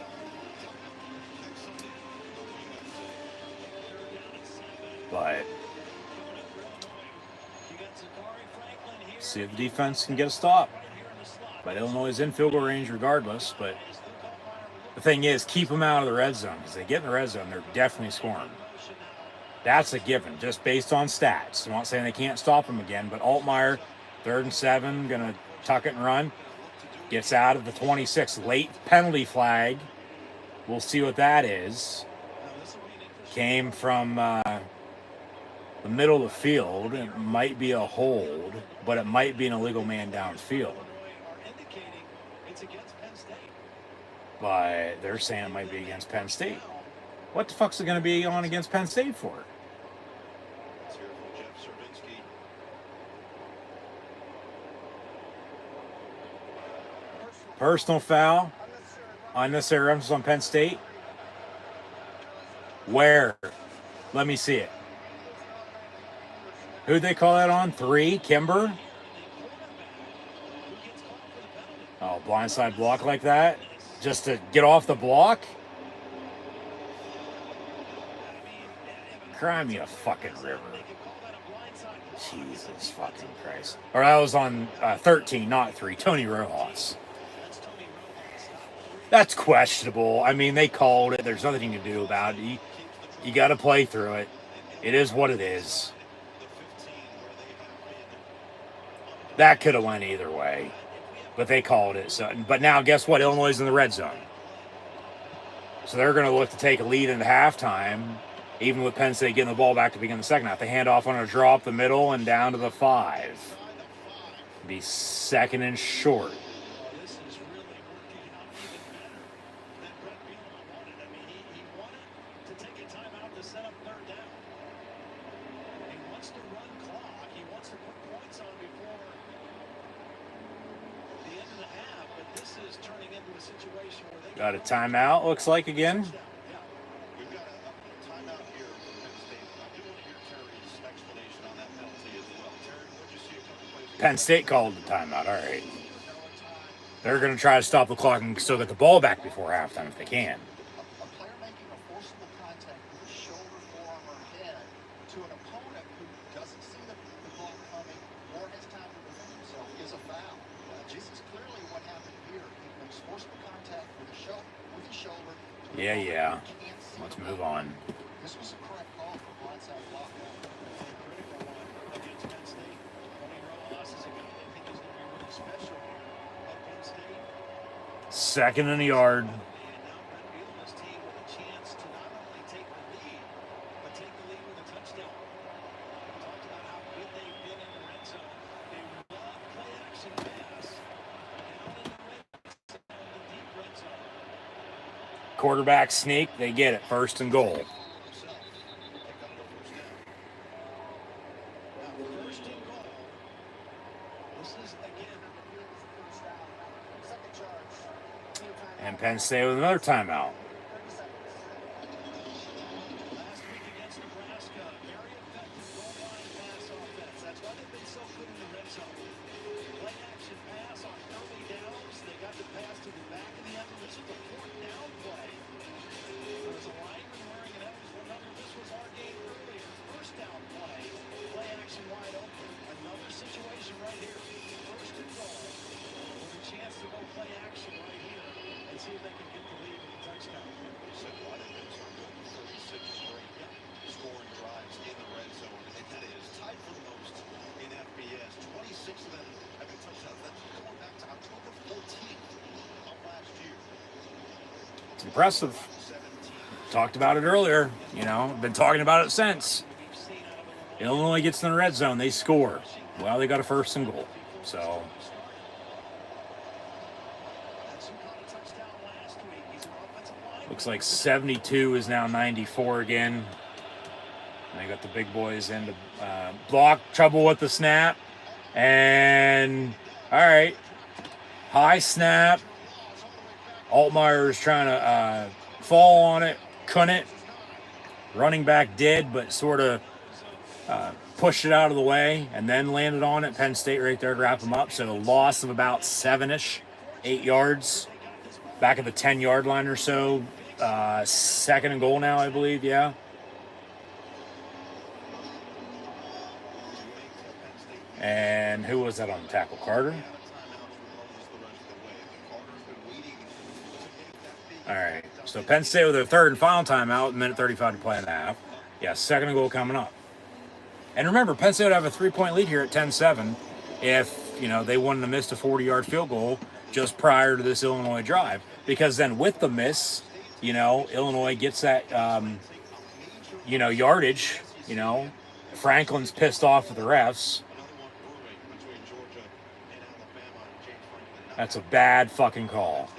But see if the defense can get a stop. But Illinois is in field goal range regardless. But the thing is, keep them out of the red zone, because they get in the red zone, they're definitely scoring. That's a given, just based on stats. I'm not saying they can't stop them again, but Altmaier, 3rd and 7, going to tuck it and run. Gets out of the 26. Late penalty flag. We'll see what that is. Came from the middle of the field. It might be a hold, but it might be an illegal man downfield. But they're saying it might be against Penn State. What the fuck's it going to be on against Penn State for? Personal foul. Unnecessary emphasis on Penn State. Where? Let me see it. Who'd they call that on? 3? Kimber? Oh, blindside block like that? Just to get off the block? Cry me a fucking river. Jesus fucking Christ. Or that was on 13, not 3. Tony Rojas. That's questionable. I mean, they called it. There's nothing you can do about it. You got to play through it. It is what it is. That could have went either way. But they called it. So, but now, guess what? Illinois is in the red zone. So they're going to look to take a lead into halftime, even with Penn State getting the ball back to begin the second half. They hand off on a draw up the middle and down to the 5. Be 2nd and short. Got a timeout, looks like, again. Penn State called the timeout. All right. They're going to try to stop the clock and still get the ball back before halftime if they can. A player making a forcible contact with his shoulder, forearm, or head to an opponent who doesn't see the ball coming or has time to defend himself is a foul. This is clearly what happened here. He makes forcible contact with his shoulder. Yeah. Let's move on. This was a correct call for blindside block. A critical one against Penn State. Tony Rojas is a guy I think is going to be really special here at Penn State. 2nd and a yard. And now Brett Bielema's team with a chance to not only take the lead, but take the lead with a touchdown. We talked about how good they've been in the red zone. They love play action pass. Down in the red zone, the deep red zone. Quarterback sneak. They get it. 1st and goal. Himself pick up the first down. Now, 1st and goal. This is again second charge. And Penn State with another timeout. Last week against Nebraska, very effective goal line pass offense. That's why they've been so good in the red zone. Play action pass on early downs. They got the pass to the back of the end. This is the 4th down play. There's a lineman wearing an Evans. Remember, this was our game earlier. 1st down play. Play action wide open. Another situation right here. 1st and goal. With a chance to go play action right here and see if they can get the lead with a touchdown. So why did they start going 36 straight scoring drives in the red zone? And that is tied for the most in FBS. 26 of them have been touchdowns. That's going back to October 14th of last year. It's impressive. 17. Talked about it earlier. Been talking about it since. Illinois gets in the red zone. They score. Well, they got a 1st and goal. So looks like 72 is now 94 again. And they got the big boys in to block. Trouble with the snap. And, all right. High snap. Altmaier is trying to fall on it. Couldn't. Running back did, but sort of pushed it out of the way and then landed on it. Penn State right there to wrap them up. So a loss of about 7-ish, 8 yards. Back at the 10-yard line or so. 2nd and goal now, I believe. Yeah. And who was that on the tackle? Carter? All right. So Penn State with their 3rd and final timeout, minute 35 to play in the half. Yeah, 2nd and goal coming up. And remember, Penn State would have a 3-point lead here at 10-7 if, they wouldn't have missed a 40-yard field goal just prior to this Illinois drive. Because then with the miss, Illinois gets that, yardage. Franklin's pissed off at the refs. That's a bad fucking call.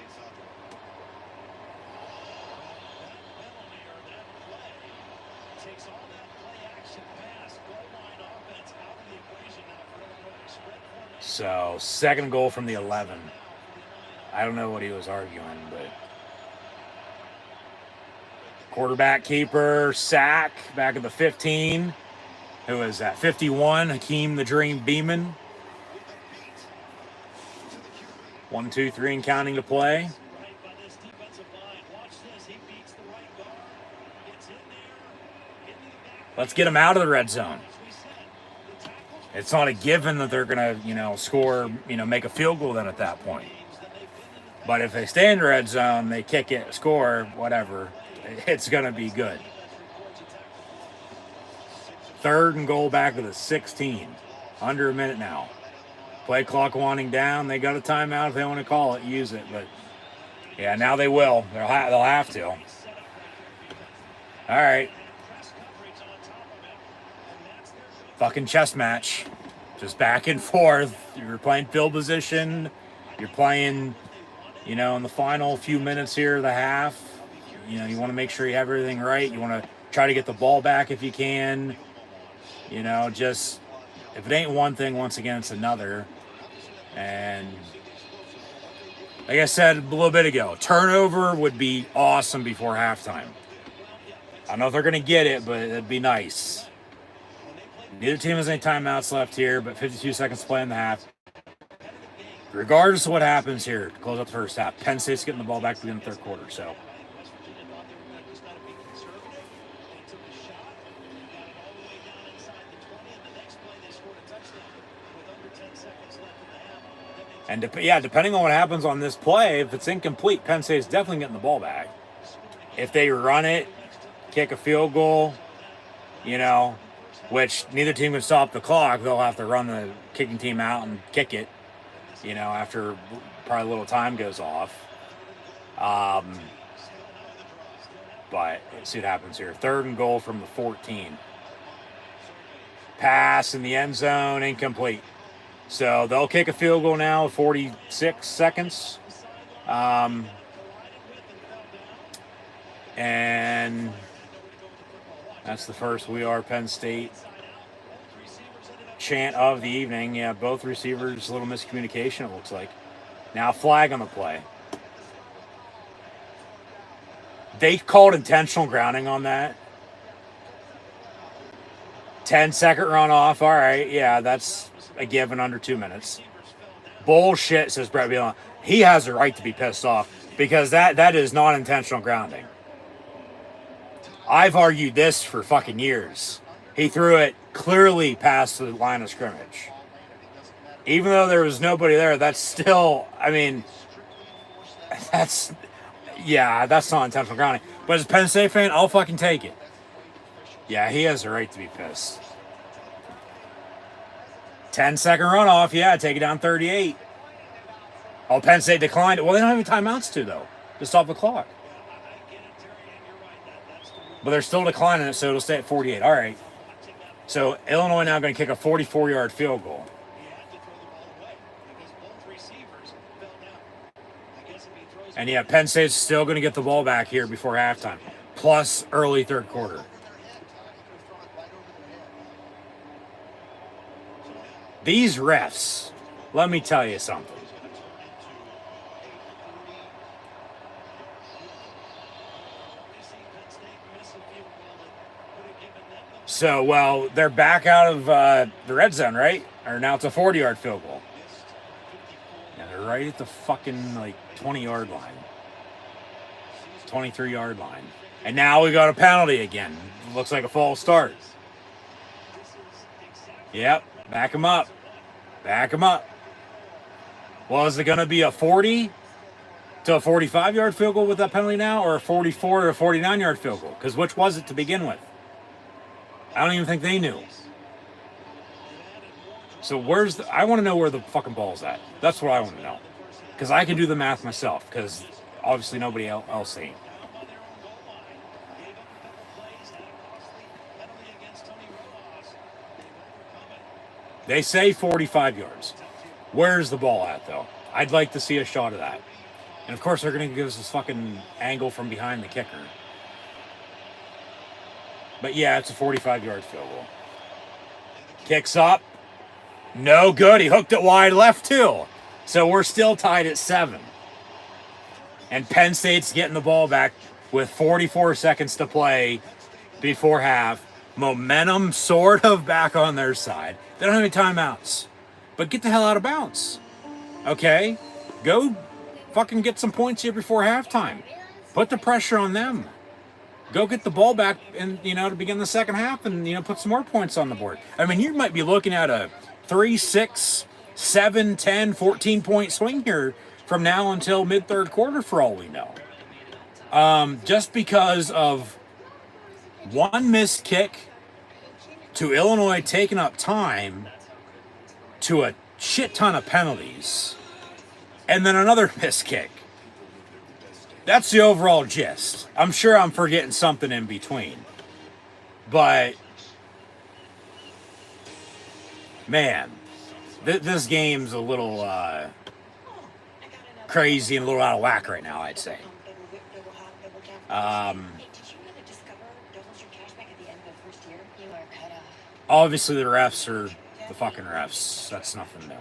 So 2nd goal from the 11. I don't know what he was arguing, but quarterback keeper, sack, back at the 15. Who is that? 51, Hakeem the Dream Beeman. 1, 2, 3 and counting to play. Let's get them out of the red zone. It's not a given that they're going to, score, make a field goal then at that point. But if they stay in the red zone, they kick it, score, whatever, it's going to be good. 3rd and goal back to the 16. Under a minute now. Play clock winding down. They got a timeout if they want to call it, use it. But, yeah, now they will. They'll have to. All right. Fucking chess match. Just back and forth. You're playing field position. You're playing, in the final few minutes here of the half. You want to make sure you have everything right. You want to try to get the ball back if you can. Just if it ain't one thing, once again, it's another. And like I said a little bit ago, turnover would be awesome before halftime. I don't know if they're going to get it, but it'd be nice. Neither team has any timeouts left here, but 52 seconds to play in the half. Regardless of what happens here, to close out the first half, Penn State's getting the ball back to the end of the third quarter. So, West Virginia thought they were just got to be conservative. They took a shot and got it all the way down inside the 20. And the next play, they scored a touchdown with under 10 seconds left in the half. and depending on what happens on this play, if it's incomplete, Penn State's definitely getting the ball back. If they run it, kick a field goal, which neither team can stop the clock, they'll have to run the kicking team out and kick it, after probably a little time goes off. But let's see what happens here. 3rd and goal from the 14. Pass in the end zone, incomplete. So they'll kick a field goal now, 46 seconds. And that's the first "We Are Penn State" chant of the evening. Yeah, both receivers, a little miscommunication, it looks like. Now flag on the play. They called intentional grounding on that. 10-second runoff. All right, yeah, that's a given under 2 minutes. Bullshit, says Brett Bielema. He has a right to be pissed off because that is not intentional grounding. I've argued this for fucking years. He threw it clearly past the line of scrimmage. Even though there was nobody there, that's still, that's not intentional grounding. But as a Penn State fan, I'll fucking take it. Yeah, he has a right to be pissed. 10-second runoff, yeah, take it down 38. Oh, Penn State declined it. Well, they don't have any timeouts though, to stop the clock. But they're still declining it, so it'll stay at 48. All right. So Illinois now going to kick a 44-yard field goal. And yeah, Penn State's still going to get the ball back here before halftime, plus early third quarter. These refs, let me tell you something. So, well, they're back out of the red zone, right? Or now it's a 40-yard field goal. Yeah, they're right at the fucking, 20-yard line. 23-yard line. And now we got a penalty again. Looks like a false start. Yep, back him up. Back him up. Well, is it going to be a 40 to a 45-yard field goal with that penalty now, or a 44 to a 49-yard field goal? Because which was it to begin with? I don't even think they knew. So I want to know where the fucking ball's at. That's what I want to know. Because I can do the math myself, because obviously nobody else ain't. They say 45 yards. Where's the ball at, though? I'd like to see a shot of that. And of course, they're going to give us this fucking angle from behind the kicker. But yeah, it's a 45-yard field goal. Kicks up. No good. He hooked it wide left, too. So we're still tied at 7. And Penn State's getting the ball back with 44 seconds to play before half. Momentum sort of back on their side. They don't have any timeouts. But get the hell out of bounds. Okay? Go fucking get some points here before halftime. Put the pressure on them. Go get the ball back and, to begin the second half and, put some more points on the board. You might be looking at a 3, 6, 7, 10, 14-point swing here from now until mid-third quarter for all we know. Just because of one missed kick to Illinois taking up time to a shit ton of penalties and then another missed kick. That's the overall gist. I'm sure I'm forgetting something in between. But, man, this game's a little crazy and a little out of whack right now, I'd say. Obviously, the refs are the fucking refs. That's nothing new.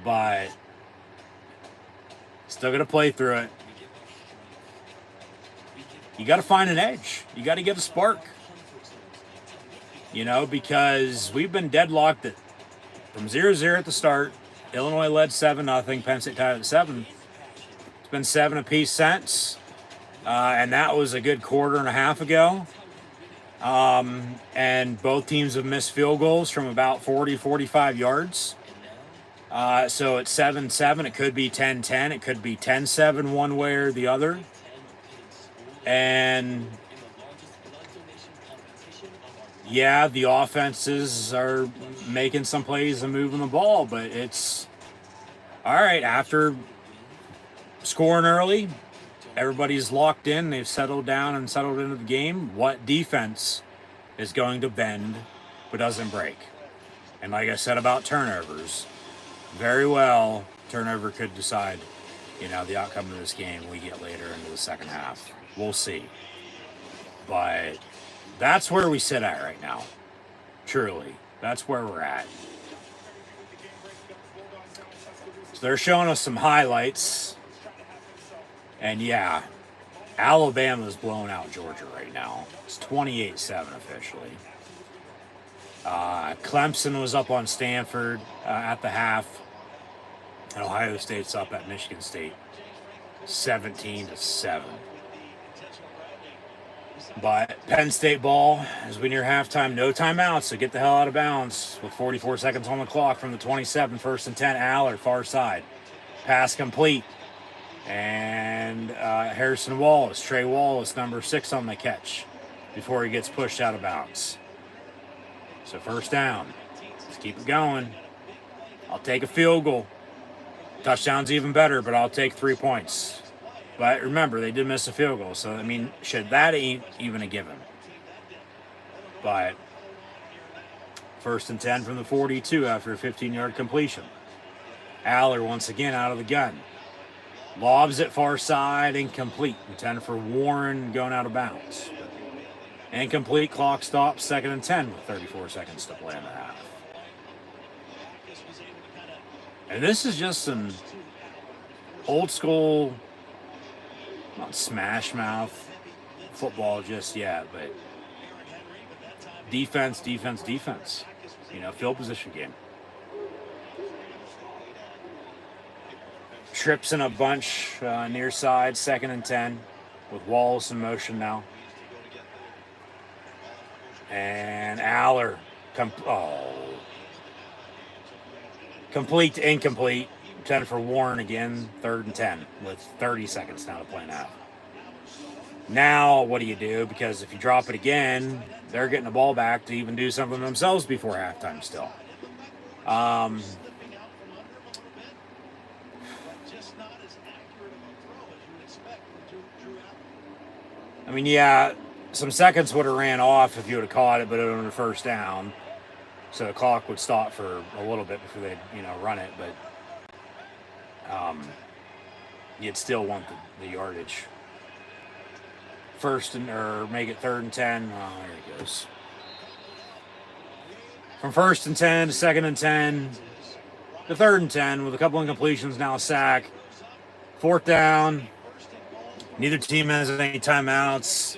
But still got to play through it. You got to find an edge. You got to get a spark. You know, because we've been deadlocked from 0-0 at the start. Illinois led 7-0. Penn State tied at 7. It's been 7 apiece since. And that was a good quarter and a half ago. And both teams have missed field goals from about 40, 45 yards. So it's 7-7. It could be 10-10. It could be 10-7 one way or the other. And yeah, the offenses are making some plays and moving the ball, but it's all right. After scoring early, everybody's locked in. They've settled down and settled into the game. What defense is going to bend but doesn't break? And like I said about turnovers, very well, turnover could decide, you know, the outcome of this game we get later into the second half. We'll see. But that's where we sit at right now. Truly. That's where we're at. So they're showing us some highlights. And yeah, Alabama's blowing out Georgia right now. It's 28-7 officially. Clemson was up on Stanford at the half. And Ohio State's up at Michigan State 17-7. But Penn State ball as we near halftime, no timeouts, so get the hell out of bounds with 44 seconds on the clock from the 27, 1st and 10, Aller, far side. Pass complete. And Harrison Wallace, Trey Wallace, number 6 on the catch before he gets pushed out of bounds. So first down. Let's keep it going. I'll take a field goal. Touchdown's even better, but I'll take 3 points. But remember, they did miss a field goal, so, I mean, that ain't even a given. But 1st and 10 from the 42 after a 15-yard completion. Aller once again out of the gun. Lobs it far side, incomplete. Intended for Warren, going out of bounds. Incomplete, clock stops, 2nd and 10 with 34 seconds to play in the half. And this is just some old school, not smash mouth football just yet, but defense. You know, field position game. Trips in a bunch near side, 2nd and 10 with Wallace in motion now. And Aller, complete to incomplete. Intended for Warren again, 3rd and 10 with 30 seconds now to play now. Now, what do you do? Because if you drop it again, they're getting the ball back to even do something themselves before halftime still. I mean, yeah, some seconds would have ran off if you would have caught it, but it would have been a first down. So the clock would stop for a little bit before they'd, you know, run it, but you'd still want the yardage. Or make it 3rd and 10. Oh, there it goes. From 1st and 10 to 2nd and 10 to 3rd and 10 with a couple incompletions, now a sack. 4th down. Neither team has any timeouts.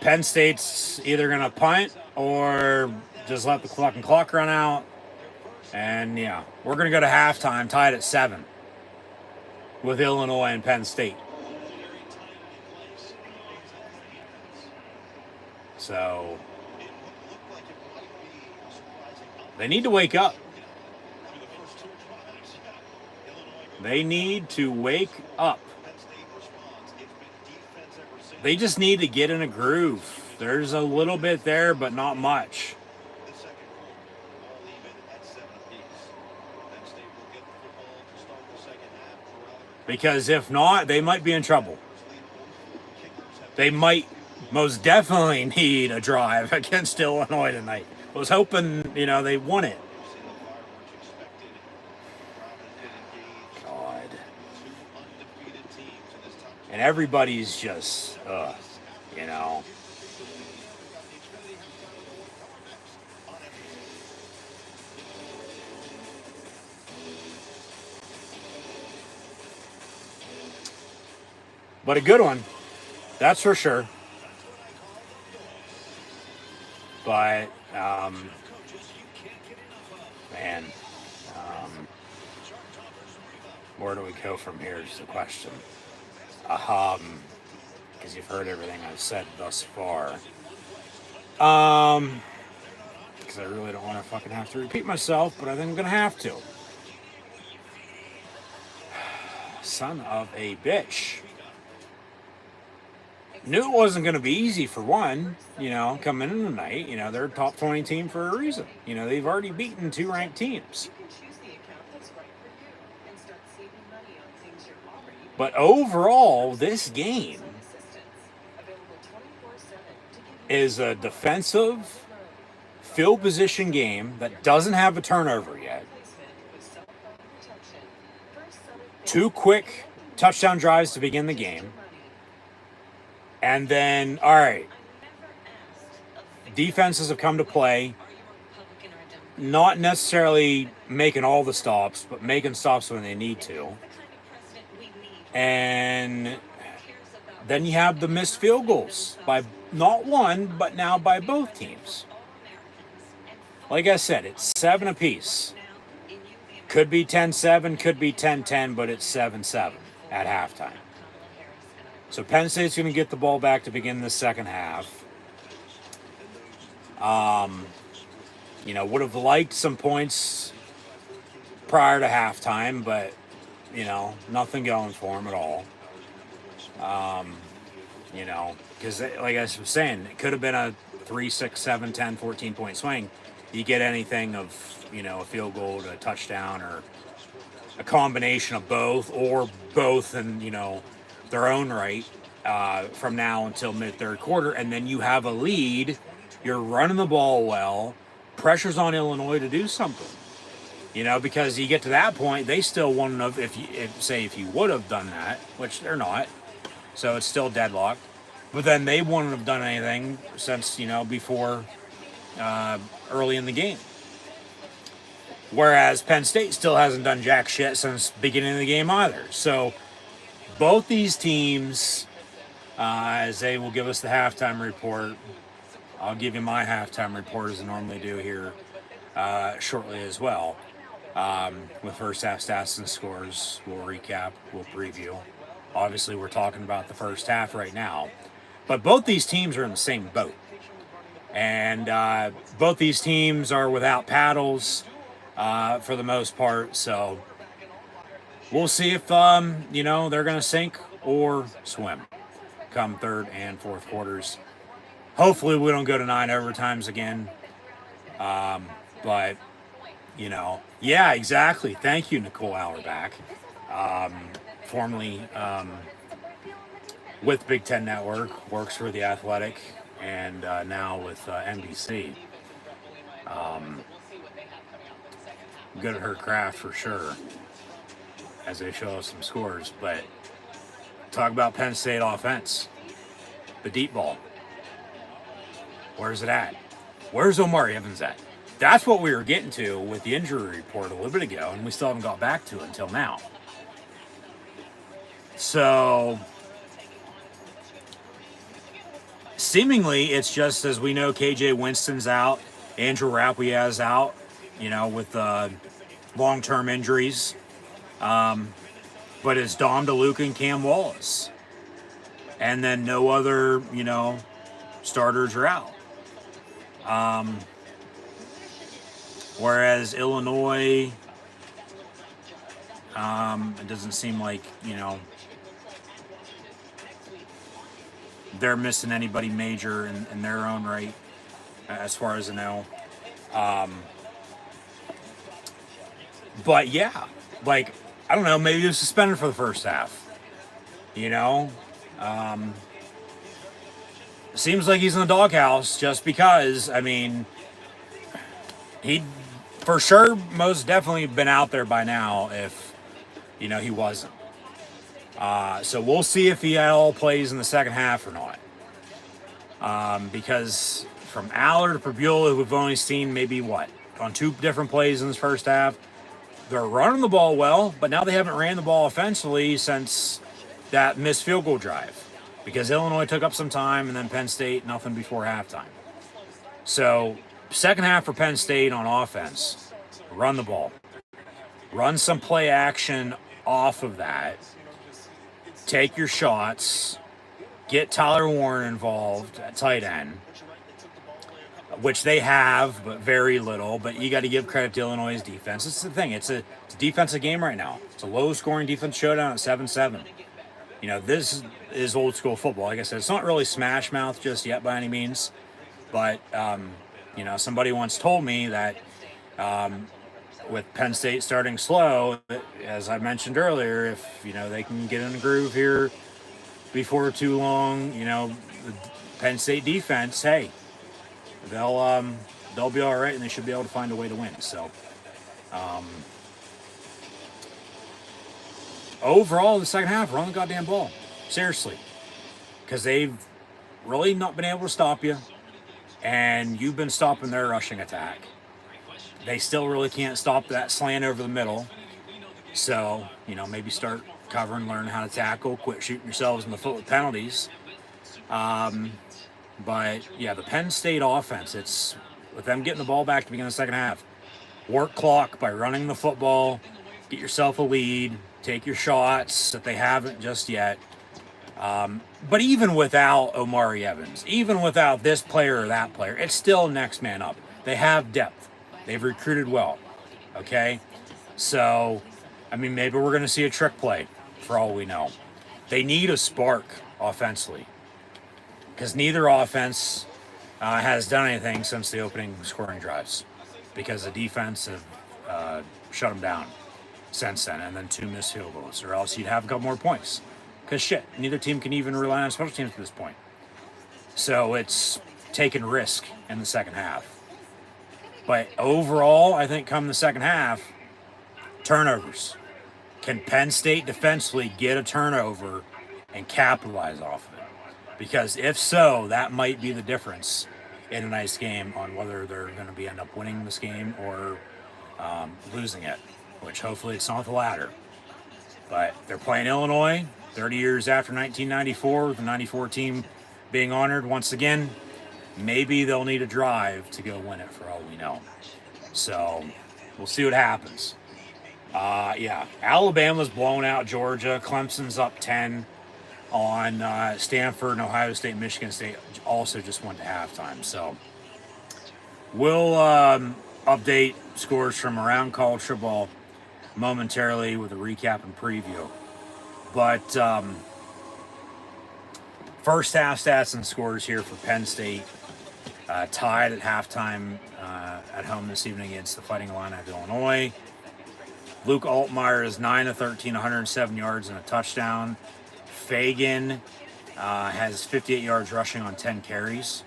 Penn State's either going to punt or just let the clock run out. And yeah, we're going to go to halftime tied at 7 with Illinois and Penn State. So they need to wake up. They need to wake up. They just need to get in a groove. There's a little bit there, but not much. Because if not, they might be in trouble. They might most definitely need a drive against Illinois tonight. I was hoping, you know, they won it. God. And everybody's just, you know. But a good one, that's for sure. But, man, where do we go from here is the question. Because you've heard everything I've said thus far. Because I really don't want to fucking have to repeat myself, but I think I'm going to have to. Son of a bitch. Knew it wasn't going to be easy for one, coming in tonight. They're a top 20 team for a reason. They've already beaten 2 ranked teams. But overall, this game is a defensive field position game that doesn't have a turnover yet. 2 quick touchdown drives to begin the game. And then, all right, defenses have come to play, not necessarily making all the stops, but making stops when they need to. And then you have the missed field goals by not one, but now by both teams. Like I said, it's 7 apiece. Could be 10-7, could be 10-10, but it's 7-7 at halftime. So Penn State's going to get the ball back to begin the second half. Would have liked some points prior to halftime, but, nothing going for them at all. Because like I was saying, it could have been a 3, 6, 7, 10, 14-point swing. You get anything of, a field goal to a touchdown or a combination of both or both in, their own right from now until mid-third quarter. And then you have a lead. You're running the ball well. Pressure's on Illinois to do something. Because you get to that point, they still wouldn't have, if you would have done that, which they're not. So it's still deadlocked. But then they wouldn't have done anything since, before early in the game. Whereas Penn State still hasn't done jack shit since beginning of the game either. So both these teams, as they will give us the halftime report, I'll give you my halftime report as I normally do here shortly as well. With first half stats and scores, we'll recap, we'll preview. Obviously, we're talking about the first half right now. But both these teams are in the same boat. And both these teams are without paddles for the most part. So we'll see if, they're going to sink or swim come third and fourth quarters. Hopefully we don't go to 9 overtimes again. But, yeah, exactly. Thank you, Nicole Auerbach. Formerly with Big Ten Network, works for The Athletic, and now with NBC. Good at her craft for sure, as they show us some scores. But talk about Penn State offense. The deep ball. Where's it at? Where's Omari Evans at? That's what we were getting to with the injury report a little bit ago, and we still haven't got back to it until now. So, seemingly, it's just as we know, KJ Winston's out, Andrew Rapia's out, with long-term injuries. But it's Dom DeLuca and Cam Wallace. And then no other, starters are out. Whereas Illinois, it doesn't seem like, they're missing anybody major in their own right, as far as I know. But yeah, I don't know, maybe he was suspended for the first half. Seems like he's in the doghouse just because, he'd for sure most definitely been out there by now if, he wasn't. So we'll see if he all plays in the second half or not. Because from Aller to Pabula, we've only seen maybe on 2 different plays in this first half. They're running the ball well, but now they haven't ran the ball offensively since that missed field goal drive. Because Illinois took up some time and then Penn State, nothing before halftime. So, second half for Penn State on offense, run the ball. Run some play action off of that. Take your shots. Get Tyler Warren involved at tight end, which they have, but very little. But you got to give credit to Illinois' defense. It's the thing. It's a defensive game right now. It's a low-scoring defense showdown at 7-7. You know, this is old-school football. Like I said, it's not really smash mouth just yet by any means. But, you know, somebody once told me that with Penn State starting slow, as I mentioned earlier, if, you know, they can get in a groove here before too long, you know, the Penn State defense, hey, they'll be all right, and they should be able to find a way to win. So, overall, in the second half, run the goddamn ball. Seriously. Because they've really not been able to stop you, and you've been stopping their rushing attack. They still really can't stop that slant over the middle. So, you know, maybe start covering, learn how to tackle, quit shooting yourselves in the foot with penalties. But, yeah, the Penn State offense, it's with them getting the ball back to begin the second half. Work clock by running the football, get yourself a lead, take your shots that they haven't just yet. But even without Omari Evans, even without this player or that player, it's still next man up. They have depth. They've recruited well. Okay? So, I mean, maybe we're going to see a trick play for all we know. They need a spark offensively, because neither offense has done anything since the opening scoring drives, because the defense have shut them down since then, and then 2 missed field goals, or else you'd have a couple more points. Because shit, neither team can even rely on special teams at this point. So it's taking risk in the second half. But overall, I think come the second half, turnovers. Can Penn State defensively get a turnover and capitalize off of it? Because if so, that might be the difference in a nice game on whether they're going to end up winning this game or losing it, which hopefully it's not the latter. But they're playing Illinois 30 years after 1994, with the 94 team being honored once again. Maybe they'll need a drive to go win it for all we know. So we'll see what happens. Yeah, Alabama's blown out Georgia. Clemson's up 10 on Stanford, and Ohio State, Michigan State also just went to halftime. So we'll update scores from around college football momentarily with a recap and preview. But first half stats and scores here for Penn State. Tied at halftime at home this evening against the Fighting Illini of Illinois. Luke Altmaier is 9 of 13, 107 yards and a touchdown. Fagan has 58 yards rushing on 10 carries.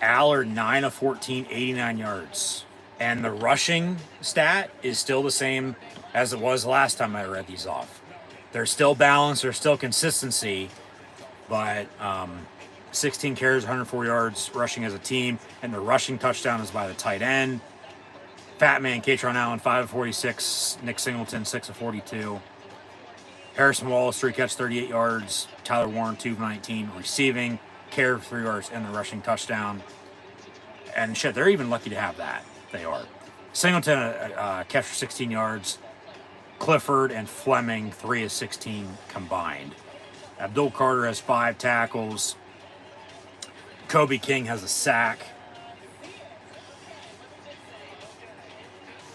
Allard, 9 of 14, 89 yards. And the rushing stat is still the same as it was last time I read these off. There's still balance, there's still consistency, but 16 carries, 104 yards rushing as a team, and the rushing touchdown is by the tight end. Fat man, Katron Allen, 5 of 46. Nick Singleton, 6 of 42. Harrison Wallace, 3 catch, 38 yards. Tyler Warren, 2 of 19. Receiving, carry 3 yards, and the rushing touchdown. And shit, they're even lucky to have that. They are. Singleton, catch for 16 yards. Clifford and Fleming, 3 of 16 combined. Abdul Carter has 5 tackles. Kobe King has a sack.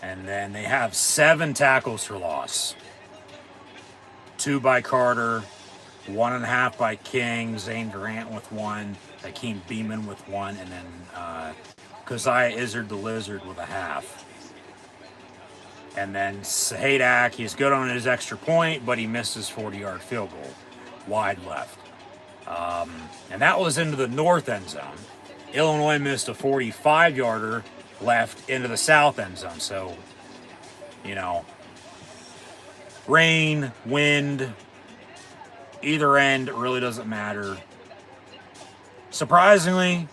And then they have 7 tackles for loss. 2 by Carter, 1.5 by King, Zane Durant with 1, Hakeem Beeman with 1, and then Keziah Izzard the Lizard with a half. And then Sahadak, he's good on his extra point, but he missed his 40-yard field goal, wide left. And that was into the north end zone. Illinois missed a 45-yarder left into the south end zone. So, you know, rain, wind, either end, it really doesn't matter. Surprisingly,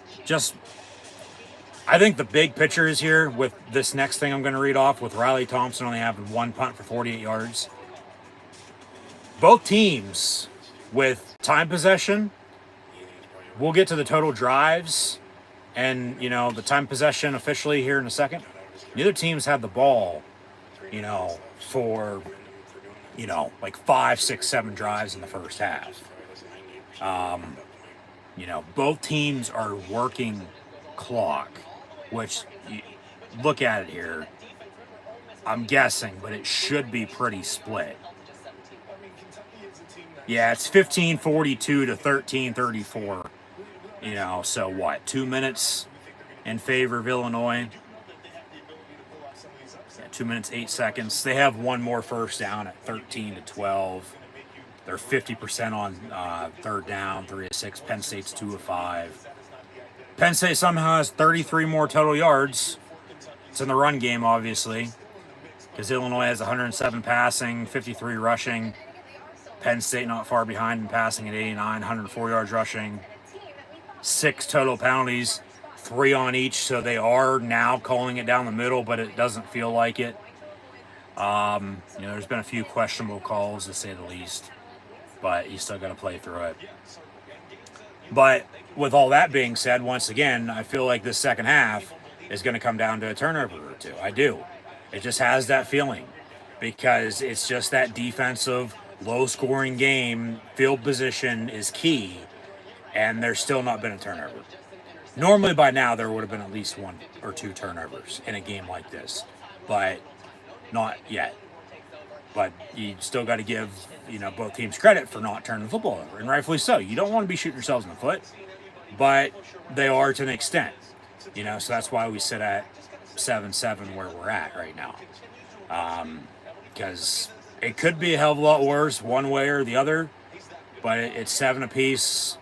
I think the big picture is here with this next thing I'm going to read off, with Riley Thompson only having 1 punt for 48 yards. Both teams with time possession, we'll get to the total drives And, the time possession officially here in a second, neither team's had the ball, for, like 5, 6, 7 drives in the first half. Both teams are working clock, which, look at it here. I'm guessing, but it should be pretty split. Yeah, it's 15:42 to 13:34. So what? 2 minutes in favor of Illinois. Yeah, 2 minutes 8 seconds. They have one more first down at 13-12. They're 50% on third down, 3 of 6. Penn State's 2 of 5. Penn State somehow has 33 more total yards. It's in the run game, obviously, because Illinois has 107 passing, 53 rushing. Penn State not far behind in passing at 89, 104 yards rushing. 6 total penalties, 3 on each, so they are now calling it down the middle, but it doesn't feel like it. There's been a few questionable calls, to say the least, but you still got to play through it. But with all that being said, once again, I feel like this second half is going to come down to a turnover or two. I do. It just has that feeling, because it's just that defensive, low-scoring game. Field position is key, and there's still not been a turnover. Normally by now there would have been at least 1 or 2 turnovers in a game like this, but not yet. But you still got to give, both teams credit for not turning the football over, and rightfully so. You don't want to be shooting yourselves in the foot, but they are to an extent. So that's why we sit at 7-7 where we're at right now. Because it could be a hell of a lot worse one way or the other, but it's 7 apiece,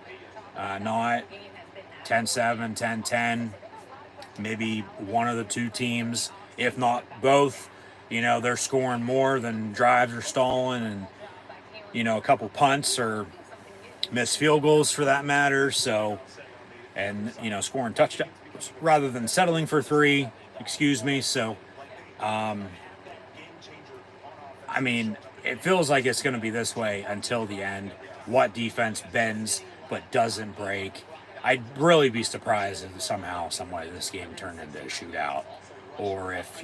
not 10-7, 10-10. Maybe one of the two teams, if not both, they're scoring more than drives are stalling, and, a couple punts or missed field goals for that matter. So, and, scoring touchdowns rather than settling for 3, So, it feels like it's going to be this way until the end. What defense bends but doesn't break? I'd really be surprised if somehow, some way, this game turned into a shootout, or if,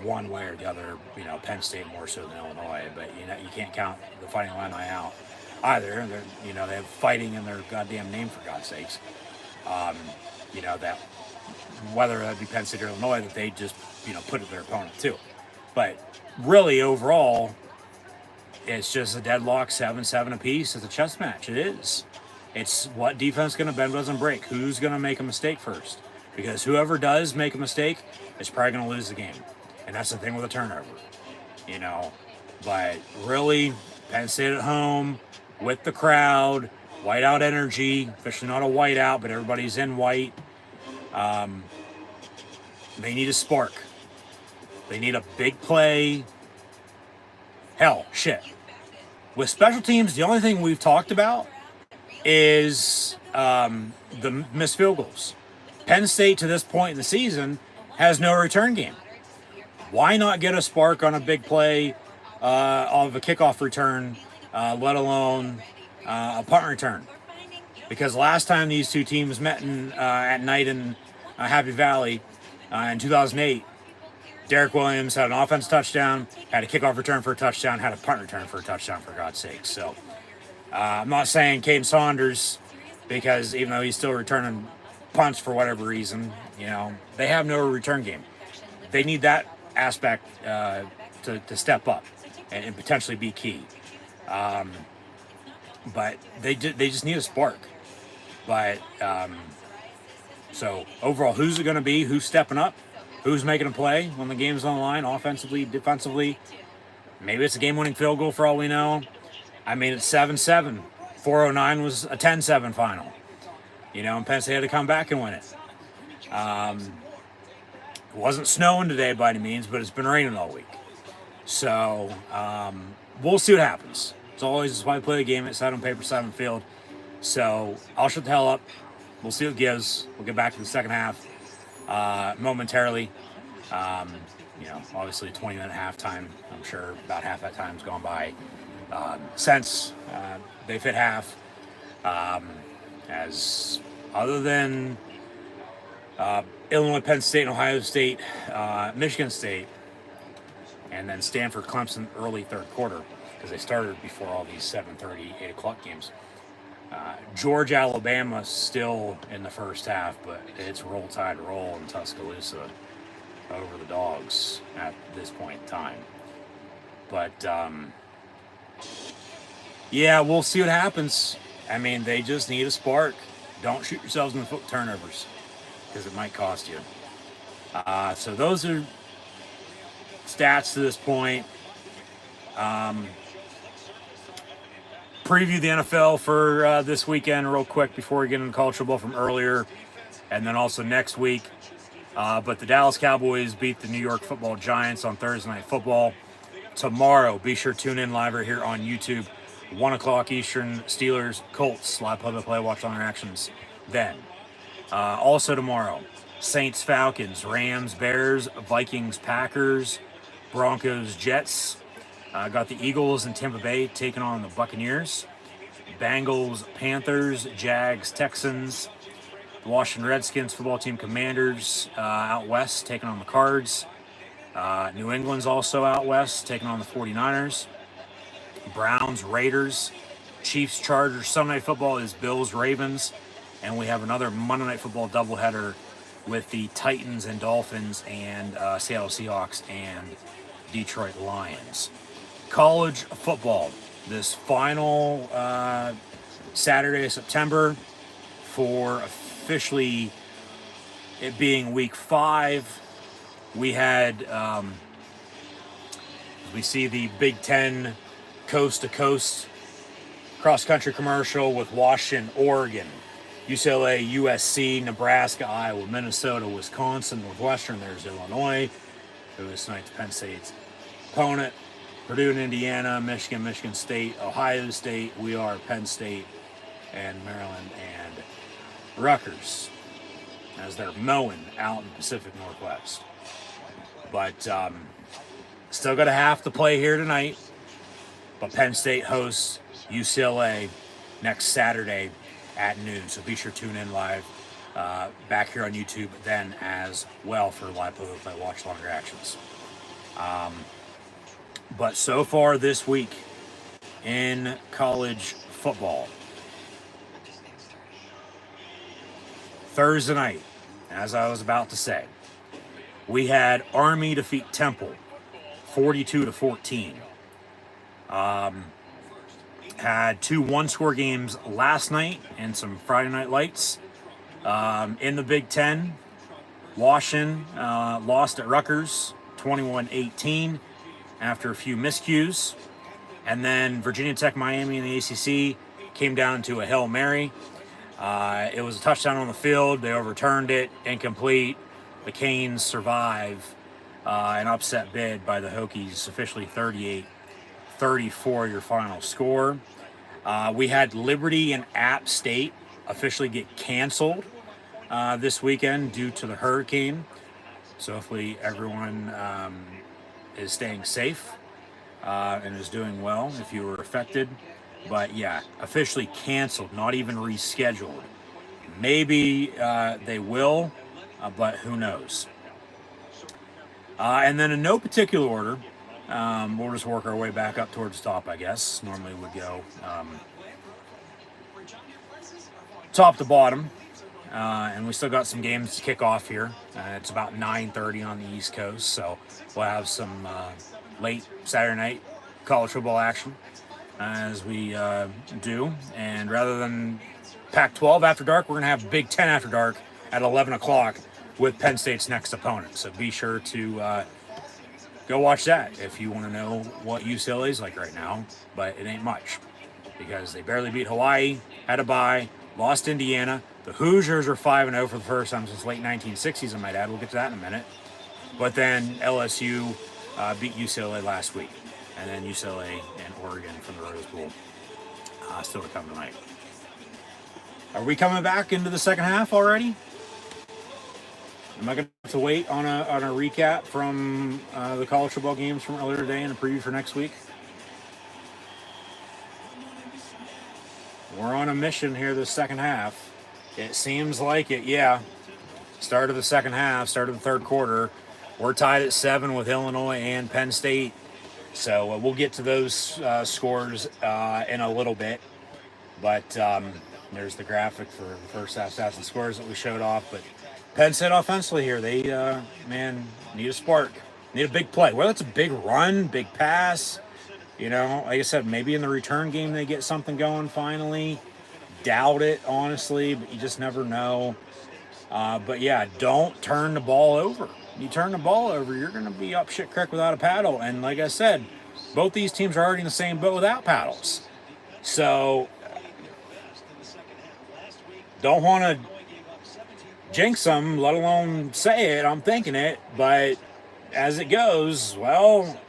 one way or the other, Penn State more so than Illinois. But, you can't count the Fighting Illini out either. They have fighting in their goddamn name, for God's sakes. That whether that be Penn State or Illinois, that they just, put it their opponent too. But really, overall, it's just a deadlock, 7-7 apiece. It's a chess match. It is. It's what defense going to bend doesn't break. Who's going to make a mistake first? Because whoever does make a mistake is probably going to lose the game. And that's the thing with a turnover. But really, Penn State at home, with the crowd, whiteout energy, officially not a whiteout, but everybody's in white. They need a spark. They need a big play. Hell, shit. With special teams, the only thing we've talked about is the missed field goals. Penn State, to this point in the season, has no return game. Why not get a spark on a big play of a kickoff return, let alone a punt return? Because last time these two teams met at night in Happy Valley in 2008, Derek Williams had an offense touchdown, had a kickoff return for a touchdown, had a punt return for a touchdown, for God's sake. So I'm not saying Caden Saunders, because even though he's still returning punts for whatever reason, they have no return game. They need that aspect to step up and potentially be key. But they just need a spark. But so overall, who's it going to be? Who's stepping up? Who's making a play when the game's on the line, offensively, defensively? Maybe it's a game-winning field goal for all we know. It's 7-7. 409 was a 10-7 final. And Penn State had to come back and win it. It wasn't snowing today by any means, but it's been raining all week. So we'll see what happens. It's always why we play the game. It's side on paper, side on field. So I'll shut the hell up. We'll see what it gives. We'll get back to the second half momentarily. Obviously 20-minute halftime. I'm sure about half that time's gone by since they've hit half. As other than Illinois, Penn State, and Ohio State, Michigan State, and then Stanford, Clemson early third quarter, because they started before all these 7:30, 8 o'clock games. Georgia, Alabama still in the first half, but it's roll tide roll in Tuscaloosa over the Dogs at this point in time. But yeah, we'll see what happens. I mean, they just need a spark. Don't shoot yourselves in the foot with turnovers, because it might cost you. So those are stats to this point. Preview the NFL for this weekend real quick before we get into college football from earlier, and then also next week. But the Dallas Cowboys beat the New York Football Giants on Thursday Night Football. Tomorrow, be sure to tune in live right here on YouTube. 1 o'clock Eastern, Steelers, Colts, live play-by-play, watch on reactions then. Also tomorrow, Saints, Falcons, Rams, Bears, Vikings, Packers, Broncos, Jets. Got the Eagles and Tampa Bay taking on the Buccaneers. Bengals, Panthers, Jags, Texans. The Washington Redskins football team Commanders out west taking on the Cards. New England's also out west taking on the 49ers. Browns, Raiders, Chiefs, Chargers. Sunday Night Football is Bills, Ravens. And we have another Monday Night Football doubleheader with the Titans and Dolphins and Seattle Seahawks and Detroit Lions. College football, this final Saturday of September for officially it being week 5. We had, we see the Big Ten coast-to-coast cross-country commercial with Washington, Oregon, UCLA, USC, Nebraska, Iowa, Minnesota, Wisconsin, Northwestern. There's Illinois, who is tonight's Penn State's opponent. Purdue and Indiana, Michigan, Michigan State, Ohio State. We are Penn State and Maryland and Rutgers as they're mowing out in the Pacific Northwest. But still got a half to play here tonight. But Penn State hosts UCLA next Saturday at noon. So be sure to tune in live back here on YouTube then as well for live play watch long reactions. But so far this week in college football, Thursday night, as I was about to say, we had Army defeat Temple 42-14. Had 2 one-score games last night and some Friday night lights. In the Big Ten, Washington lost at Rutgers 21-18 after a few miscues. And then Virginia Tech, Miami in the ACC came down to a Hail Mary. It was a touchdown on the field. They overturned it, incomplete. The Canes survive an upset bid by the Hokies, officially 38-34 your final score. We had Liberty and App State officially get canceled this weekend due to the hurricane. So hopefully everyone is staying safe and is doing well if you were affected. But yeah, officially canceled, not even rescheduled. Maybe they will, but who knows. And then in no particular order, we'll just work our way back up towards the top, I guess. Normally we'd go top to bottom. And we still got some games to kick off here. It's about 9:30 on the East Coast, so we'll have some late Saturday night college football action as we do. And rather than Pac-12 after dark, we're going to have Big Ten after dark at 11 o'clock with Penn State's next opponent. So be sure to go watch that if you want to know what UCLA is like right now. But it ain't much because they barely beat Hawaii, had a bye, lost Indiana. The Hoosiers are 5-0 for the first time since late 1960s, I might add. We'll get to that in a minute. But then LSU beat UCLA last week. And then UCLA and Oregon from the Rose Bowl still to come tonight. Are we coming back into the second half already? Am I going to have to wait on a recap from the college football games from earlier today and a preview for next week? We're on a mission here this second half. It seems like it, yeah. Start of the second half, start of the third quarter. We're tied at 7 with Illinois and Penn State. So we'll get to those scores in a little bit. But there's the graphic for the first half stats and scores that we showed off. But Penn State offensively here, they, need a spark. Need a big play. Whether it's a big run, big pass, like I said, maybe in the return game they get something going finally. Doubt it, honestly, but you just never know. But yeah, don't turn the ball over. You turn the ball over, you're going to be up shit creek without a paddle. And like I said, both these teams are already in the same boat without paddles. So don't want to jinx them, let alone say it. I'm thinking it, but as it goes, well,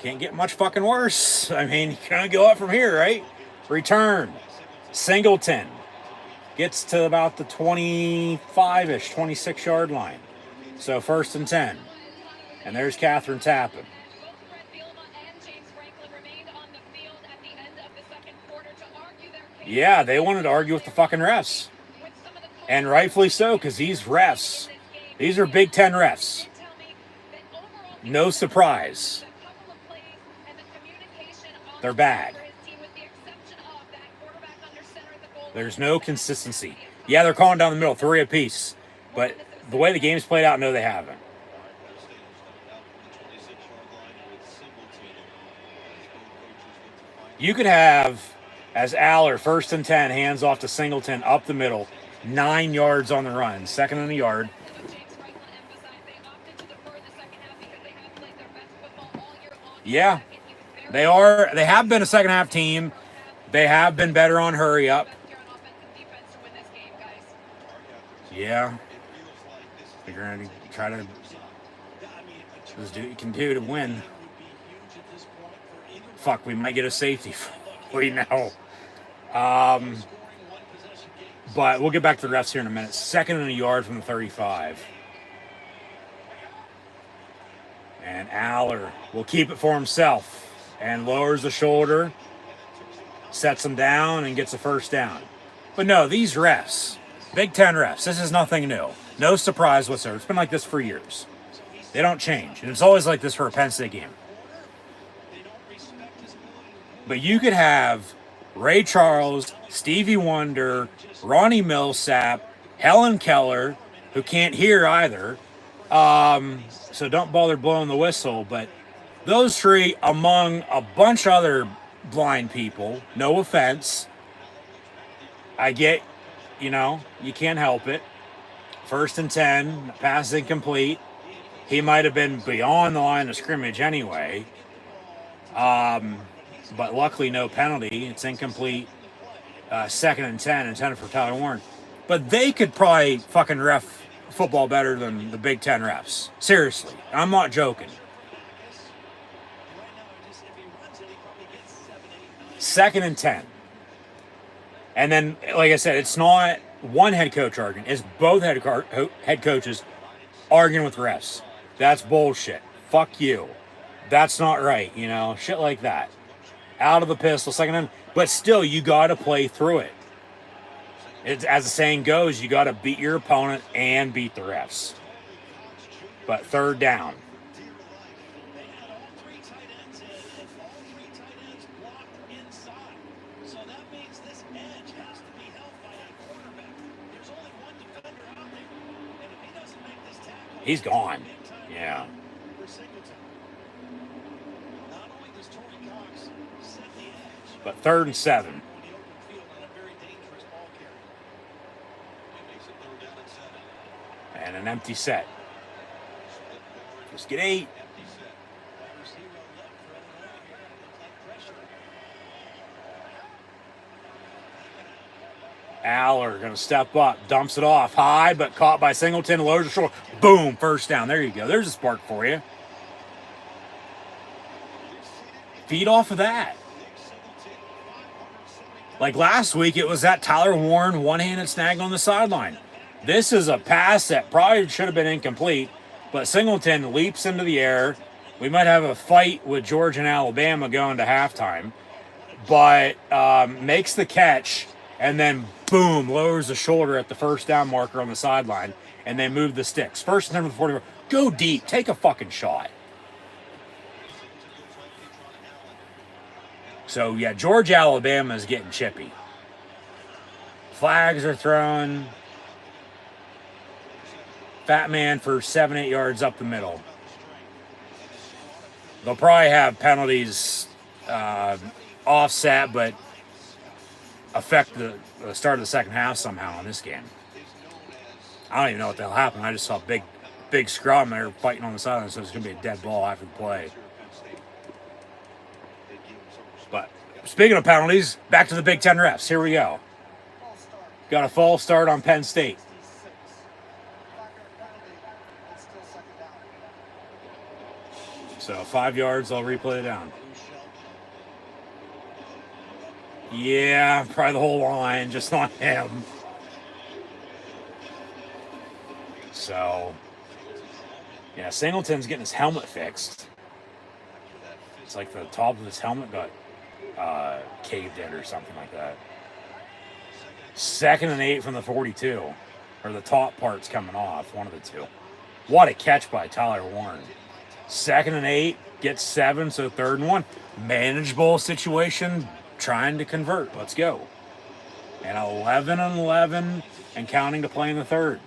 can't get much fucking worse. I mean, you're going to go up from here, right? Return. Singleton gets to about the 25-ish, 26-yard line. So 1st and 10. And there's Catherine Tappan. Yeah, they wanted to argue with the fucking refs. And rightfully so, because these refs, these are Big Ten refs. No surprise. They're bad. There's no consistency. Yeah, they're calling down the middle, 3 apiece. But the way the game's played out, no, they haven't. You could have, as Aller, 1st and 10, hands off to Singleton, up the middle, 9 yards on the run, 2nd and a yard. Yeah, they are. They have been a second half team. They have been better on hurry up. Yeah. They're going to try to just do what you can do to win. Fuck, we might get a safety. We know. But we'll get back to the refs here in a minute. 2nd and a yard from the 35. And Aller will keep it for himself and lowers the shoulder, sets him down, and gets a 1st down. But no, these refs, Big Ten refs, this is nothing new. No surprise whatsoever. It's been like this for years. They don't change. And it's always like this for a Penn State game. But you could have Ray Charles, Stevie Wonder, Ronnie Millsap, Helen Keller, who can't hear either. So don't bother blowing the whistle. But those 3, among a bunch of other blind people, no offense. I get, you can't help it. 1st and 10, pass incomplete. He might have been beyond the line of scrimmage anyway. But luckily no penalty. It's incomplete. 2nd and 10 intended for Tyler Warren. But they could probably fucking ref football better than the Big Ten refs. Seriously. I'm not joking. 2nd and 10. And then, like I said, it's not one head coach arguing. It's both head coaches arguing with refs. That's bullshit. Fuck you. That's not right, shit like that. Out of the pistol, 2nd and, but still, you got to play through it. It's, as the saying goes, you got to beat your opponent and beat the refs. But 3rd down. He's gone. Yeah. But 3rd and 7. And an empty set. Just get 8. Aller going to step up, dumps it off high, but caught by Singleton, lowers the shoulder. Boom, 1st down. There you go. There's a spark for you. Feed off of that. Like last week, it was that Tyler Warren one-handed snag on the sideline. This is a pass that probably should have been incomplete, but Singleton leaps into the air. We might have a fight with Georgia and Alabama going to halftime, but makes the catch and then boom, lowers the shoulder at the first down marker on the sideline, and they move the sticks. First and 10 from the 40. Go deep. Take a fucking shot. So, yeah, Georgia, Alabama is getting chippy. Flags are thrown. Fat man for 7-8 yards up the middle. They'll probably have penalties offset, but affect the start of the second half somehow in this game. I don't even know what the hell happened. I just saw a big scrum there fighting on the sideline, so it's going to be a dead ball after the play. But speaking of penalties, back to the Big Ten refs. Here we go. Got a false start on Penn State. So 5 yards, I'll replay it down. Yeah, probably the whole line, just not him. So, yeah, Singleton's getting his helmet fixed. It's like the top of his helmet got caved in or something like that. 2nd and 8 from the 42. Or the top part's coming off, one of the two. What a catch by Tyler Warren. 2nd and 8, gets 7, so 3rd and 1. Manageable situation, trying to convert. Let's go. And 11 and 11 and counting to play in the 3rd.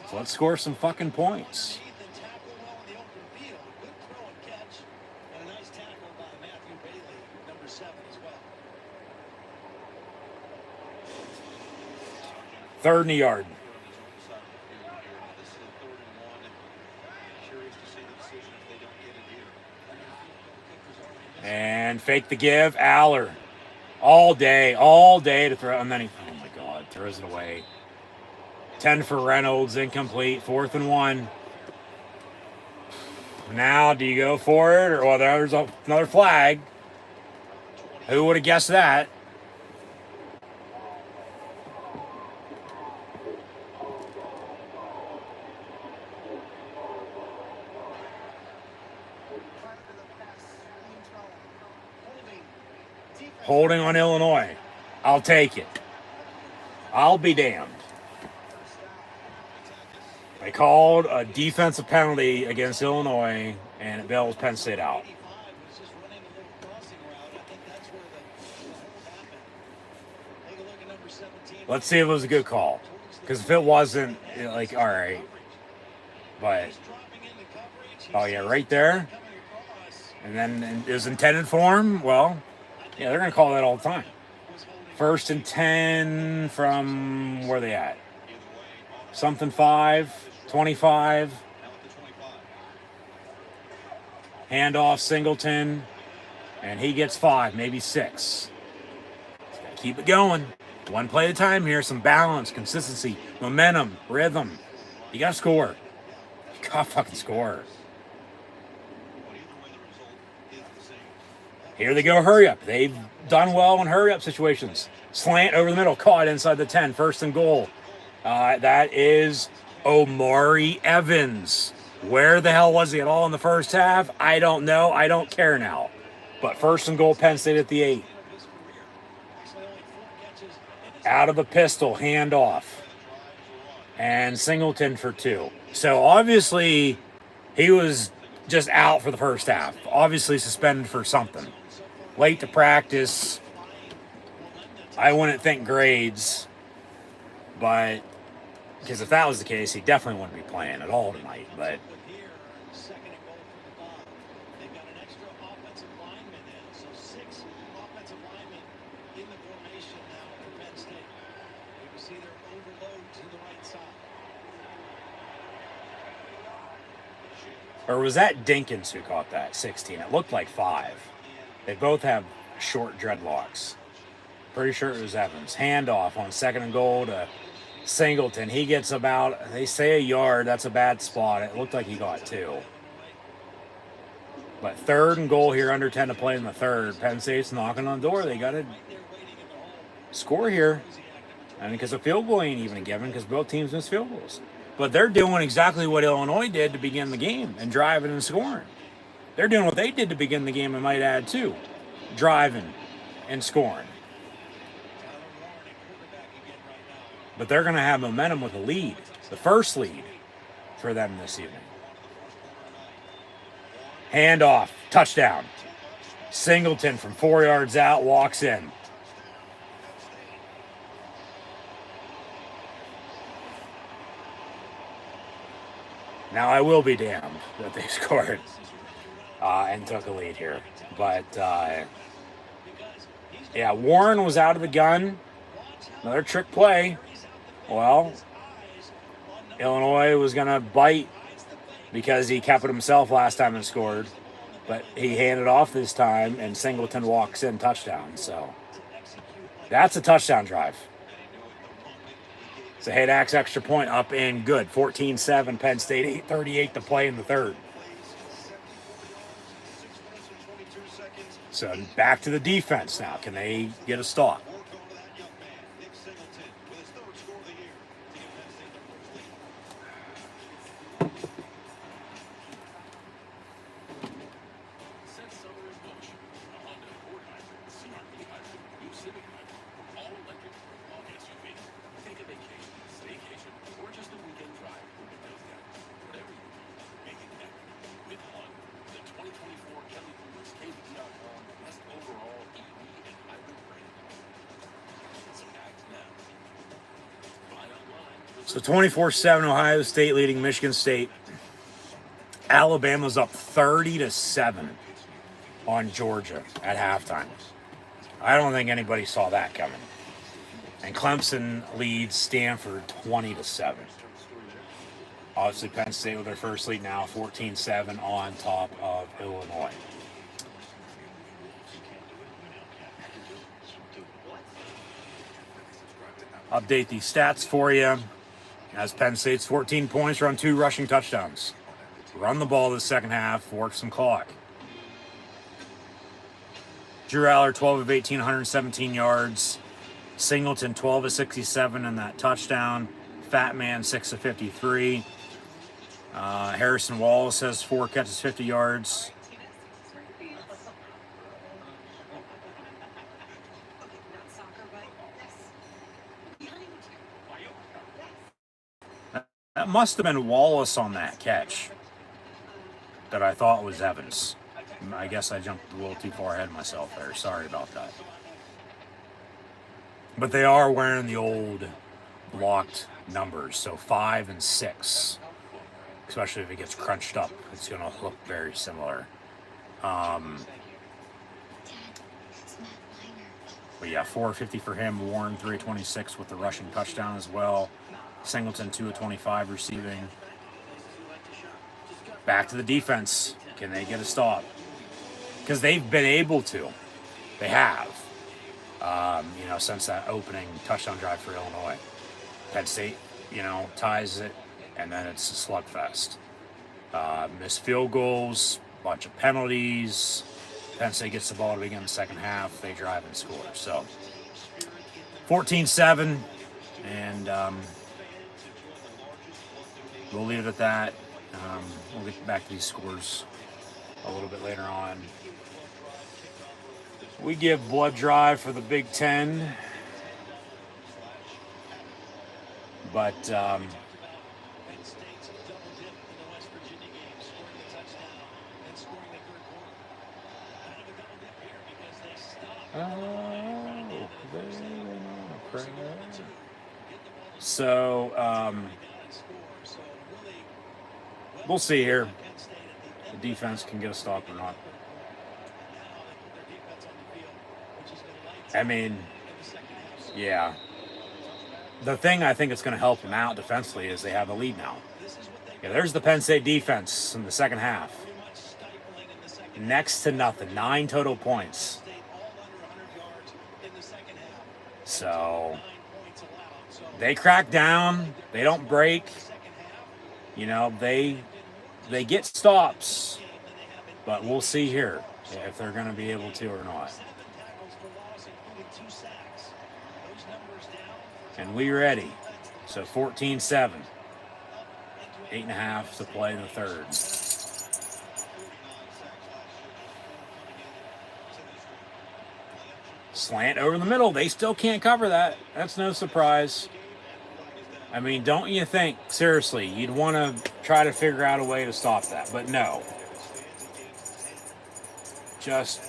So let's score some fucking points. Third and a yard. And fake the give. Aller. All day to throw. And then he, oh my God, throws it away. 10 for Reynolds, incomplete. 4th and 1. Now, do you go for it? Or, well, there's another flag. Who would have guessed that? Holding on Illinois. I'll take it. I'll be damned. They called a defensive penalty against Illinois, and it bails Penn State out. Let's see if it was a good call. Because if it wasn't, like, all right. But, oh, yeah, right there. And then it was intended for him. Well, yeah, they're going to call that all the time. 1st and 10 from where they at? Something 5, 25. Handoff Singleton. And he gets 5, maybe 6. Keep it going. One play at a time here. Some balance, consistency, momentum, rhythm. You got to score. You got to fucking score. Here they go, hurry up. They've done well in hurry up situations. Slant over the middle, caught inside the 10, 1st and goal. That is Omari Evans. Where the hell was he at all in the first half? I don't know. I don't care now. But 1st and goal, Penn State at the 8. Out of the pistol, handoff. And Singleton for 2. So obviously he was just out for the first half. Obviously suspended for something. Late to practice. I wouldn't think grades, but because if that was the case, he definitely wouldn't be playing at all tonight. But or was that Dinkins who caught that 16? It looked like 5. They both have short dreadlocks. Pretty sure it was Evans. Handoff on 2nd and goal to Singleton. He gets about, they say a yard. That's a bad spot. It looked like he got 2. But 3rd and goal here, under 10 to play in the 3rd. Penn State's knocking on the door. They got to score here. And because a field goal ain't even given because both teams missed field goals. But they're doing exactly what Illinois did to begin the game and driving and scoring. They're doing what they did to begin the game, I might add, too. Driving and scoring. but they're going to have momentum with a lead, the first lead for them this evening. Handoff, touchdown. Singleton from 4 yards out walks in. Now, I will be damned that they scored and took a lead here. But, yeah, Warren was out of the gun. Another trick play. Well, Illinois was going to bite because he kept it himself last time and scored. But he handed off this time, and Singleton walks in, touchdown. So that's a touchdown drive. So Haydack's extra point up and good. 14-7, Penn State, 8:38 to play in the third. So back to the defense now. Can they get a stop? So 24-7, Ohio State leading Michigan State. Alabama's up 30-7 on Georgia at halftime. I don't think anybody saw that coming. And Clemson leads Stanford 20-7. Obviously, Penn State with their first lead now, 14-7 on top of Illinois. Update these stats for you. As Penn State's 14 points, run 2 rushing touchdowns. Run the ball this second half, work some clock. Drew Aller, 12 of 18, 117 yards. Singleton, 12 of 67 in that touchdown. Fat Man, 6 of 53. Harrison Wallace has 4 catches, 50 yards. That must have been Wallace on that catch that I thought was Evans. I guess I jumped a little too far ahead of myself there. Sorry about that. But they are wearing the old blocked numbers, so 5 and 6. Especially if it gets crunched up, it's going to look very similar. But yeah, 450 for him. Warren 326 with the rushing touchdown as well. Singleton 2 of 25 receiving. Back to the defense. Can they get a stop? Because they've been able to. They have. Since that opening touchdown drive for Illinois. Penn State, ties it, and then it's a slugfest. Missed field goals, bunch of penalties. Penn State gets the ball to begin the second half. They drive and score. So 14-7, and we'll leave it at that. We'll get back to these scores a little bit later on. We give blood drive for the Big Ten, but we'll see here. The defense can get a stop or not. I mean, yeah. The thing I think it's going to help them out defensively is they have a lead now. Yeah, there's the Penn State defense in the second half. Next to nothing. 9 total points. So they crack down. They don't break. They get stops. But we'll see here if they're going to be able to or not. And we ready. So 14-7. 8.5 to play in the third. Slant over the middle. They still can't cover that. That's no surprise. I mean, don't you think, seriously, you'd want to try to figure out a way to stop that? But no. Just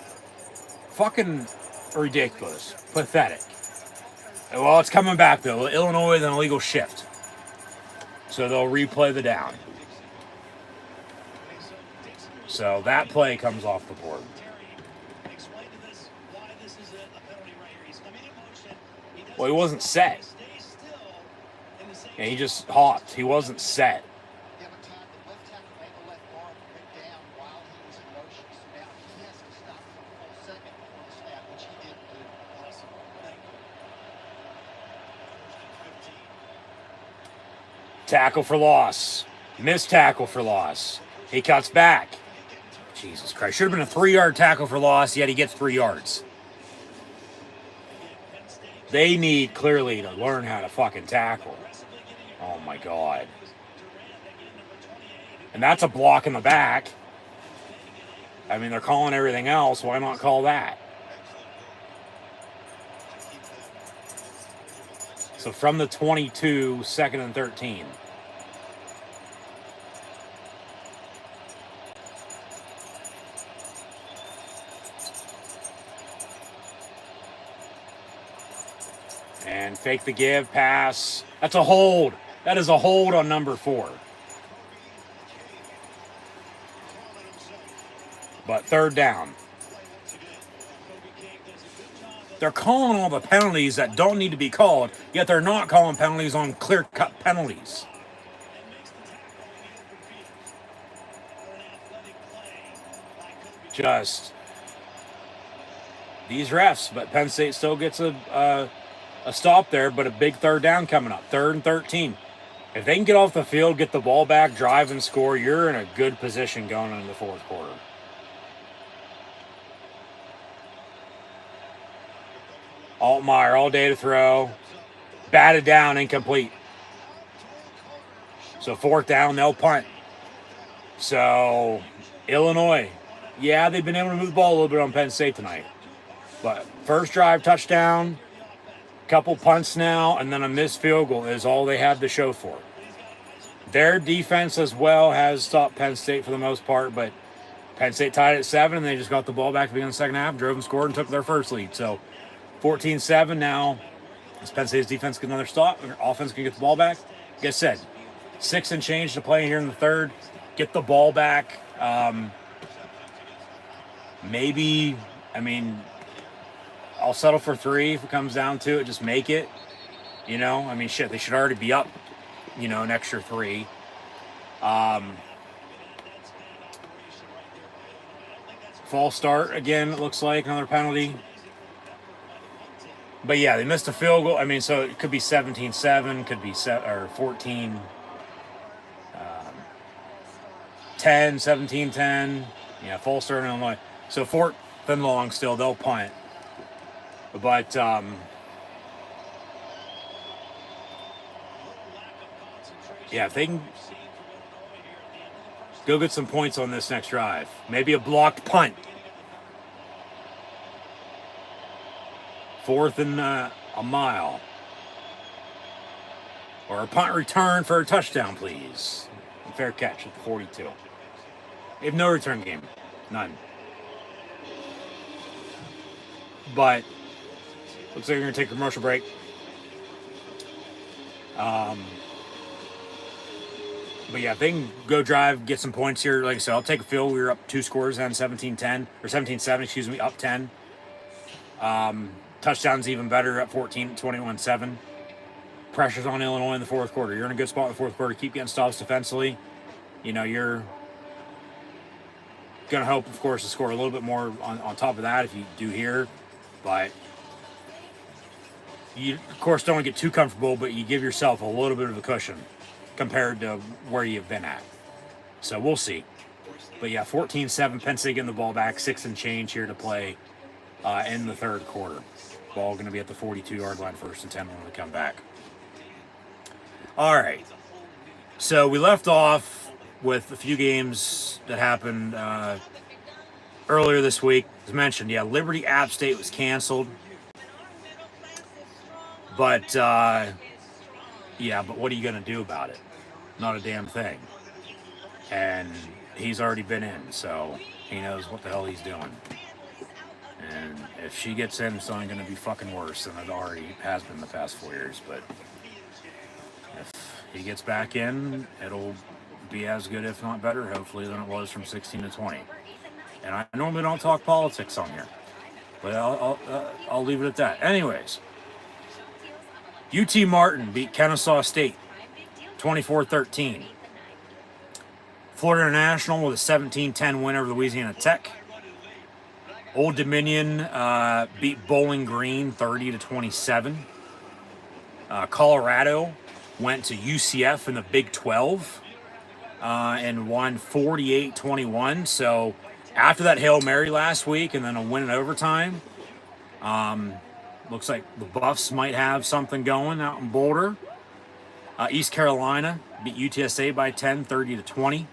fucking ridiculous. Pathetic. Well, it's coming back, though. Illinois with an illegal shift. So they'll replay the down. So that play comes off the board. Well, he wasn't set. Yeah, he just hopped. He wasn't set. Tackle for loss. Missed tackle for loss. He cuts back. Jesus Christ. Should have been a 3-yard tackle for loss, yet he gets 3 yards. They need clearly to learn how to fucking tackle. Oh my God. And that's a block in the back. I mean, they're calling everything else. Why not call that? So from the 22, 2nd and 13. And fake the give, pass. That's a hold. That is a hold on number 4. But 3rd down. They're calling all the penalties that don't need to be called, yet they're not calling penalties on clear-cut penalties. Just these refs, but Penn State still gets a stop there, but a big 3rd down coming up. 3rd and 13. If they can get off the field, get the ball back, drive and score, you're in a good position going into the 4th quarter. Altmaier all day to throw. Batted down, incomplete. So 4th down, they'll punt. So Illinois, yeah, they've been able to move the ball a little bit on Penn State tonight. But first drive, touchdown, couple punts now, and then a missed field goal is all they have to show for it. Their defense as well has stopped Penn State for the most part, but Penn State tied at 7, and they just got the ball back at the beginning of the second half, drove and scored, and took their first lead. So 14-7 now. As Penn State's defense get another stop, their offense can get the ball back. Like I said, 6 and change to play here in the 3rd. Get the ball back. Maybe, I mean, I'll settle for 3 if it comes down to it. Just make it. You know, I mean, shit, they should already be up, you know, an extra 3. False start again, it looks like, another penalty. But yeah, they missed a field goal. I mean, so it could be 17-7, could be 14, 10, 17-10. Yeah, false start in Illinois. So 4th and long still, they'll punt. But yeah, if they can go get some points on this next drive, maybe a blocked punt. 4th and a mile. Or a punt return for a touchdown, please. And fair catch at the 42. They have no return game. None. But looks like we're going to take a commercial break. But yeah, if they can go drive, get some points here, like I said, I'll take a field. We were up 2 scores on 17-10, or 17-7, excuse me, up 10. Touchdowns even better at 14, 21-7. Pressure's on Illinois in the 4th quarter. You're in a good spot in the 4th quarter. Keep getting stops defensively. You know, you're going to hope, of course, to score a little bit more on top of that if you do here. But you, of course, don't want to get too comfortable, but you give yourself a little bit of a cushion compared to where you've been at. So we'll see. But yeah, 14-7, Penn State getting the ball back, 6 and change here to play in the 3rd quarter. Ball going to be at the 42-yard line, 1st and 10 when we come back. All right. So we left off with a few games that happened earlier this week. As mentioned, yeah, Liberty App State was canceled. But Yeah, but what are you going to do about it? Not a damn thing. And he's already been in, so he knows what the hell he's doing. And if she gets in, it's only going to be fucking worse than it already has been the past 4 years. But if he gets back in, it'll be as good, if not better, hopefully, than it was from 16 to 20. And I normally don't talk politics on here, but I'll leave it at that. Anyways, UT Martin beat Kennesaw State 24-13. Florida International with a 17-10 win over Louisiana Tech. Old Dominion beat Bowling Green 30-27. Colorado went to UCF in the Big 12 and won 48-21. So after that Hail Mary last week and then a win in overtime, looks like the Buffs might have something going out in Boulder. East Carolina beat UTSA by 10, 30-20.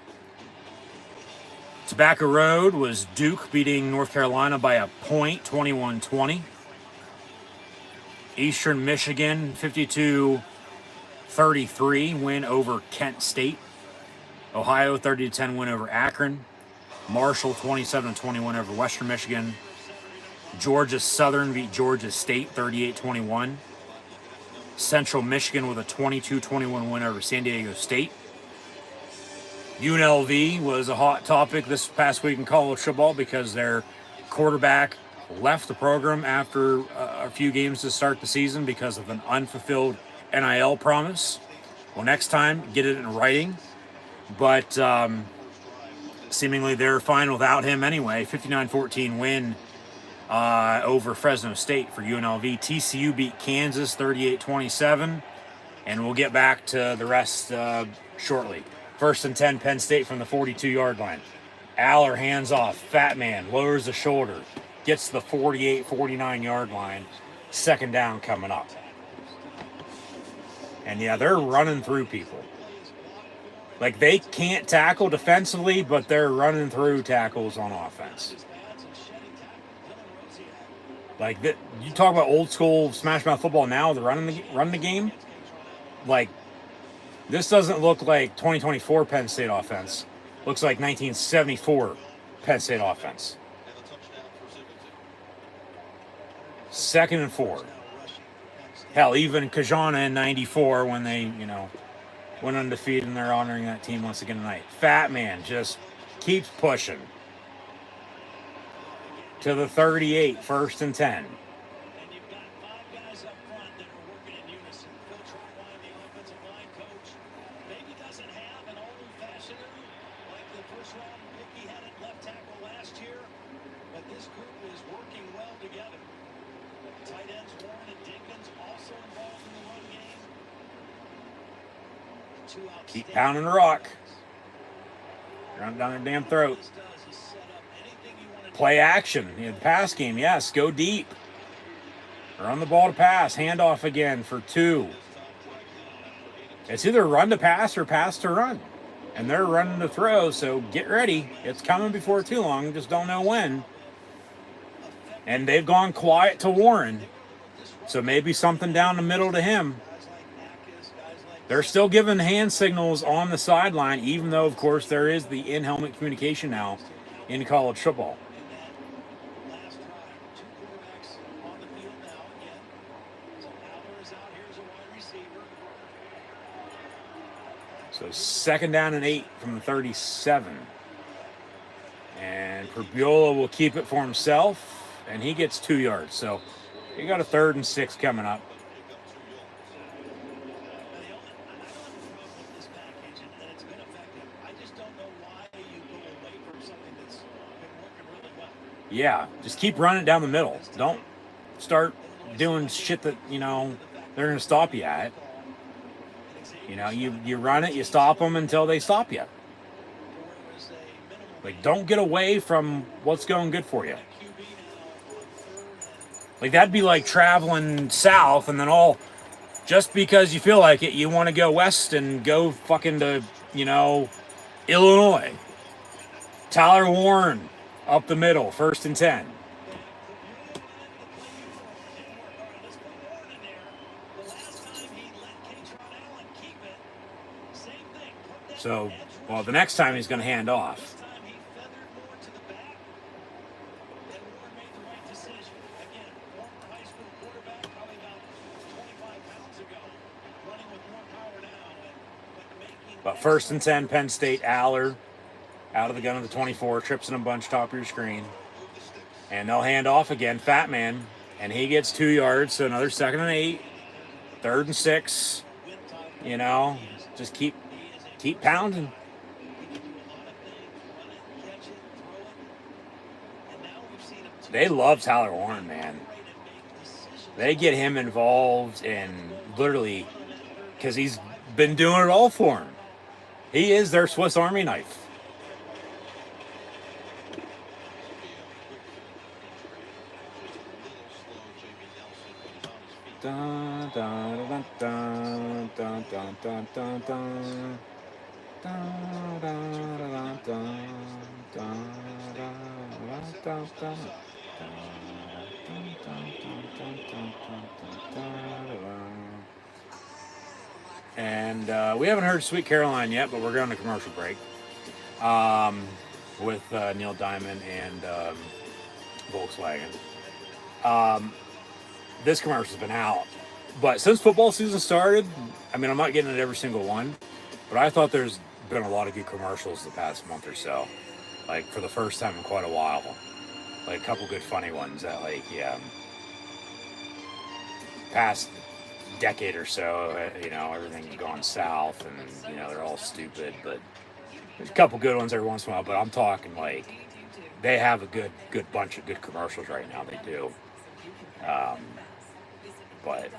Tobacco Road was Duke beating North Carolina by a point, 21-20. Eastern Michigan, 52-33 win over Kent State. Ohio, 30-10 win over Akron. Marshall, 27-21 over Western Michigan. Georgia Southern beat Georgia State, 38-21. Central Michigan with a 22-21 win over San Diego State. UNLV was a hot topic this past week in college football because their quarterback left the program after a few games to start the season because of an unfulfilled NIL promise. Well, next time, get it in writing. But seemingly they're fine without him anyway. 59-14 win over Fresno State for UNLV. TCU beat Kansas 38-27. And we'll get back to the rest shortly. 1st and 10, Penn State from the 42-yard line. Aller hands off. Fat man lowers the shoulder. Gets to the 48, 49-yard line. 2nd down coming up. And yeah, they're running through people. Like, they can't tackle defensively, but they're running through tackles on offense. Like, you talk about old school smash mouth football now, the running the game. Like, this doesn't look like 2024 Penn State offense. Looks like 1974 Penn State offense. 2nd and 4. Hell, even Kajana in 94 when they, went undefeated and they're honoring that team once again tonight. Fat man just keeps pushing. To the 38, 1st and 10. Keep pounding the rock. Run down their damn throat. Play action. The pass game, yes. Go deep. Run the ball to pass. Handoff again for 2. It's either run to pass or pass to run. And they're running to throw, so get ready. It's coming before too long. Just don't know when. And they've gone quiet to Warren. So maybe something down the middle to him. They're still giving hand signals on the sideline, even though, of course, there is the in-helmet communication now in college football. So 2nd down and 8 from the 37. And Perbiola will keep it for himself, and he gets 2 yards. So you got a 3rd and 6 coming up. Yeah, just keep running down the middle. Don't start doing shit that, they're going to stop you at. You run it, you stop them until they stop you. Like, don't get away from what's going good for you. Like, that'd be like traveling south and then just because you feel like it, you want to go west and go fucking to, Illinois. Tyler Warren. Up the middle, 1st and 10. So, well, the next time he's going to hand off. This time he feathered more to the back, and Moore made the right decision. Again, former high school quarterback, probably about 25 pounds ago, running with more power now. But making But first and 10, Penn State, Aller out of the gun of the 24, trips in a bunch, top of your screen. And they'll hand off again, Fat Man, and he gets 2 yards, so another 2nd and 8, 3rd and 6. You know, just keep pounding. They love Tyler Warren, man. They get him involved in literally, because he's been doing it all for him. He is their Swiss Army knife. Dun, dun, dun, dun, dun, dun, dun, dun, dun. Dun, dun, dun, dun, dun, dun, dun, dun. And we haven't heard Sweet Caroline yet, but we're going to commercial break with Neil Diamond and Volkswagen. This commercial's been out, but since football season started, I mean, I'm not getting it every single one, but I thought there's been a lot of good commercials the past month or so, like for the first time in quite a while. Like a couple good funny ones that, like, yeah, past decade or so, you know, everything's gone south and, you know, they're all stupid, but there's a couple good ones every once in a while. But I'm talking, like, they have a good bunch of good commercials right now. They do. But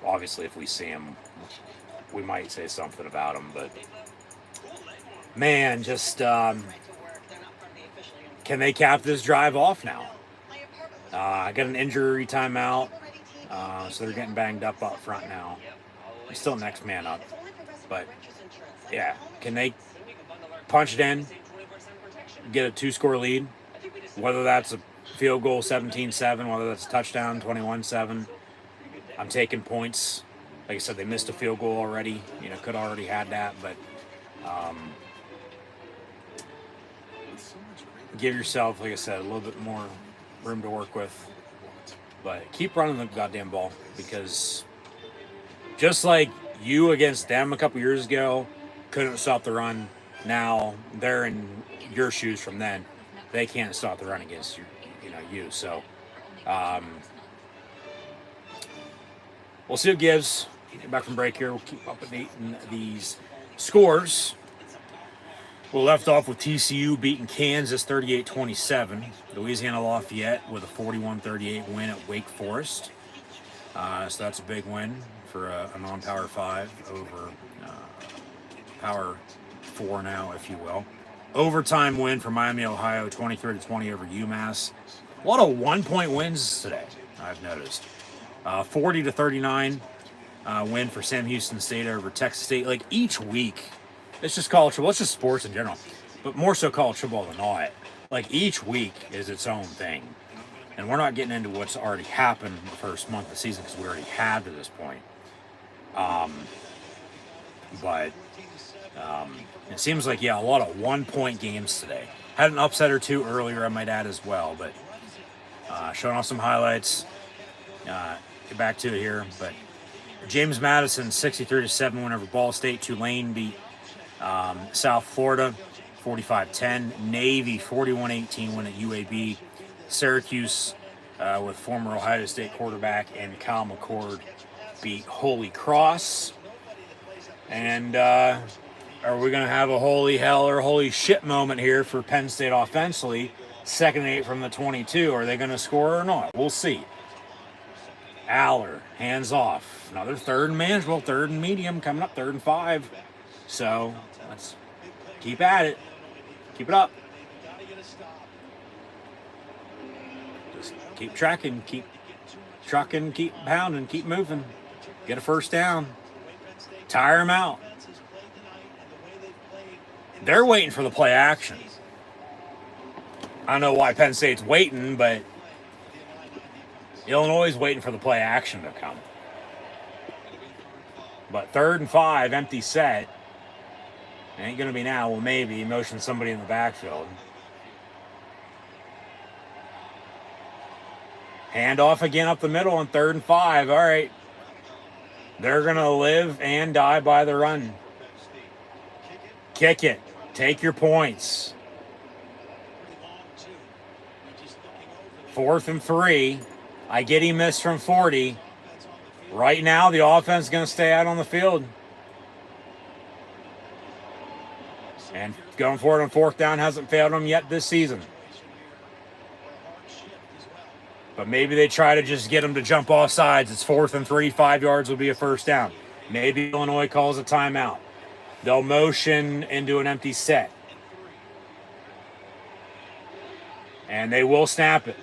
obviously if we see them, we might say something about them. But man, just can they cap this drive off now? I got an injury timeout, so they're getting banged up front now. Still next man up, but yeah, can they punch it in, get a 2-score lead, whether that's a field goal 17-7, whether that's a touchdown 21-7. I'm taking points. Like I said, they missed a field goal already. You know, could have already had that, but give yourself, like I said, a little bit more room to work with. But keep running the goddamn ball, because just like you against them a couple years ago couldn't stop the run, now they're in your shoes from then. They can't stop the run against you. So we'll see what gives. Get back from break here. We'll keep updating these scores. We left off with TCU beating Kansas 38-27. Louisiana Lafayette with a 41-38 win at Wake Forest. So that's a big win for a non-Power 5 over Power 4 now, if you will. Overtime win for Miami, Ohio, 23-20 over UMass. A lot of 1-point wins today, I've noticed. 40-39 win for Sam Houston State over Texas State. Like, each week, it's just college football. It's just sports in general, but more so college football than not. Like, each week is its own thing. And we're not getting into what's already happened the first month of the season, because we already had to this point. But it seems like, yeah, a lot of 1-point games today. Had an upset or two earlier, I might add, as well. But showing off some highlights. Get back to it here. But James Madison, 63-7 win over Ball State. Tulane beat South Florida, 45-10. Navy, 41-18 win at UAB. Syracuse, with former Ohio State quarterback and Kyle McCord, beat Holy Cross. And are we going to have a holy hell or holy shit moment here for Penn State offensively? 2nd and 8 from the 22. Are they going to score or not? We'll see. Aller, hands off. Another 3rd and manageable, 3rd and medium, coming up 3rd and 5. So let's keep at it. Keep it up. Just keep tracking, keep trucking, keep pounding, keep moving. Get a first down. Tire them out. They're waiting for the play action. I don't know why Penn State's waiting, but Illinois is waiting for the play action to come. But 3rd and 5, empty set. Ain't going to be now. Well, maybe. Motion somebody in the backfield. Handoff again up the middle on 3rd and 5. All right. They're going to live and die by the run. Kick it. Take your points. 4th and 3. I get he missed from 40. Right now, the offense is going to stay out on the field. And going for it on 4th down hasn't failed them yet this season. But maybe they try to just get them to jump off sides. It's 4th and 3, 5 yards will be a first down. Maybe Illinois calls a timeout. They'll motion into an empty set. And they will snap it.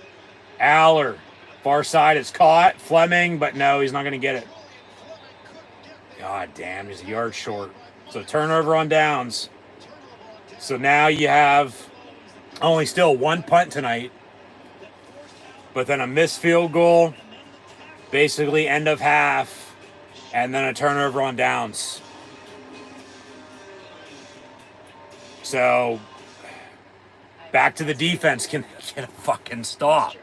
Aller, far side, it's caught. Fleming, but no, he's not going to get it. God damn, he's a yard short. So turnover on downs. So now you have only still 1 punt tonight. But then a missed field goal, basically end of half, and then a turnover on downs. So back to the defense. Can they get a fucking stop?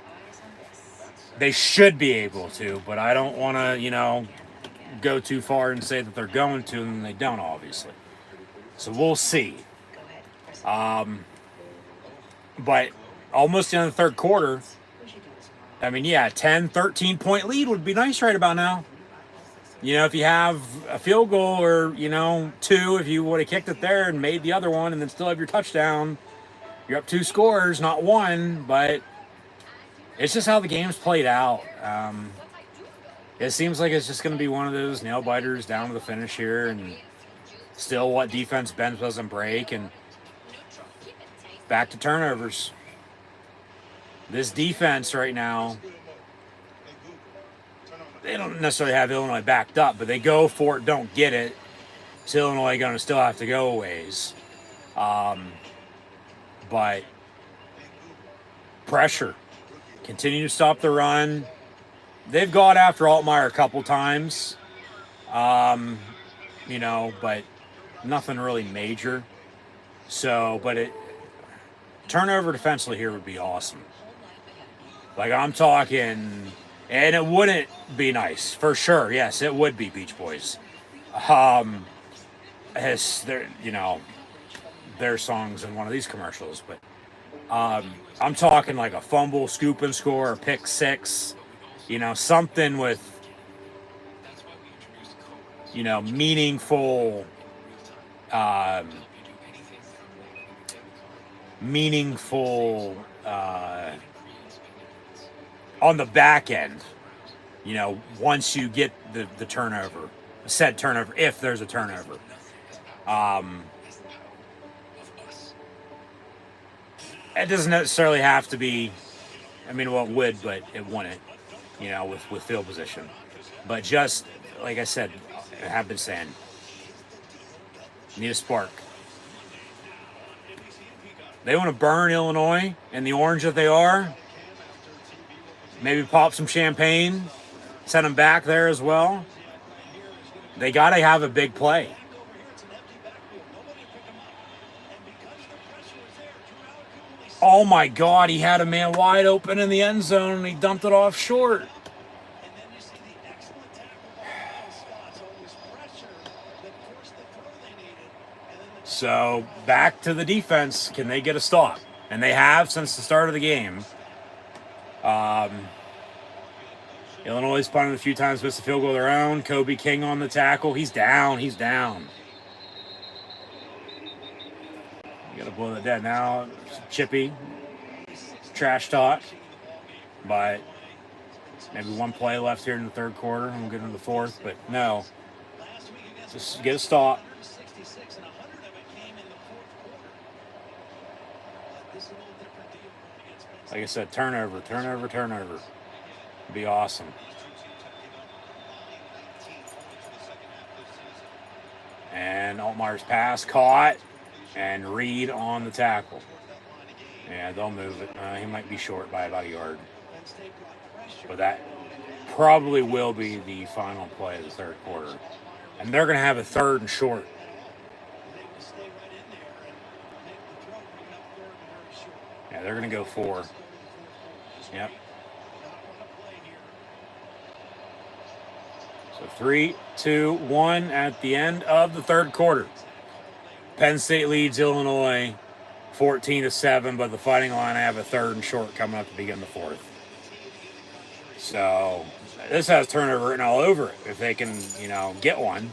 They should be able to, but I don't want to, go too far and say that they're going to, and they don't, obviously. So we'll see. But almost in the third quarter, 10, 13-point lead would be nice right about now. If you have a field goal or, 2, if you would have kicked it there and made the other one and then still have your touchdown, you're up 2 scores, not 1, but it's just how the game's played out. It seems like it's just going to be one of those nail biters down to the finish here, and still what defense bends doesn't break, and back to turnovers. This defense right now, they don't necessarily have Illinois backed up, but they go for it, don't get it. So Illinois going to still have to go a ways. But pressure. Continue to stop the run. They've gone after Altmaier a couple times. But nothing really major. So, but turnover defensively here would be awesome. Like, I'm talking, and it wouldn't be nice, for sure. Yes, it would be, Beach Boys. Their songs in one of these commercials, but I'm talking like a fumble, scoop and score, a pick six, something with, meaningful, on the back end, once you get the turnover, said turnover, if there's a turnover. It doesn't necessarily have to be, it would, but it wouldn't, with field position. But just, like I said, I have been saying, need a spark. They want to burn Illinois and the orange that they are. Maybe pop some champagne, send them back there as well. They got to have a big play. Oh my God, he had a man wide open in the end zone and he dumped it off short. So back to the defense. Can they get a stop? And they have since the start of the game. Illinois punted a few times, missed a field goal of their own. Kobe King on the tackle. He's down. You got to blow that dead now. Chippy. Trash talk. But maybe one play left here in the third quarter. And we'll get into the fourth. But no. Just get a stop. Like I said, turnover. Be awesome. And Altmaier's pass caught, and Reed on the tackle. Yeah, they'll move it. He might be short by about a yard. But that probably will be the final play of the third quarter. And they're going to have a 3rd and short. they're going to go 4. Yep. So 3, 2, 1 at the end of the third quarter. Penn State leads Illinois 14-7, but the Fighting Illini have a 3rd and short coming up to begin the 4th. So this has turnover written all over it if they can, get one.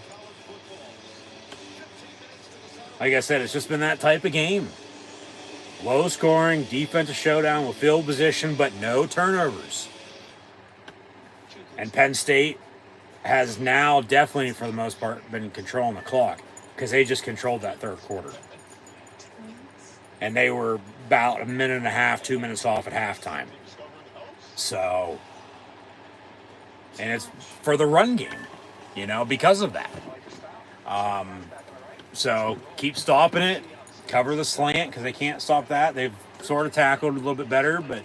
Like I said, it's just been that type of game. Low scoring, defensive showdown with field position, but no turnovers. And Penn State has now definitely, for the most part, been controlling the clock because they just controlled that third quarter. And they were about a minute and a half, 2 minutes off at halftime. So, and it's for the run game, because of that. So keep stopping it, cover the slant because they can't stop that. They've sort of tackled a little bit better, but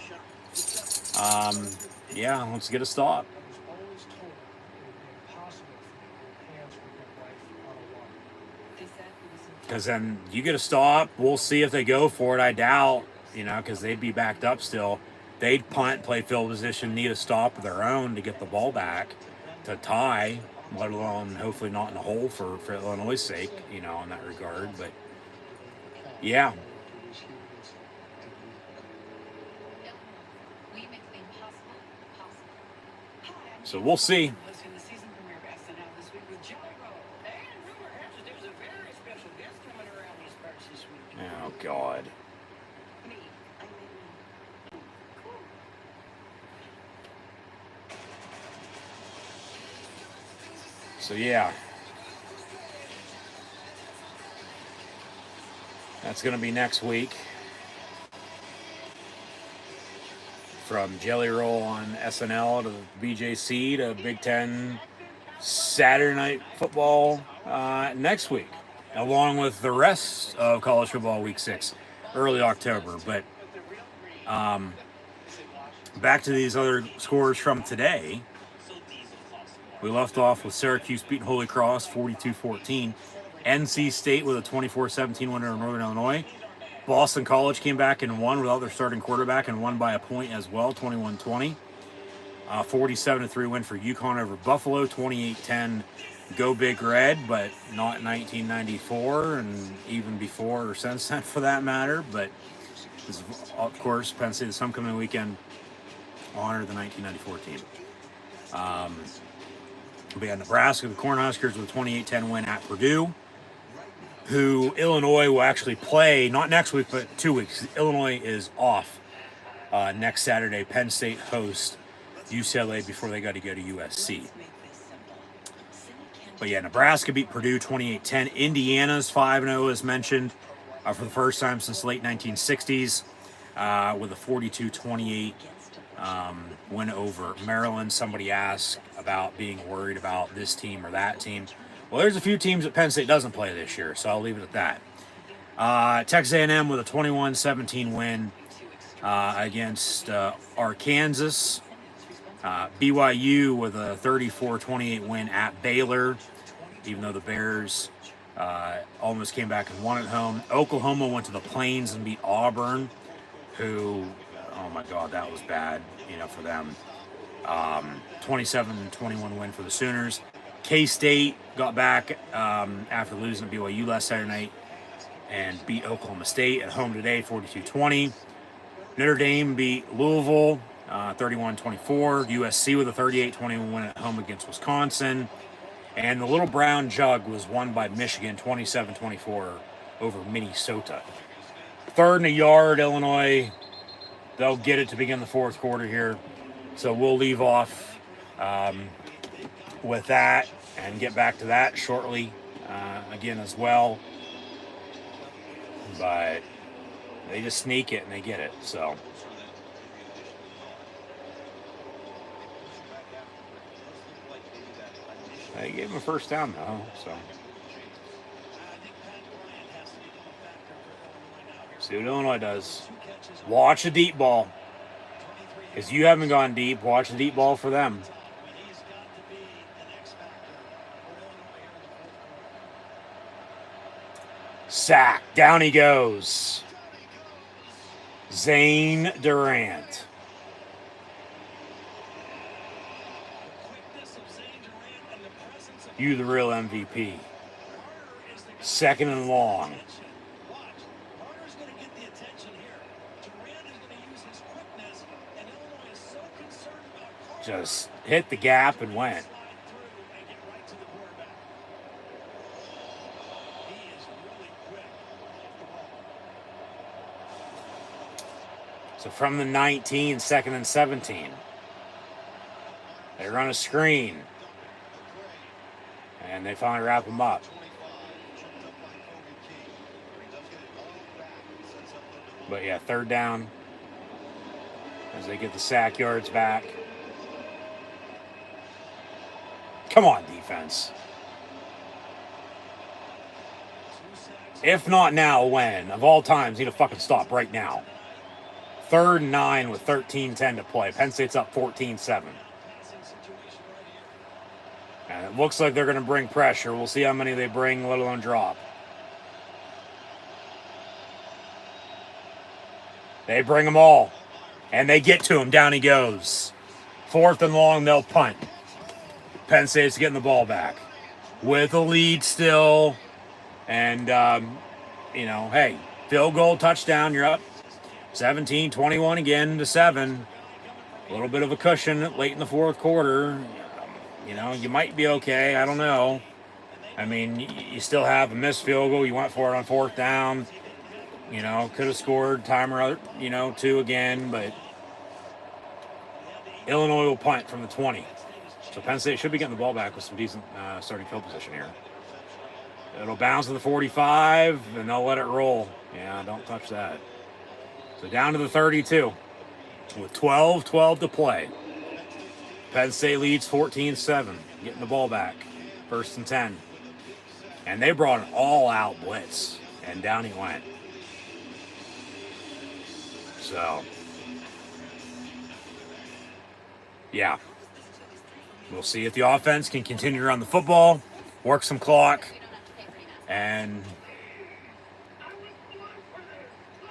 let's get a stop. Because then you get a stop. We'll see if they go for it. I doubt, because they'd be backed up still. They'd punt, play field position, need a stop of their own to get the ball back to tie, let alone hopefully not in a hole for Illinois' sake, in that regard. But, yeah. So we'll see. Oh, God. So, yeah. That's going to be next week. From Jelly Roll on SNL to BJC to Big Ten Saturday Night Football next week, along with the rest of college football week 6, early October. But back to these other scores from today. We left off with Syracuse beating Holy Cross 42-14. NC State with a 24-17 win over Northern Illinois. Boston College came back and won without their starting quarterback and won by a point as well, 21-20. 47-3 win for UConn over Buffalo, 28-10. Go Big Red, but not 1994 and even before or since then for that matter. But this is, of course, Penn State this homecoming weekend honor the 1994 team. We had Nebraska, the Cornhuskers, with a 28-10 win at Purdue, who Illinois will actually play, not next week, but 2 weeks. Illinois is off next Saturday. Penn State hosts UCLA before they got to go to USC. But yeah, Nebraska beat Purdue 28-10. Indiana's 5-0, as mentioned, for the first time since the late 1960s, with a 42-28 win over Maryland. Somebody asked about being worried about this team or that team. Well, there's a few teams that Penn State doesn't play this year, so I'll leave it at that. Texas A&M with a 21-17 win against Arkansas. BYU with a 34-28 win at Baylor, even though the Bears almost came back and won at home. Oklahoma went to the Plains and beat Auburn, who, oh my God, that was bad, for them. 27-21 win for the Sooners. K-State got back after losing to BYU last Saturday night and beat Oklahoma State at home today, 42-20. Notre Dame beat Louisville 31-24. USC with a 38-21 win at home against Wisconsin. And the Little Brown Jug was won by Michigan 27-24 over Minnesota. 3rd and a yard, Illinois. They'll get it to begin the fourth quarter here. So we'll leave off with that and get back to that shortly again as well. But they just sneak it and they get it. So they gave him a first down though. So see what Illinois does. Watch the deep ball. Because you haven't gone deep, watch the deep ball for them. Sack. Down he goes. Zane Durant. The quickness of Zane Durant and the presence of You the real MVP. Carter is the guy. Second and long. Watch. Carter's going to get the attention here. Durant is going to use his quickness, and Illinois is so concerned about Carter. Just hit the gap and went. Slide through and get right to the quarterback. He is really quick off the ball. So from the 19, second and 17. They run a screen. And they finally wrap them up. But yeah, third down. As they get the sack yards back. Come on, defense. If not now, when? Of all times, need to fucking stop right now. 3rd and 9 with 13:10 to play. Penn State's up 14-7. And it looks like they're going to bring pressure. We'll see how many they bring, let alone drop. They bring them all. And they get to him. Down he goes. 4th and long, they'll punt. Penn State's getting the ball back. With a lead still. And, hey, field goal, touchdown, you're up 17-21 again to 7. A little bit of a cushion late in the 4th quarter. You might be okay. I don't know. I mean, you still have a missed field goal. You went for it on 4th down. Could have scored time or 2 again, but Illinois will punt from the 20. So Penn State should be getting the ball back with some decent starting field position here. It'll bounce to the 45, and they'll let it roll. Yeah, don't touch that. So down to the 32 with 12:12 to play. Penn State leads 14-7, getting the ball back. 1st and 10. And they brought an all-out blitz, and down he went. So, yeah. We'll see if the offense can continue to run the football, work some clock, and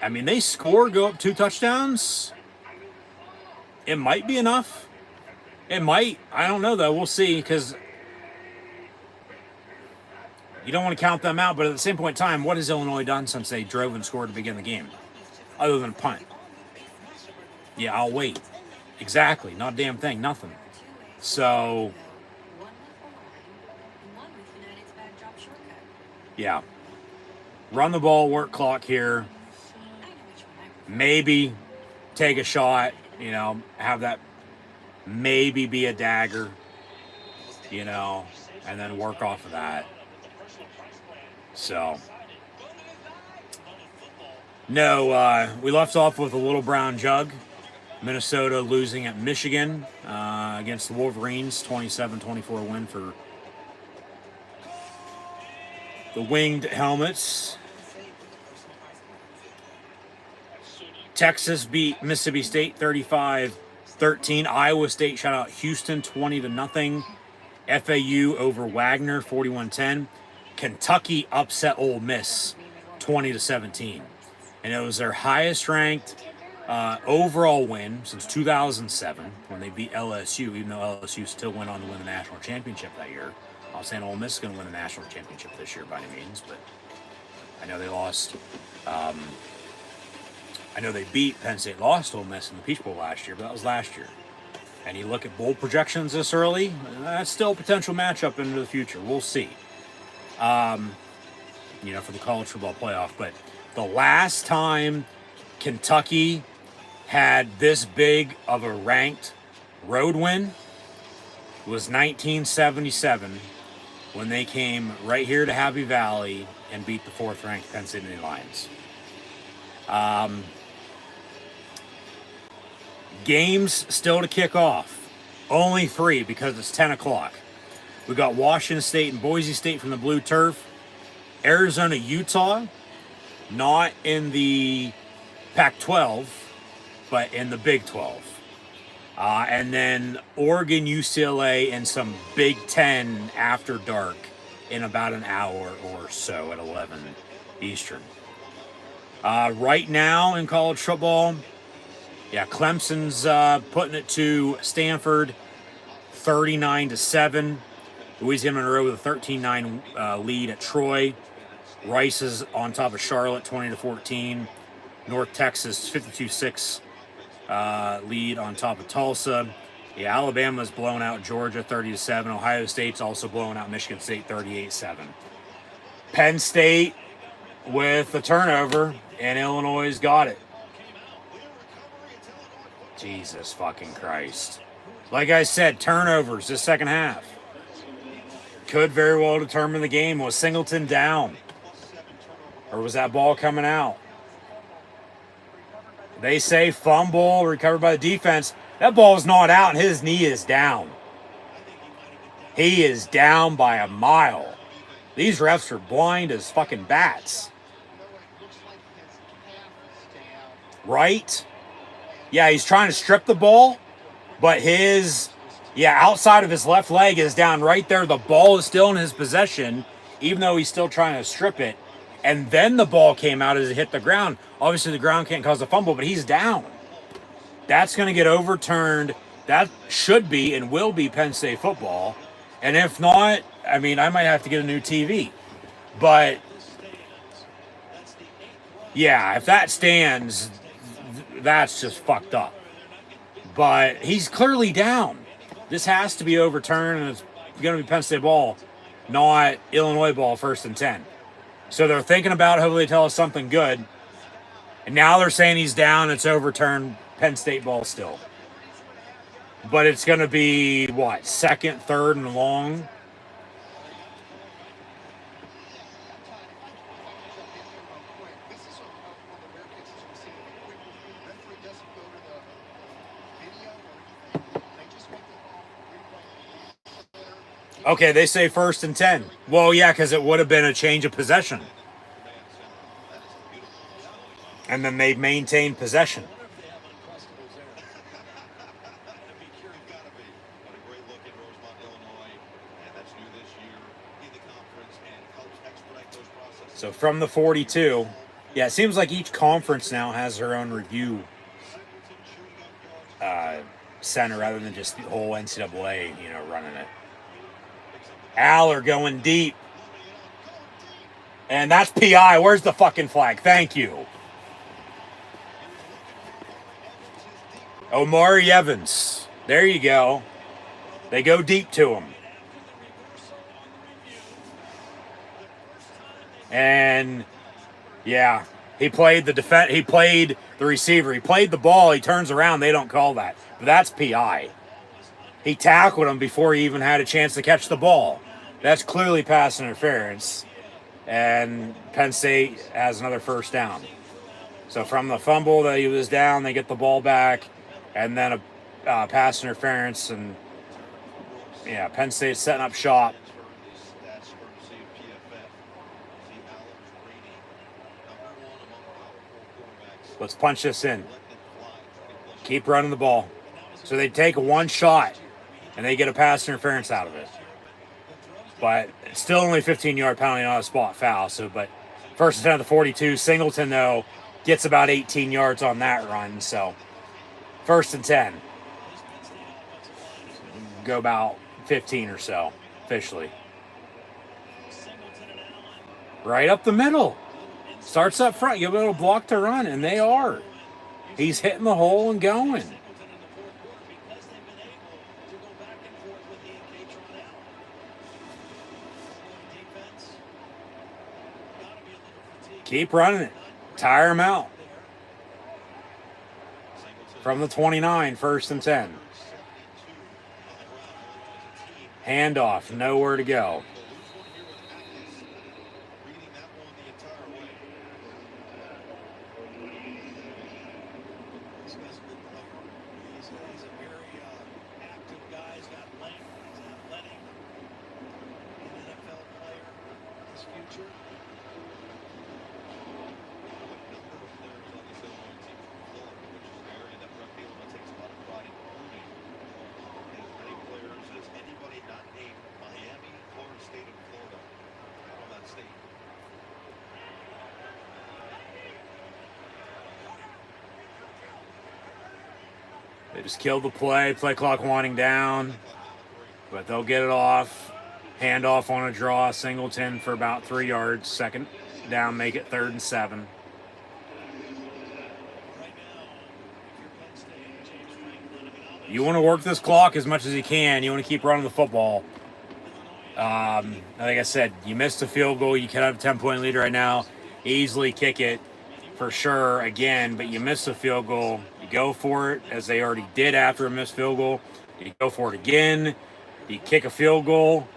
I mean, they score, go up 2 touchdowns. It might be enough. It might. I don't know, though. We'll see, because you don't want to count them out. But at the same point in time, what has Illinois done since they drove and scored to begin the game? Other than punt. Yeah, I'll wait. Exactly. Not a damn thing. Nothing. So, yeah. Run the ball, work clock here. Maybe take a shot, have that maybe be a dagger, and then work off of that. So, no, we left off with a little brown jug. Minnesota losing at Michigan against the Wolverines, 27-24 win for the Winged Helmets. Texas beat Mississippi State 35-13. Iowa State shut out Houston 20-0. FAU over Wagner 41-10. Kentucky upset Ole Miss 20-17. And it was their highest ranked overall win since 2007 when they beat LSU, even though LSU still went on to win the national championship that year. I was saying Ole Miss is going to win the national championship this year by any means, but I know they lost. I know they beat Penn State, lost Ole Miss in the Peach Bowl last year, but that was last year. And you look at bowl projections this early, that's still a potential matchup into the future. We'll see. For the college football playoff. But the last time Kentucky had this big of a ranked road win was 1977 when they came right here to Happy Valley and beat the 4th-ranked Penn State Lions. Games still to kick off. Only 3 because it's 10 o'clock. We got Washington State and Boise State from the blue turf. Arizona, Utah, not in the Pac-12, but in the Big 12. And then Oregon, UCLA, and some Big 10 after dark in about an hour or so at 11 Eastern. Right now in college football, yeah, Clemson's putting it to Stanford 39-7. Louisiana Monroe with a 13-9 lead at Troy. Rice is on top of Charlotte 20-14. North Texas 52-6 lead on top of Tulsa. Yeah, Alabama's blown out Georgia 30-7. Ohio State's also blown out Michigan State 38-7. Penn State with the turnover, and Illinois got it. Jesus fucking Christ. Like I said, turnovers this second half could very well determine the game. Was Singleton down? Or was that ball coming out? They say fumble, recovered by the defense. That ball is not out, and his knee is down. He is down by a mile. These refs are blind as fucking bats. Right? Yeah, he's trying to strip the ball, but outside of his left leg is down right there. The ball is still in his possession, even though he's still trying to strip it. And then the ball came out as it hit the ground. Obviously, the ground can't cause a fumble, but he's down. That's going to get overturned. That should be and will be Penn State football. And if not, I mean, I might have to get a new TV. But, yeah, if that stands, that's just fucked up. But he's clearly down. This has to be overturned, and it's going to be Penn State ball, not Illinois ball, 1st and 10. So they're thinking about it. Hopefully they tell us something good. And now they're saying he's down. It's overturned. Penn State ball still. But it's going to be, 2nd, 3rd, and long? Okay, they say 1st and 10. Well, yeah, because it would have been a change of possession. And then they maintained possession. So from the 42, yeah, it seems like each conference now has their own review center rather than just the whole NCAA, running it. Aller going deep. And that's PI. Where's the fucking flag? Thank you. Omari Evans. There you go. They go deep to him. And, yeah, he played he played the receiver. He played the ball. He turns around. They don't call that. But that's PI. He tackled him before he even had a chance to catch the ball. That's clearly pass interference. And Penn State has another 1st down. So from the fumble that he was down, they get the ball back. And then a pass interference. And, yeah, Penn State's setting up shop. Let's punch this in. Keep running the ball. So they take one shot, and they get a pass interference out of it. But it's still only 15-yard penalty, not a spot foul. But 1st and 10 at the 42. Singleton, though, gets about 18 yards on that run. So 1st and 10. Go about 15 or so, officially. Right up the middle. Starts up front. Give a little block to run, and they are. He's hitting the hole and going. Keep running it. Tire him out. From the 29, 1st and 10. Handoff, nowhere to go. They just killed the play clock winding down, but they'll get it off. Handoff on a draw, Singleton for about 3 yards. Second down, make it 3rd and 7. You want to work this clock as much as you can. You want to keep running the football. Like I said, you missed a field goal. You could have a 10-point lead right now. Easily kick it for sure again, but you missed a field goal. You go for it, as they already did after a missed field goal. You go for it again. You kick a field goal.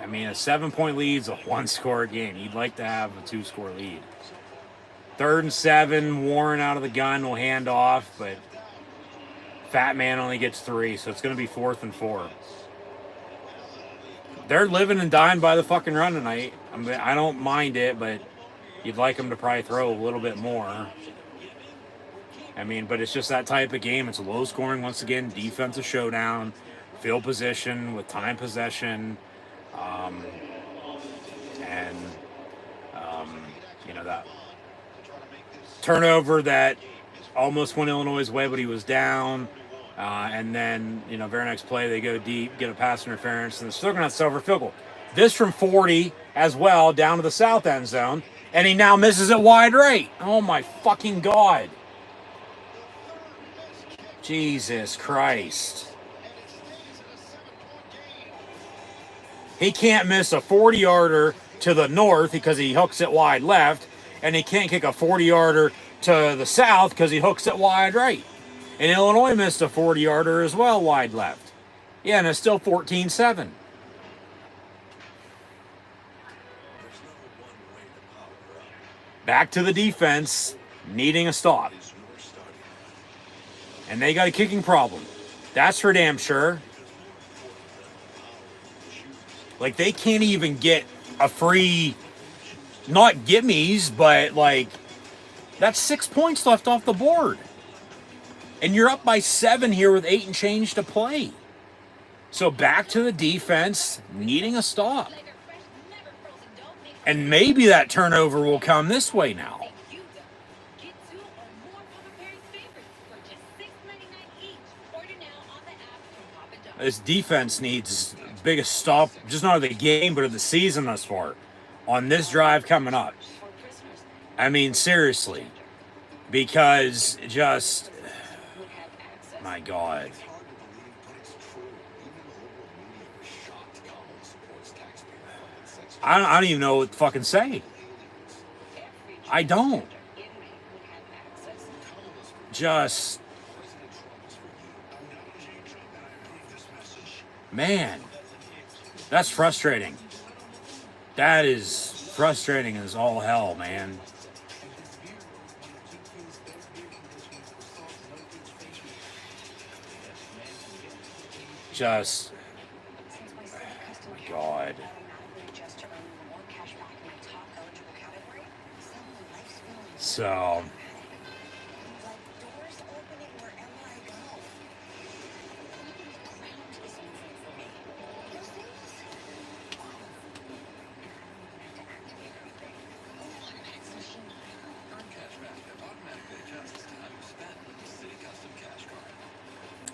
I mean, a 7-point lead is a 1-score game. You'd like to have a 2-score lead. 3rd and 7, Warren out of the gun will hand off, but Fat Man only gets 3, so it's going to be 4th and 4. They're living and dying by the fucking run tonight. I mean, I don't mind it, but you'd like them to probably throw a little bit more. I mean, but it's just that type of game. It's a low scoring, once again, defensive showdown, field position with time possession, that turnover that almost went Illinois' way, but he was down. And then, very next play, they go deep, get a pass interference, and they're still going to have to settle for field goal. This from 40 as well, down to the south end zone, and he now misses it wide right. Oh, my fucking God. Jesus Christ. He can't miss a 40-yarder to the north because he hooks it wide left, and he can't kick a 40-yarder to the south because he hooks it wide right. And Illinois missed a 40-yarder as well, wide left. Yeah, and it's still 14-7. Back to the defense, needing a stop. And they got a kicking problem. That's for damn sure. Like, they can't even get a free, not gimmies, but, that's 6 points left off the board. And you're up by 7 here with 8 and change to play. So back to the defense, needing a stop. And maybe that turnover will come this way now. This defense needs biggest stop, just not of the game, but of the season thus far, on this drive coming up. I mean, seriously. Because just... my God. I don't even know what to fucking say. I don't. Just... man. That's frustrating. That is frustrating as all hell, man. Just, oh my God. So,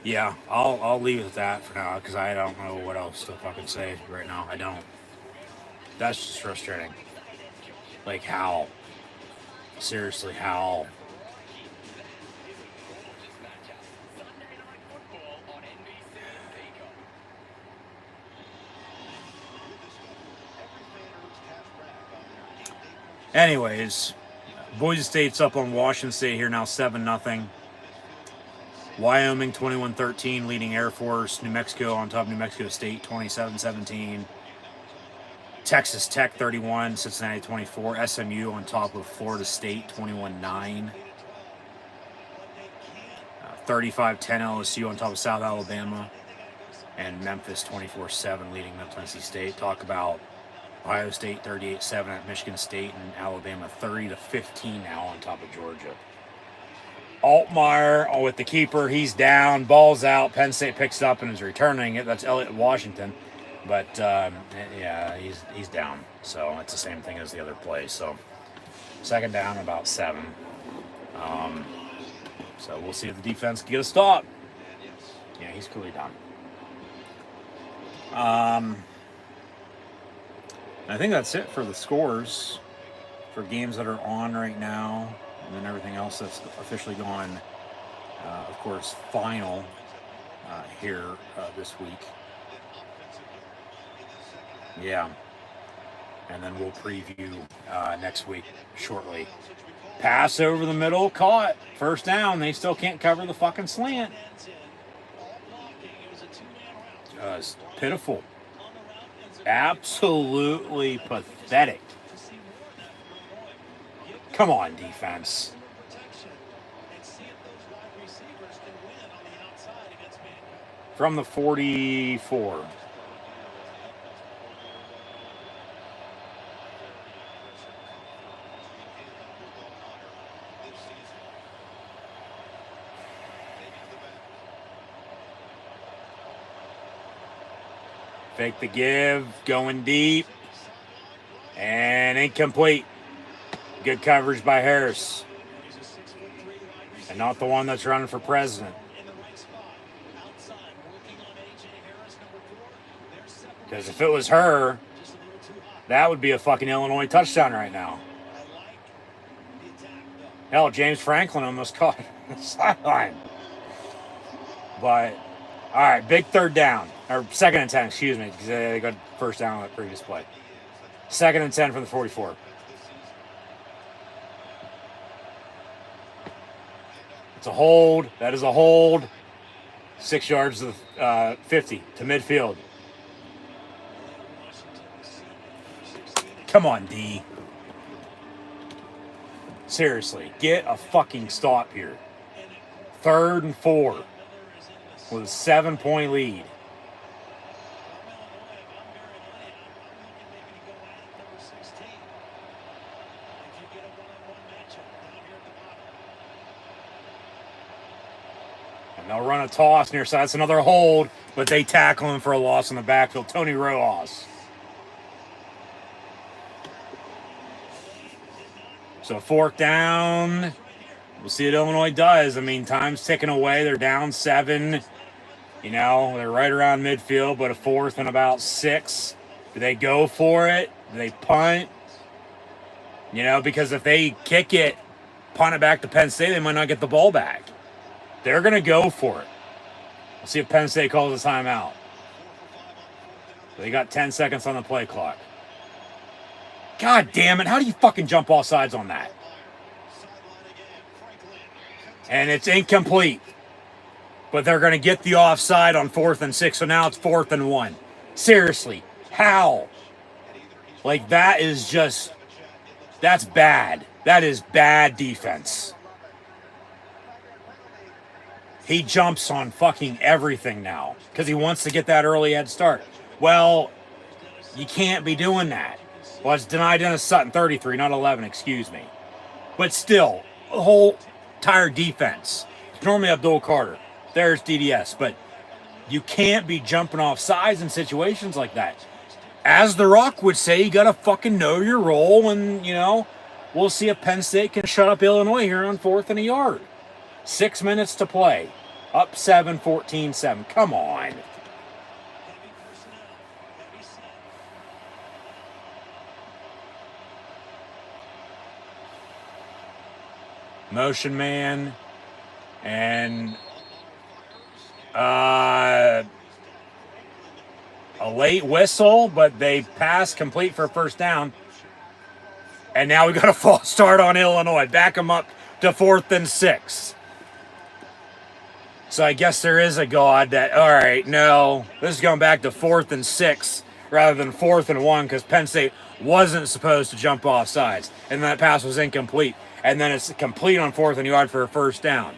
yeah, I'll leave it at that for now because I don't know what else to fucking say right now. I don't. That's just frustrating. Like, how? Seriously, how? Anyways, Boise State's up on Washington State here now, 7-0. Wyoming 21-13, leading Air Force. New Mexico on top of New Mexico State 27-17. Texas Tech 31, Cincinnati 24. SMU on top of Florida State 21-9. 35-10 LSU on top of South Alabama. And Memphis 24-7, leading Tennessee State. Talk about Ohio State 38-7 at Michigan State, and Alabama 30-15 now on top of Georgia. Altmaier with the keeper, he's down, ball's out. Penn State picks it up and is returning it. That's Elliott Washington, but yeah, he's down. So it's the same thing as the other play. So second down, about 7. So we'll see if the defense can get a stop. Yeah, he's clearly done. I think that's it for the scores for games that are on right now, and then everything else that's officially gone. Of course, final here this week. Yeah. And then we'll preview next week shortly. Pass over the middle, caught. First down. They still can't cover the fucking slant. Just pitiful. Absolutely pathetic. Come on, defense. From the 44. Fake the give, going deep, and incomplete. Good coverage by Harris. And not the one that's running for president. Because if it was her, that would be a fucking Illinois touchdown right now. Hell, James Franklin almost caught the sideline. But, all right, big third down. Or second and 10, excuse me, because they got first down on that previous play. Second and 10 from the 44. It's a hold. That is a hold. 6 yards to the 50 to midfield. Come on, D. Seriously, get a fucking stop here. 3rd and 4 with a 7-point lead. And they'll run a toss near side. It's another hold, but they tackle him for a loss in the backfield. Tony Rojas. So 4th down. We'll see what Illinois does. I mean, time's ticking away. They're down 7. You know, they're right around midfield, but a 4th and about 6. Do they go for it? Do they punt? You know, because if they kick it, punt it back to Penn State, they might not get the ball back. They're going to go for it. We'll see if Penn State calls a timeout. They got 10 seconds on the play clock. God damn it. How do you fucking jump all sides on that? And it's incomplete. But they're going to get the offside on 4th and 6. So now it's 4th and 1. Seriously. How? Like, that is just... That's bad. That is bad defense. He jumps on fucking everything now. Because he wants to get that early head start. Well, you can't be doing that. Well, it's denied Dennis Sutton, 33, not 11, excuse me. But still, the whole entire defense. It's normally Abdul Carter. There's DDS. But you can't be jumping off sides in situations like that. As The Rock would say, you got to fucking know your role. And, you know, we'll see if Penn State can shut up Illinois here on 4th and a yard. 6 minutes to play. Up 7, 14-7. Come on. Motion man. And a late whistle, but they pass complete for first down. And now we got a false start on Illinois. Back them up to 4th and 6. So I guess there is a God that, all right, no, this is going back to 4th and 6 rather than 4th and 1 because Penn State wasn't supposed to jump off sides. And that pass was incomplete. And then it's complete on 4th and yard for a first down.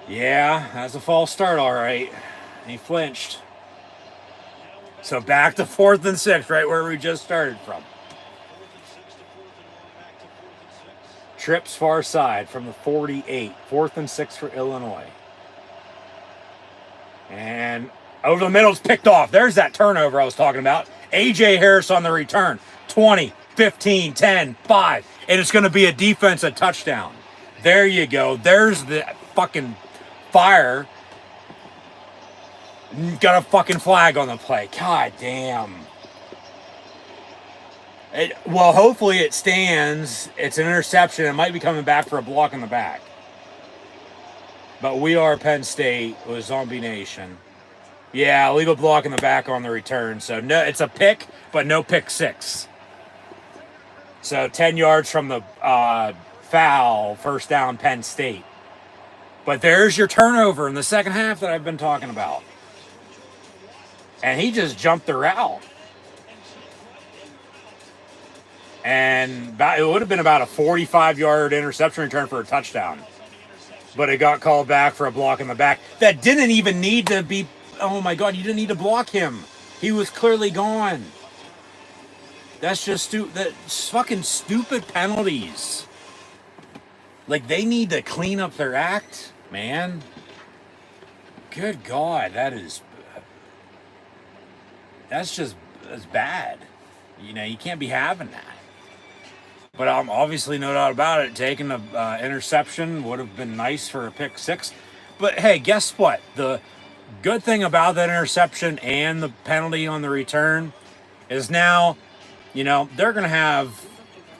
Yeah, that's a false start, all right. He flinched. So back to 4th and 6, right where we just started from. Trips far side from the 48. 4th and 6 for Illinois. And over the middle, it's picked off. There's that turnover I was talking about. A.J. Harris on the return. 20, 15, 10, 5. And it's going to be a defensive touchdown. There you go. There's the fucking fire. Got a fucking flag on the play. God damn. Well, hopefully it stands. It's an interception. It might be coming back for a block in the back. But we are Penn State with Zombie Nation. Yeah, leave a block in the back on the return. So no, it's a pick, but no pick six. So 10 yards from the foul, first down, Penn State. But there's your turnover in the second half that I've been talking about. And he just jumped the route. And it would have been about a 45-yard interception return for a touchdown. But it got called back for a block in the back. That didn't even need to be... Oh, my God, you didn't need to block him. He was clearly gone. That's just that's fucking stupid penalties. Like, they need to clean up their act, man. Good God, that's bad. You know, you can't be having that. But obviously, no doubt about it, taking the interception would have been nice for a pick six. But hey, guess what? The good thing about that interception and the penalty on the return is now, you know, they're going to have,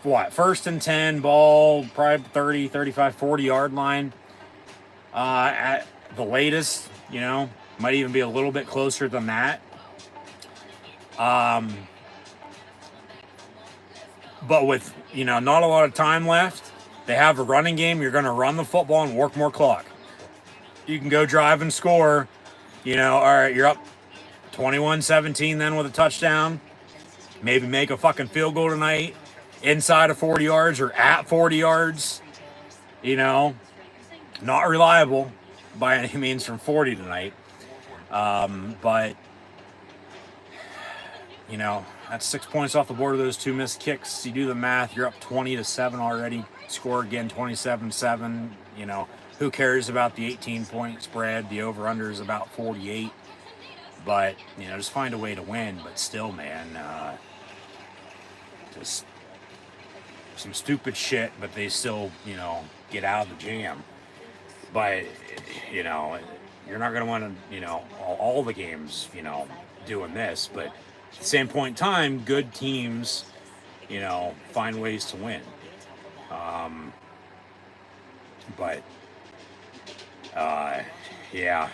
what, 1st and 10 ball, probably 30, 35, 40-yard line at the latest, you know. Might even be a little bit closer than that. But with, you know, not a lot of time left, they have a running game. You're going to run the football and work more clock. You can go drive and score. You know, all right, you're up 21-17 then with a touchdown. Maybe make a fucking field goal tonight inside of 40 yards or at 40 yards. You know, not reliable by any means from 40 tonight. But, you know, that's 6 points off the board of those two missed kicks. You do the math, you're up 20-7 already. Score again 27-7. You know, who cares about the 18-point spread? The over-under is about 48. But, you know, just find a way to win. But still, man, just some stupid shit, but they still, you know, get out of the jam. But, you know, you're not going to want to, you know, all the games, you know, doing this. But at the same point in time, good teams, you know, find ways to win. Yeah.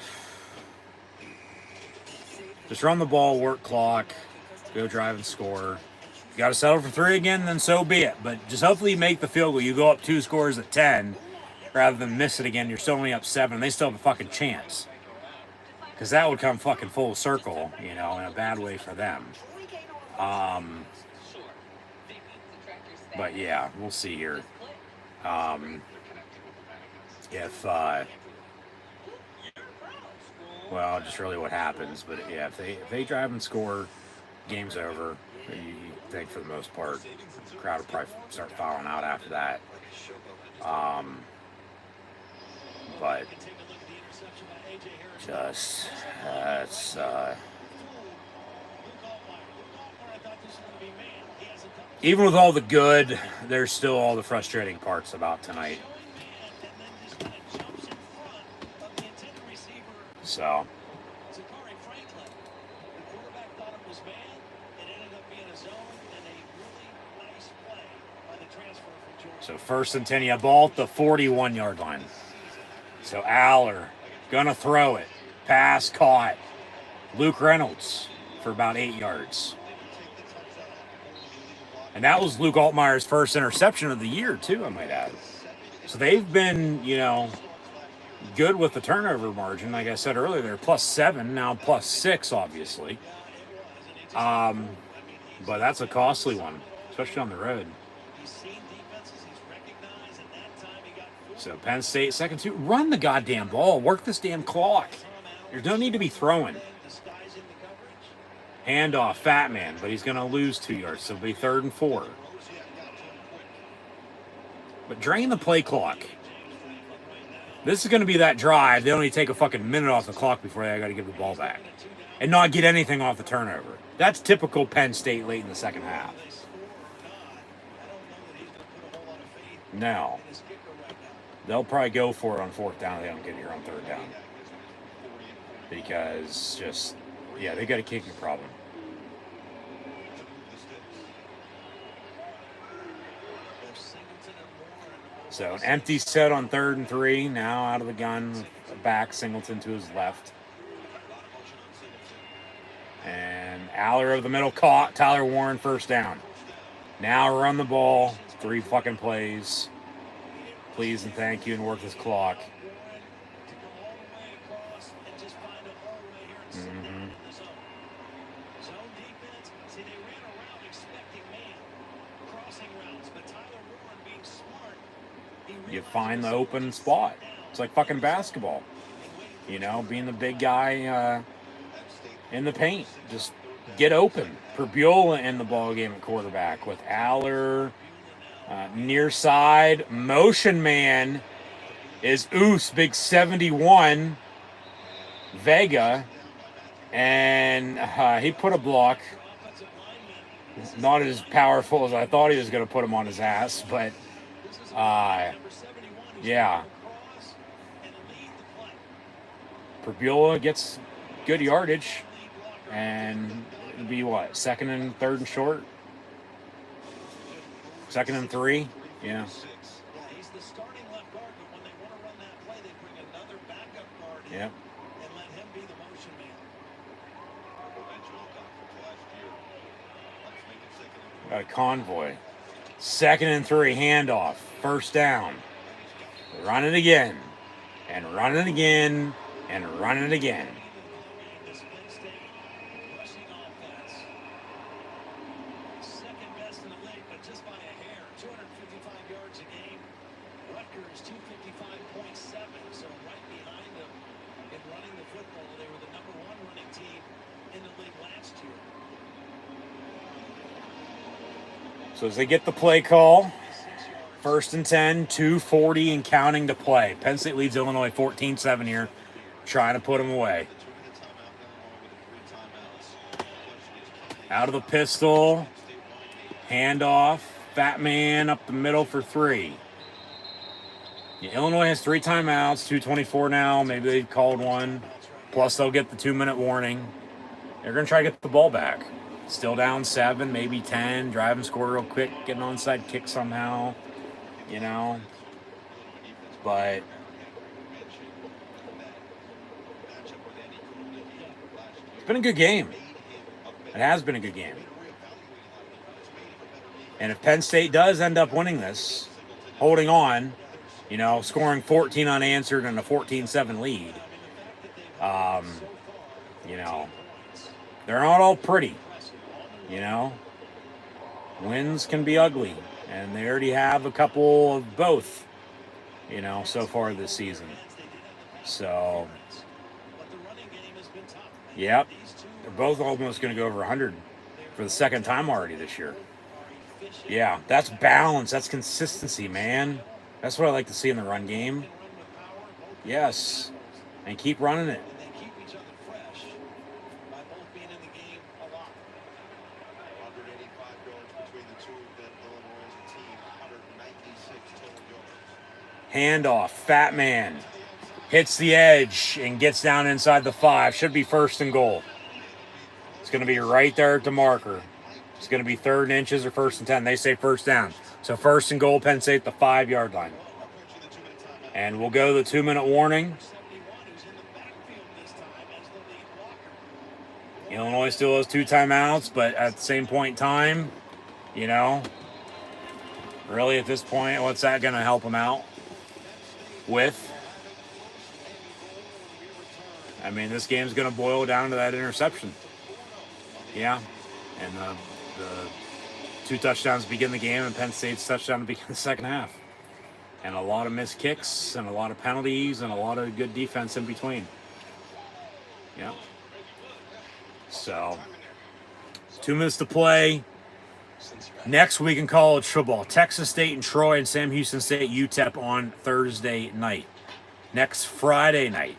Just run the ball, work clock, go drive and score. You got to settle for 3 again, then so be it. But just hopefully you make the field goal. You go up 2 scores at 10 rather than miss it again. You're still only up 7. They still have a fucking chance. Because that would come fucking full circle, you know, in a bad way for them. But yeah, we'll see here. Well, just really what happens. But yeah, if they drive and score, game's over. You think for the most part, the crowd will probably start filing out after that. But just even with all the good, there's still all the frustrating parts about tonight. So. So 1st and 10, you ball at the 41-yard line. So Aller gonna throw it. Pass caught. Luke Reynolds for about 8 yards. And that was Luke Altmaier's first interception of the year, too, I might add. So they've been, you know, good with the turnover margin. Like I said earlier, they're +7, now +6, obviously. But that's a costly one, especially on the road. So Penn State, 2nd 2. Run the goddamn ball. Work this damn clock. There's no need to be throwing. Handoff, Fat Man, but he's going to lose 2 yards, so it'll be 3rd and 4. But drain the play clock. This is going to be that drive. They only take a fucking minute off the clock before they got to give the ball back. And not get anything off the turnover. That's typical Penn State late in the second half. they'll probably go for it on fourth down if they don't get here on third down. Because they got a kicking problem. So an empty set on 3rd and 3. Now out of the gun, back Singleton to his left. And Aller over the middle caught. Tyler Warren first down. Now run the ball. 3 fucking plays. Please and thank you and work this clock. Mm-hmm. You find the open spot. It's like fucking basketball. You know, being the big guy in the paint. Just get open. Perbula in the ball game at quarterback with Aller near side. Motion man is Oos, big 71. Vega. And he put a block. Not as powerful as I thought he was going to put him on his ass, but yeah. Perbula gets good yardage, and it'll be what? 2nd and 3rd and short? 2nd and 3? Yeah. He's the starting left guard, but when they want to run that play, they bring another backup guard in and let him be the motion man. Got a convoy. 2nd and 3, handoff. First down. Run it again. And run it again. And run it again. This Penn State rushing offense. Second best in the league, but just by a hair. 255 yards a game. Rutgers 255.7, so right behind them in running the football. They were the #1 running team in the league last year. So as they get the play call, 1st and 10, 2:40 and counting to play. Penn State leads Illinois 14-7 here, trying to put them away. Out of the pistol, handoff, fat man up the middle for 3. Illinois has 3 timeouts, 2:24 now. Maybe they've called one. Plus they'll get the 2-minute warning. They're going to try to get the ball back. Still down 7, maybe 10. Drive and score real quick. Get an onside kick somehow. You know. But it's been a good game. It has been a good game. And if Penn State does end up winning this, holding on, you know, scoring 14 unanswered and a 14-7 lead, you know, they're not all pretty. You know, wins can be ugly, and they already have a couple of both, you know, so far this season. So, yep, they're both almost going to go over 100 for the 2nd time already this year. Yeah, that's balance. That's consistency, man. That's what I like to see in the run game. Yes, and keep running it. Handoff, fat man, hits the edge and gets down inside the 5. Should be 1st and goal. It's going to be right there at the marker. It's going to be 3rd and inches or 1st and 10. They say 1st down. So 1st and goal, Penn State, the 5-yard line. And we'll go to the 2-minute warning. Illinois still has 2 timeouts, but at the same point in time, you know, really at this point, what's that going to help them out with? I mean, this game's going to boil down to that interception. Yeah, and the 2 touchdowns begin the game, and Penn State's touchdown to begin the 2nd half. And a lot of missed kicks, and a lot of penalties, and a lot of good defense in between. Yeah. So, 2 minutes to play. Next week in college football, Texas State and Troy and Sam Houston State, UTEP on Thursday night. Next Friday night,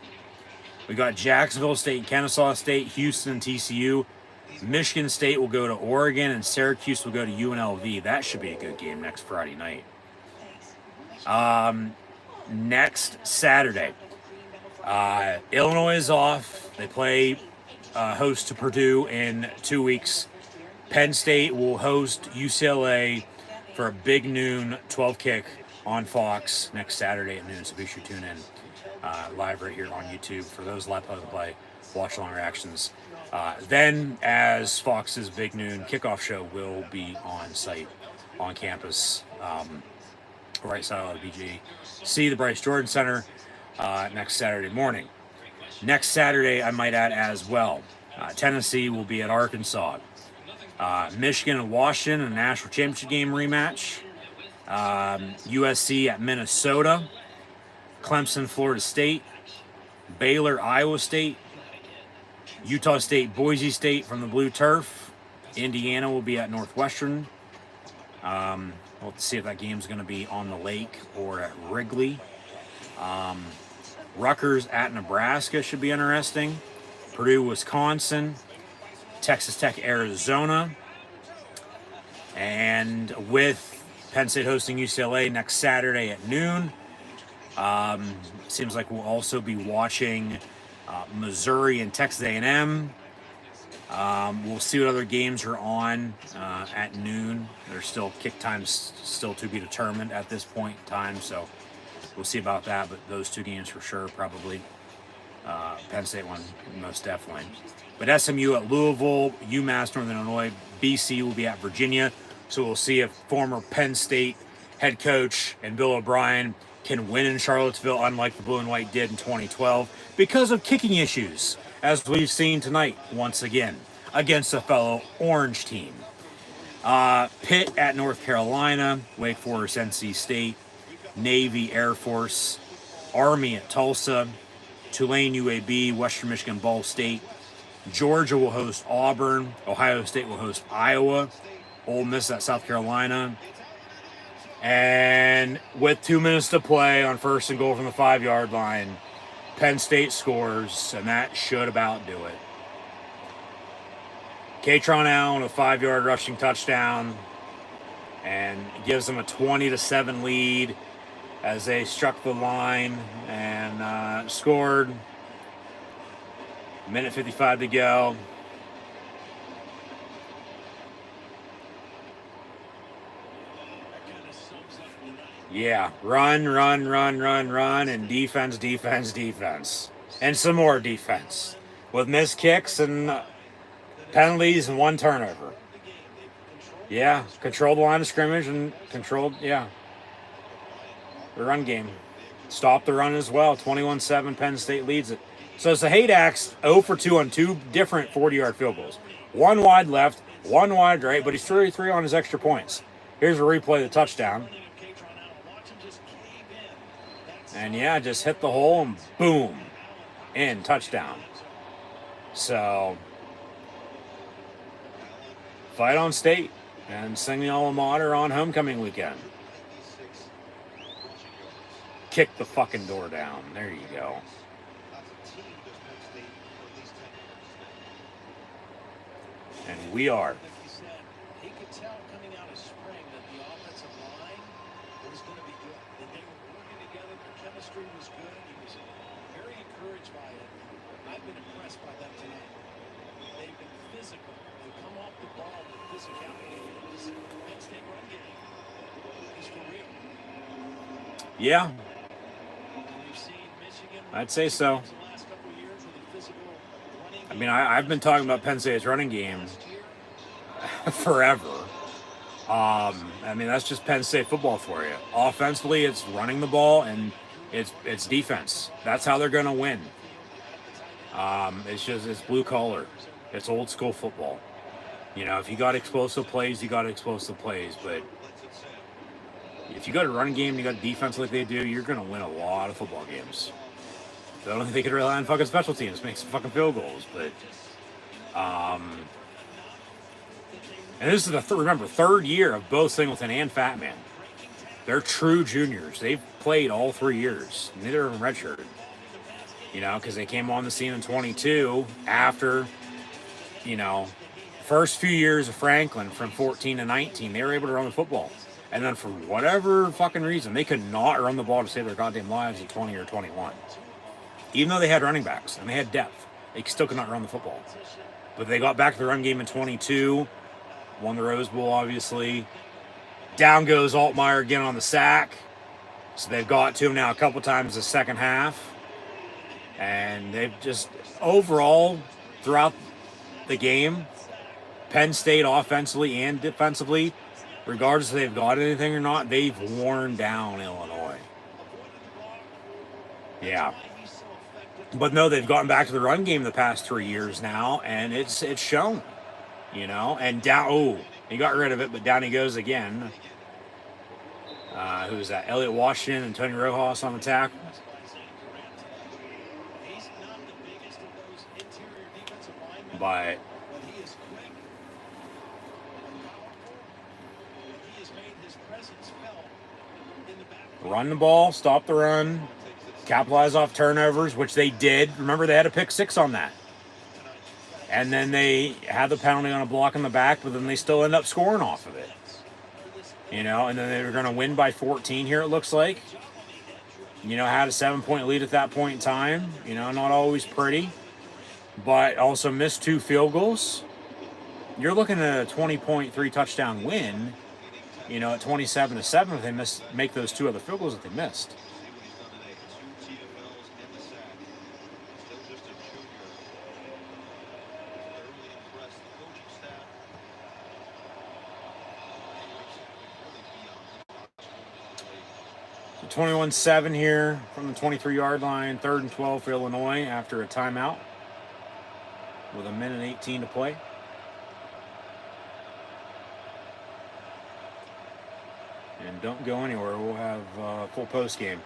we got Jacksonville State, Kennesaw State, Houston, and TCU. Michigan State will go to Oregon, and Syracuse will go to UNLV. That should be a good game next Friday night. next Saturday. Illinois is off. They play host to Purdue in 2 weeks. Penn State will host UCLA for a big noon 12 kick on Fox next Saturday at noon. So be sure to tune in live right here on YouTube for those live play, watch along reactions. Then, as Fox's big noon kickoff show will be on site on campus, right side of the BG. See the Bryce Jordan Center next Saturday morning. Next Saturday, I might add as well, Tennessee will be at Arkansas. Michigan and Washington, a national championship game rematch. USC at Minnesota. Clemson, Florida State. Baylor, Iowa State. Utah State, Boise State from the blue turf. Indiana will be at Northwestern. We'll see if that game's going to be on the lake or at Wrigley. Rutgers at Nebraska should be interesting. Purdue, Wisconsin. Texas Tech, Arizona. And with Penn State hosting UCLA next Saturday at noon, seems like we'll also be watching Missouri and Texas A&M. We'll see what other games are on at noon. There's still kick times still to be determined at this point in time, so we'll see about that. But those two games for sure, probably. Penn State one, most definitely. But SMU at Louisville, UMass, Northern Illinois, BC will be at Virginia. So we'll see if former Penn State head coach and Bill O'Brien can win in Charlottesville, unlike the Blue and White did in 2012, because of kicking issues, as we've seen tonight once again against a fellow Orange team. Pitt at North Carolina, Wake Forest, NC State, Navy, Air Force, Army at Tulsa, Tulane, UAB, Western Michigan, Ball State. Georgia will host Auburn. Ohio State will host Iowa. Ole Miss at South Carolina. And with 2 minutes to play on first and goal from the 5-yard line, Penn State scores, and that should about do it. Katron Allen, a 5-yard rushing touchdown, and gives them a 20-7 lead as they struck the line and scored. Minute 55 to go. Yeah, run, and defense. And some more defense. With missed kicks and penalties and one turnover. Yeah, controlled the line of scrimmage and controlled, the run game. Stopped the run as well. 21-7, Penn State leads it. So it's the Haydaks 0 for 2 on 2 different 40-yard field goals. One wide left, one wide right, but he's 33 on his extra points. Here's a replay of the touchdown. And just hit the hole and boom, in, touchdown. So, fight on state and sing the alma mater on homecoming weekend. Kick the fucking door down. There you go. And we are. He could tell coming out of spring that the offensive line was going to be good. That they were working together. Their chemistry was good. He was very encouraged by it. I've been impressed by them tonight. They've been physical. They come off the ball with physicality. This Penn State run game is for real. Yeah. We've seen Michigan. I'd say so. The last couple of years with a physical running I mean, I've been talking about Penn State's running game forever. I mean, that's just Penn State football for you. Offensively, it's running the ball and it's defense. That's how they're going to win. It's blue collar. It's old school football. If you got explosive plays, you got explosive plays. But if you got a running game and you got defense like they do, you're going to win a lot of football games. So I don't think they could rely on fucking special teams, make some fucking field goals. But, and this is the third year of both Singleton and Fatman. They're true juniors. They've played all 3 years. Neither of them redshirted. Because they came on the scene in 22 after, first few years of Franklin from 14 to 19. They were able to run the football. And then for whatever fucking reason, they could not run the ball to save their goddamn lives at 20 or 21. Even though they had running backs and they had depth, they still could not run the football. But they got back to the run game in 22, won the Rose Bowl, obviously. Down goes Altmaier again on the sack. So they've got to him now a couple times the second half. And they've just, overall, throughout the game, Penn State offensively and defensively, regardless if they've got anything or not, they've worn down Illinois. Yeah. But no, they've gotten back to the run game the past 3 years now, and it's shown, And down, he got rid of it, but down he goes again. Who's that? Elliott Washington and Tony Rojas on the tackle. But run the ball, stop the run, capitalize off turnovers, which they did. Remember, they had a pick 6 on that. And then they had the penalty on a block in the back, but then they still end up scoring off of it. And then they were going to win by 14 here, it looks like. Had a 7-point lead at that point in time. Not always pretty. But also missed 2 field goals. You're looking at a 20-point, 3-touchdown win, at 27-7 if they make those 2 other field goals that they missed. So 21-7 here from the 23-yard line, 3rd and 12 for Illinois after a timeout with 1:18 to play. And don't go anywhere. We'll have full post game.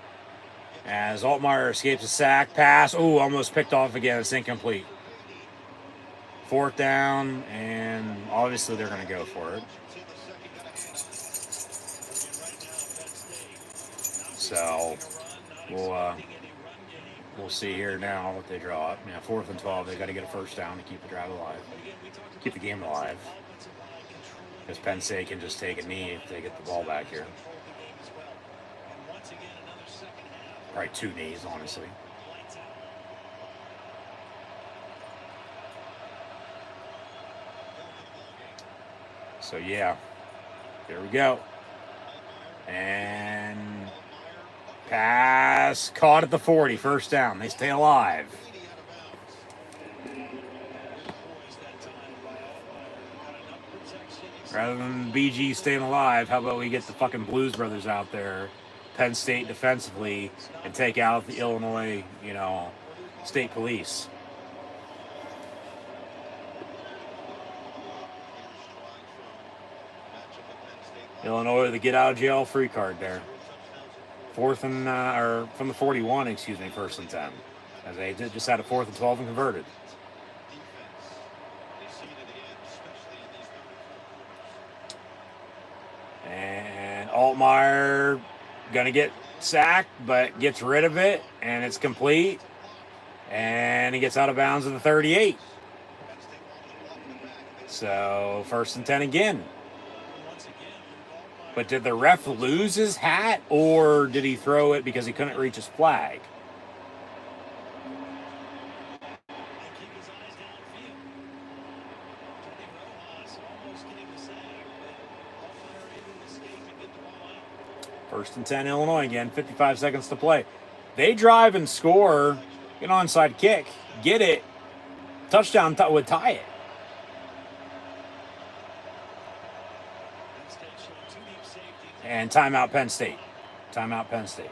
As Altmaier escapes a sack, pass. Oh, almost picked off again. It's incomplete. 4th down, and obviously they're going to go for it. So we'll see here now what they draw up. 4th and 12. They got to get a first down to keep the drive alive, keep the game alive. Because Penn State can just take a knee if they get the ball back here. Probably 2 knees, honestly. So, yeah. Here we go. And pass caught at the 40. First down. They stay alive. Rather than BG staying alive, how about we get the fucking Blues Brothers out there, Penn State defensively, and take out the Illinois, State Police. Illinois, the get out of jail free card there. 4th and, or from the 41, 1st and 10. As they just had a 4th and 12 and converted. And Altmaier gonna get sacked, but gets rid of it, and it's complete. And he gets out of bounds at the 38. So 1st and 10 again. But did the ref lose his hat, or did he throw it because he couldn't reach his flag? First and 10, Illinois again, 55 seconds to play. They drive and score, get an onside kick, get it, touchdown would tie it. And timeout Penn State. Timeout Penn State.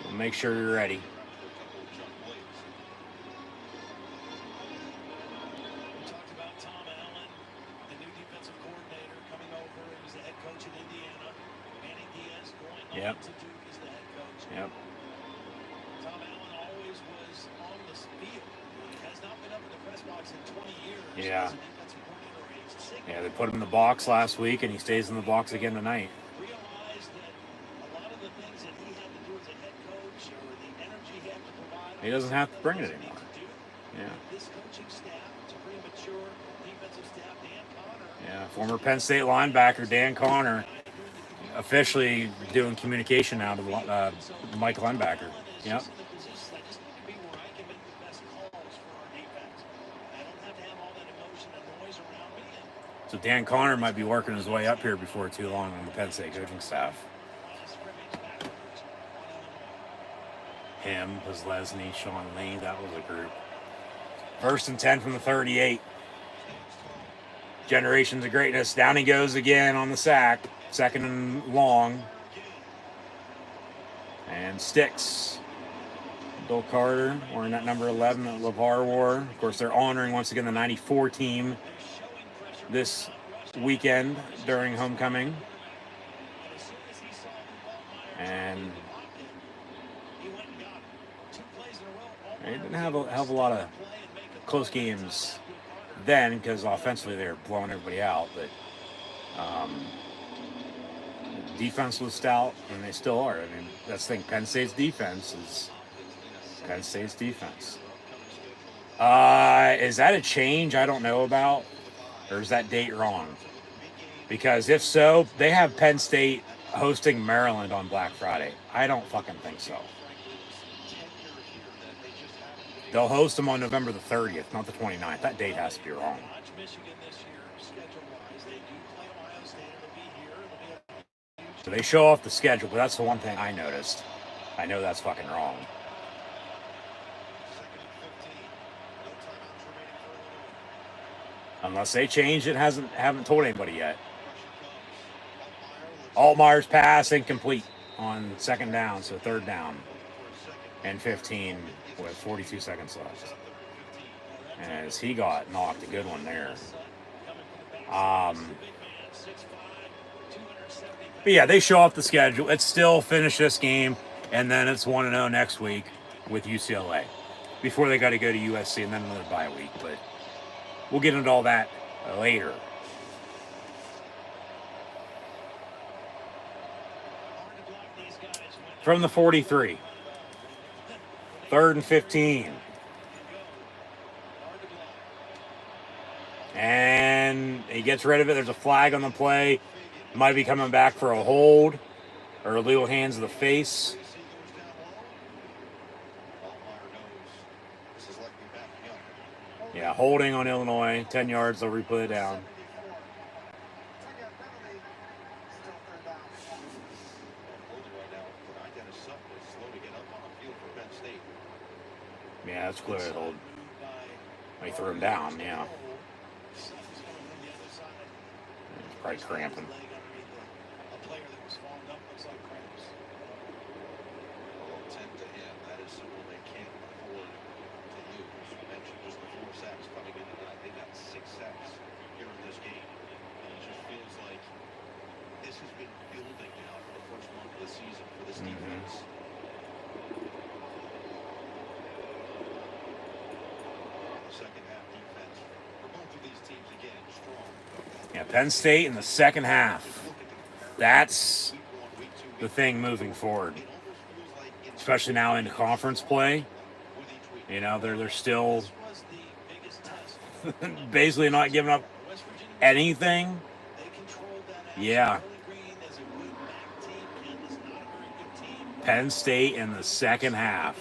We'll make sure you're ready. Yep. Yep. Tom Allen always was on the field. Has not been up in the press box in 20 years. Yeah. Yeah, they put him in the box last week, and he stays in the box again tonight. Realized that a lot of the things that he had to do as a head coach, or the energy he had to provide, He doesn't have to bring it anymore. this coaching staff, it's a pretty mature defensive staff. Dan Connor. Yeah, former Penn State linebacker Dan Connor officially doing communication now to Mike linebacker. Yep. So Dan Connor might be working his way up here before too long on the Penn State coaching staff. Him, Leslie, Sean Lee, that was a group. 1st and 10 from the 38. Generations of greatness. Down he goes again on the sack. 2nd and long. And sticks. Bill Carter wearing that number 11 that LeVar wore. Of course, they're honoring once again the 94 team this weekend during homecoming. And they didn't have a hell of a lot of close games then because offensively they were blowing everybody out, but defense was stout, and they still are. I mean, that's the thing. Penn State's defense is Penn State's defense. Is that a change I don't know about, or is that date wrong? Because if so, they have Penn State hosting Maryland on Black Friday. I don't fucking think so. They'll host them on November the 30th, not the 29th. That date has to be wrong. So they show off the schedule, but that's the one thing I noticed. I know that's fucking wrong. Unless they changed it, haven't told anybody yet. Altmaier's pass incomplete on 2nd down, so 3rd down and 15 with 42 seconds left. As he got knocked, a good one there. But yeah, they show off the schedule. It's still finish this game, and then it's 1-0 next week with UCLA before they got to go to USC and then another bye week. But we'll get into all that later. From the 43. 3rd and 15. And he gets rid of it. There's a flag on the play. Might be coming back for a hold or illegal hands to the face. Yeah, holding on Illinois. 10 yards. They'll replay it down. Yeah, that's clear to hold. They threw him down, yeah. He's probably cramping. Yeah, Penn State in the second half. That's the thing moving forward. Especially now into conference play. You know, they're still basically not giving up anything. Yeah. Penn State in the second half.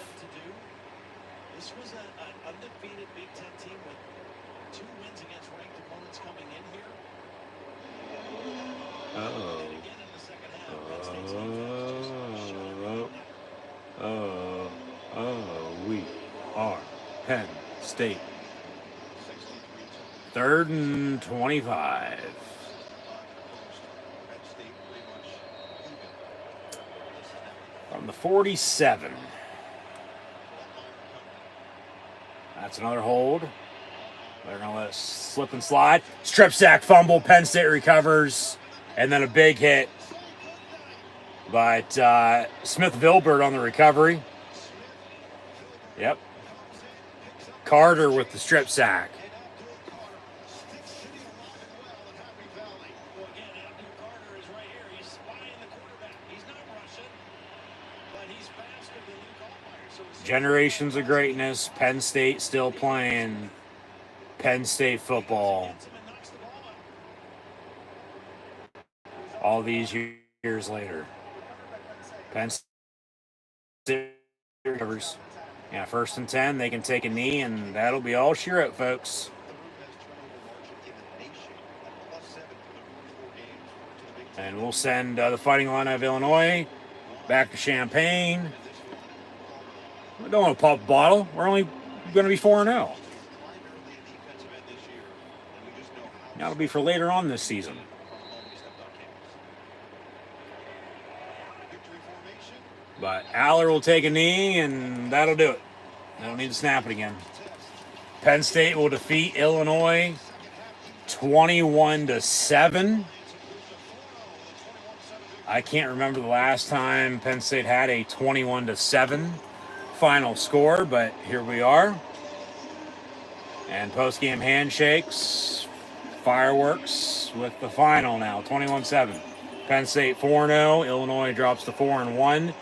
This was an undefeated Big Ten team with 2 wins against ranked opponents coming in here. We are Penn State. 3rd and 25. From the 47. That's another hold. They're going to let it slip and slide. Strip sack fumble. Penn State recovers. And then a big hit. But Smith-Vilbert on the recovery. Yep. Carter with the strip sack. Generations of greatness. Penn State still playing Penn State football all these years later. Penn State recovers. Yeah, 1st and 10, they can take a knee, and that'll be all she wrote, folks. And we'll send the Fighting Illini of Illinois back to Champaign. We don't want to pop a bottle. We're only going to be 4-0. That'll be for later on this season. But Aller will take a knee, and that'll do it. They don't need to snap it again. Penn State will defeat Illinois 21-7. I can't remember the last time Penn State had a 21-7 final score, but here we are. And post-game handshakes, fireworks with the final now, 21-7. Penn State 4-0. Illinois drops to 4-1.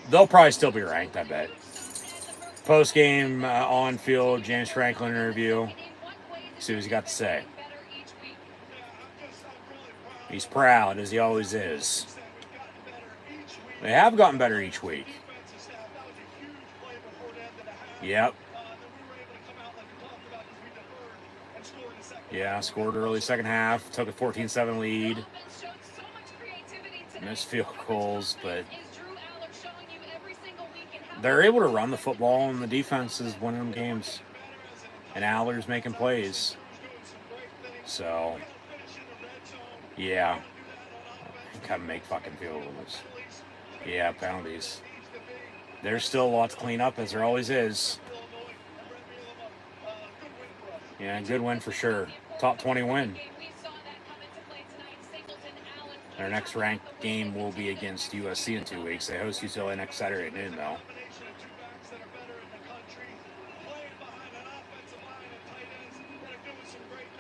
They'll probably still be ranked, I bet. Post-game on-field James Franklin interview. See what he's got to say. He's proud, as he always is. They have gotten better each week. Yep. Yeah, scored early second half. Took a 14-7 lead. Missed field goals, but they're able to run the football, and the defense is winning them games. And Aller's making plays. So, yeah. Kind of make fucking field goals. Yeah, penalties. There's still a lot to clean up, as there always is. Yeah, good win for sure. Top 20 win. Their next ranked game will be against USC in 2 weeks. They host UCLA next Saturday at noon, though.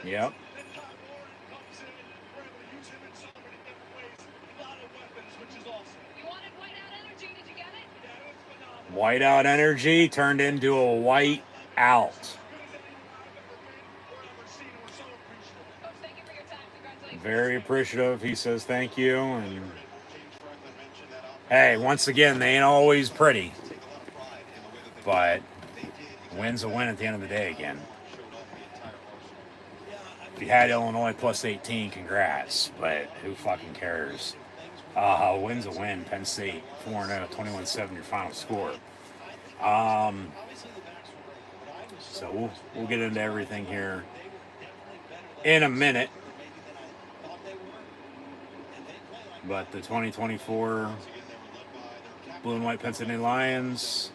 Yep. Whiteout energy turned into a white out. Very appreciative. He says thank you. And hey, once again, they ain't always pretty. But win's a win at the end of the day again. If you had Illinois plus 18, congrats. But who fucking cares? Win's a win. Penn State 4-0, 21-7 your final score. So we'll get into everything here in a minute. But the 2024 Blue and White Penn State Lions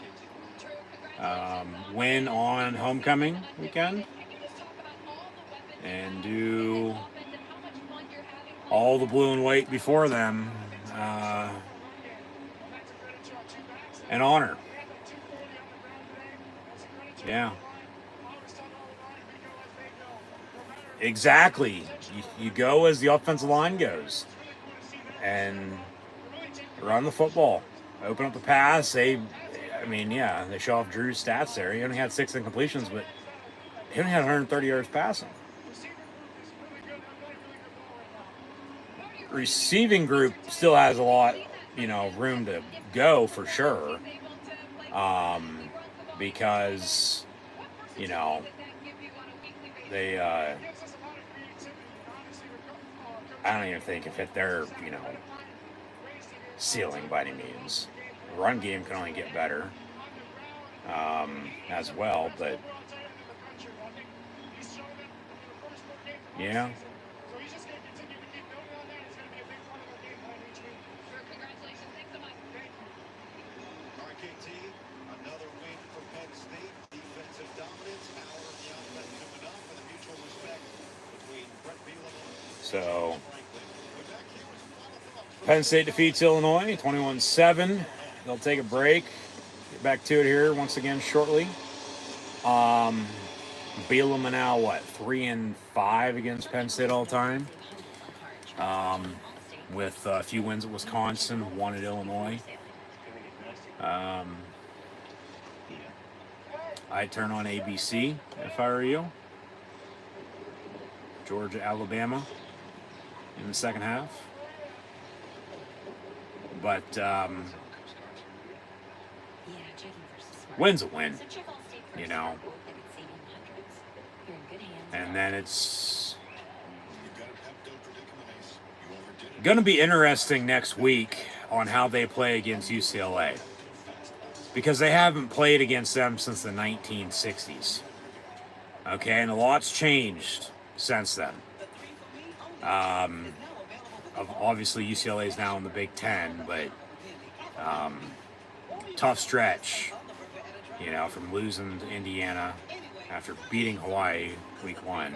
win on homecoming weekend and do all the blue and white before them an honor. Yeah. Exactly. You go as the offensive line goes and run the football. Open up the pass. They show off Drew's stats there. He only had 6 incompletions, but he only had 130 yards passing. Receiving group still has a lot, room to go for sure. Because, they, I don't even think if hit their, ceiling by any means. The run game can only get better as well, but yeah. So, Penn State defeats Illinois 21-7. They'll take a break. Get back to it here once again shortly. Bielema now 3-5 against Penn State all time. With a few wins at Wisconsin, 1 at Illinois. I'd turn on ABC if I were you. Georgia, Alabama in the second half. But win's a win, you know. And then it's going to be interesting next week on how they play against UCLA, because they haven't played against them since the 1960s. Okay, and a lot's changed since then. Obviously, UCLA is now in the Big Ten, but tough stretch, you know, from losing to Indiana after beating Hawaii week 1,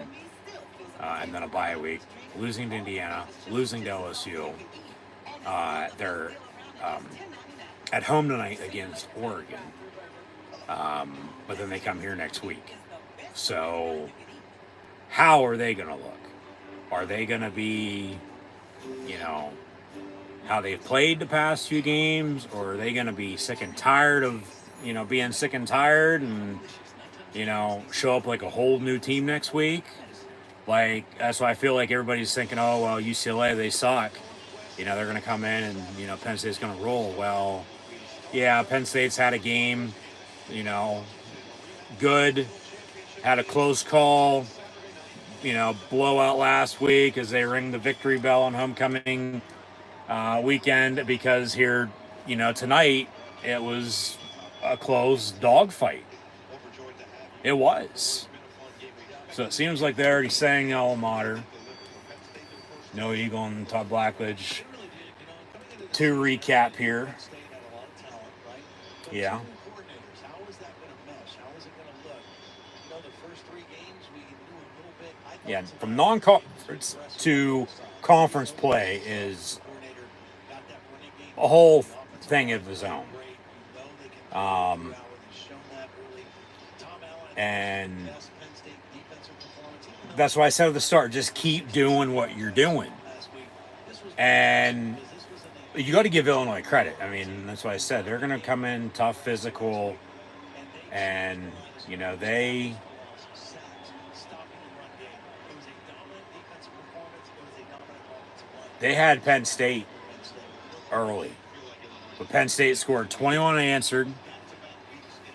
and then a bye week, losing to Indiana, losing to LSU. They're at home tonight against Oregon, but then they come here next week. So how are they going to look? Are they going to be, you know, how they've played the past few games, or are they going to be sick and tired of, you know, being sick and tired and, you know, show up like a whole new team next week? Like, that's why I feel like everybody's thinking, oh, well, UCLA, they suck. You know, they're going to come in and, you know, Penn State's going to roll. Well, yeah, Penn State's had a game, you know, good, had a close call, you know, blowout last week as they ring the victory bell on homecoming weekend, because here, you know, tonight it was a close dogfight. It was. So it seems like they're already saying alma mater. No Eagle and Todd Blackledge. To recap here. Yeah. Yeah, from non-conference to conference play is a whole thing of its own. And that's why I said at the start, just keep doing what you're doing. And you got to give Illinois credit. I mean, that's why I said they're going to come in tough, physical, and, you know, they had Penn State early. But Penn State scored 21 unanswered.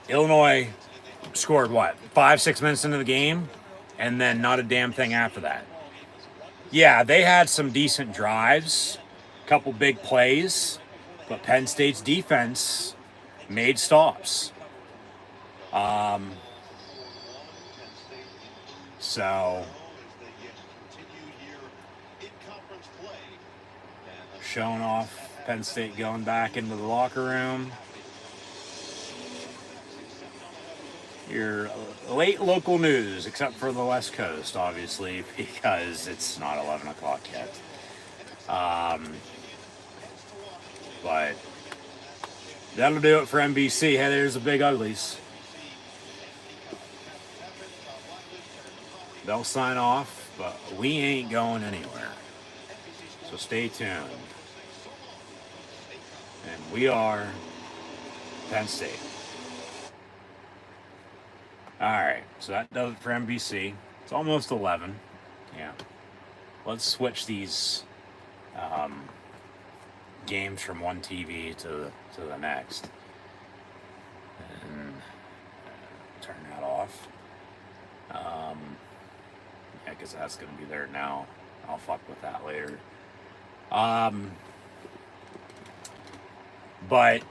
Illinois scored, 5-6 minutes into the game? And then not a damn thing after that. Yeah, they had some decent drives, a couple big plays, but Penn State's defense made stops. So showing off Penn State going back into the locker room. Your late local news, except for the West Coast, obviously, because it's not 11 o'clock yet. But that'll do it for NBC. Hey, there's the Big Uglies. They'll sign off, but we ain't going anywhere. So stay tuned. And we are Penn State. All right, so that does it for NBC. It's almost 11. Yeah. Let's switch these games from one TV to the next. And turn that off. Yeah, because that's going to be there now. I'll fuck with that later. But,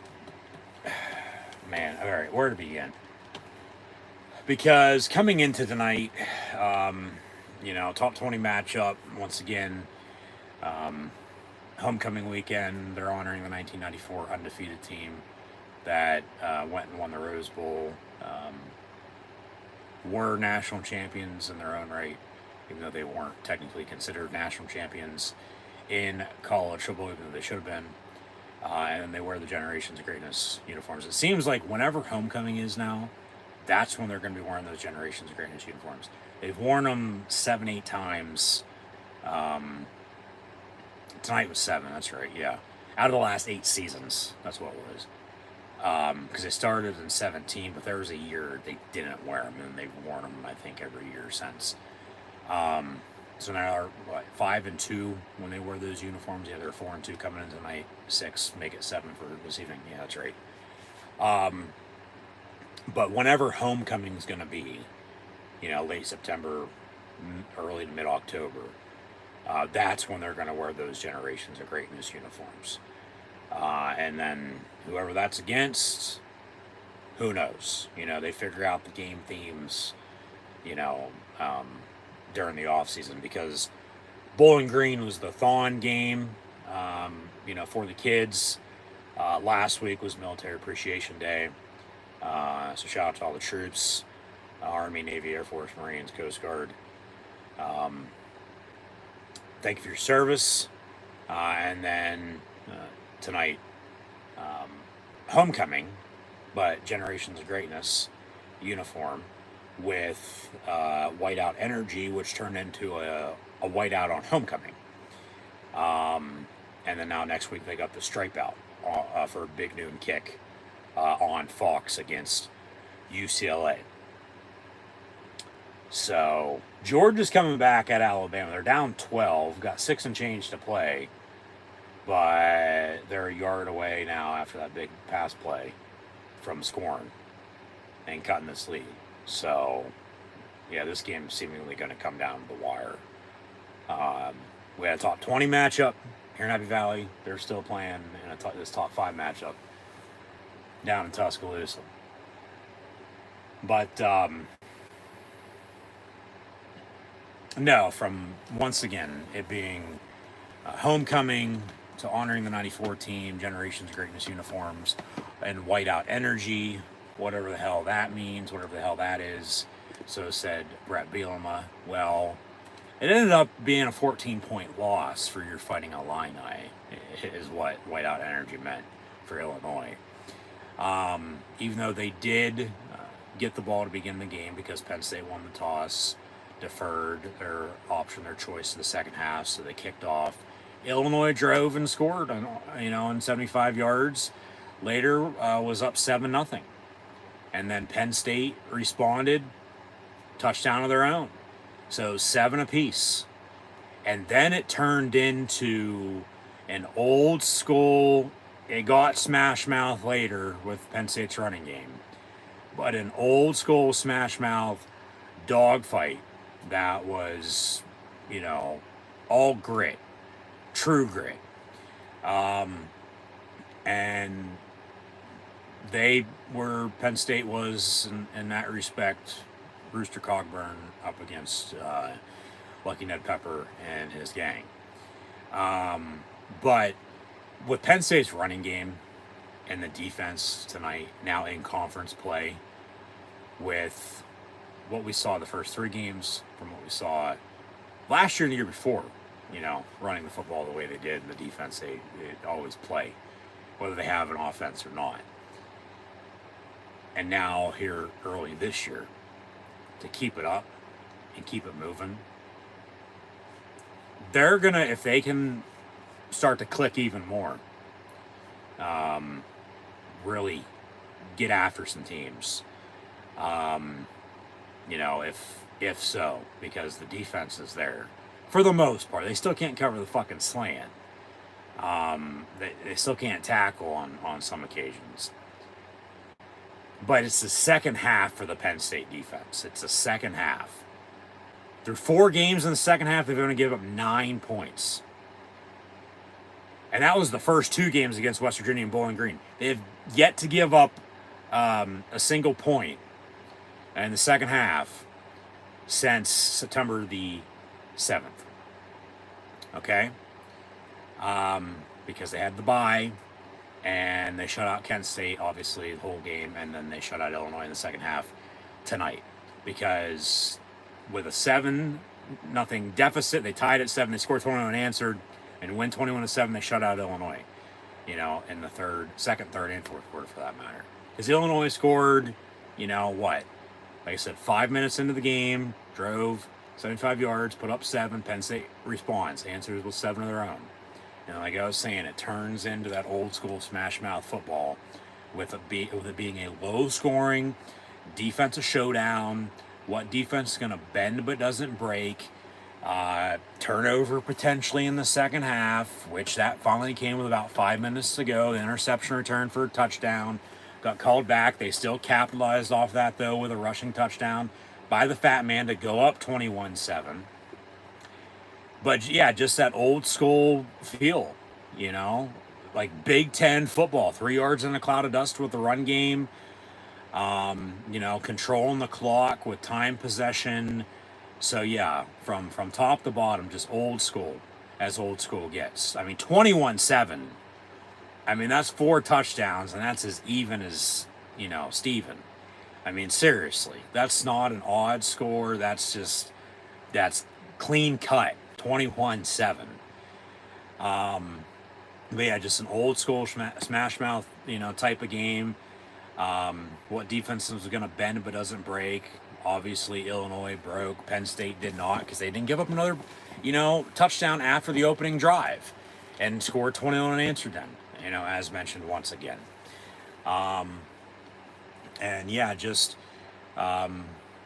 man, all right, where to begin? Because coming into tonight, you know, top 20 matchup, once again, homecoming weekend, they're honoring the 1994 undefeated team that went and won the Rose Bowl, were national champions in their own right, even though they weren't technically considered national champions in college football, even though they should have been. And they wear the Generations of Greatness uniforms. It seems like whenever homecoming is now, that's when they're going to be wearing those Generations of Greatness uniforms. They've worn them 7-8 times. Tonight was 7, that's right, yeah. Out of the last 8 seasons, that's what it was. because they started in 17, but there was a year they didn't wear them, and they've worn them, I think, every year since. So now they're, 5-2 when they wear those uniforms. Yeah, they're 4-2 coming in tonight. 6, make it 7 for this evening. Yeah, that's right. But whenever homecoming's going to be, late September, early to mid-October, that's when they're going to wear those Generations of Greatness uniforms. And then whoever that's against, who knows? They figure out the game themes, during the off season, because Bowling Green was the Thon game, for the kids. Last week was Military Appreciation Day. So shout out to all the troops, Army, Navy, Air Force, Marines, Coast Guard. Thank you for your service. And then tonight, homecoming, but Generations of Greatness uniform with whiteout energy, which turned into a whiteout on homecoming. And then now next week they got the stripe out for a big noon kick on Fox against UCLA. So Georgia's coming back at Alabama. They're down 12, got 6 and change to play, but they're a yard away now after that big pass play from scoring and cutting this lead. So, yeah, this game is seemingly going to come down to the wire. We had a top 20 matchup here in Happy Valley. They're still playing in this top 5 matchup down in Tuscaloosa. But, no, from once again, it being homecoming to honoring the 94 team, Generations of Greatness uniforms, and whiteout energy, whatever the hell that means, whatever the hell that is. So said Brett Bielema. Well, it ended up being a 14-point loss for your Fighting Illini, is what whiteout energy meant for Illinois. Even though they did get the ball to begin the game because Penn State won the toss, deferred their option, their choice to the second half, so they kicked off. Illinois drove and scored, in 75 yards. Later was up 7-0. And then Penn State responded, touchdown of their own. So 7 apiece. And then it turned into an old school, it got smash mouth later with Penn State's running game, but an old school smash mouth dogfight that was, all grit, true grit. And Penn State was, in that respect, Rooster Cogburn up against Lucky Ned Pepper and his gang. But with Penn State's running game and the defense tonight, now in conference play, with what we saw the first 3 games from what we saw last year and the year before, running the football the way they did, and the defense they always play, whether they have an offense or not. And now here early this year, to keep it up and keep it moving, they're gonna, if they can start to click even more, really get after some teams. If so, because the defense is there for the most part. They still can't cover the fucking slant. They still can't tackle on some occasions. But it's the second half for the Penn State defense. It's the second half. Through 4 games in the second half, they've only given up 9 points. And that was the first 2 games against West Virginia and Bowling Green. They have yet to give up a single point in the second half since September the 7th. Okay? Because they had the bye, and they shut out Kent State, obviously, the whole game, and then they shut out Illinois in the second half tonight. Because with a 7-0 deficit, they tied at 7, they scored 21 unanswered, and win 21-7, they shut out Illinois, in the second, third, and fourth quarter for that matter. Because Illinois scored, like I said, 5 minutes into the game, drove 75 yards, put up 7, Penn State responds, answers with 7 of their own. And like I was saying, it turns into that old school smash mouth football with it being a low-scoring defensive showdown. What defense is going to bend but doesn't break? Turnover potentially in the second half, which that finally came with about 5 minutes to go. The interception return for a touchdown got called back. They still capitalized off that, though, with a rushing touchdown by the Fat Man to go up 21-7. But, yeah, just that old school feel, like Big Ten football. 3 yards in a cloud of dust with the run game. Controlling the clock with time possession. So, yeah, from top to bottom, just old school, as old school gets. I mean, 21-7. I mean, that's 4 touchdowns, and that's as even as, Steven. I mean, seriously, that's not an odd score. That's clean cut, 21-7. But, yeah, just an old school smash mouth, type of game. What defense was going to bend but doesn't break. Obviously, Illinois broke. Penn State did not, because they didn't give up another, touchdown after the opening drive and scored 21 unanswered then, as mentioned once again. And yeah, just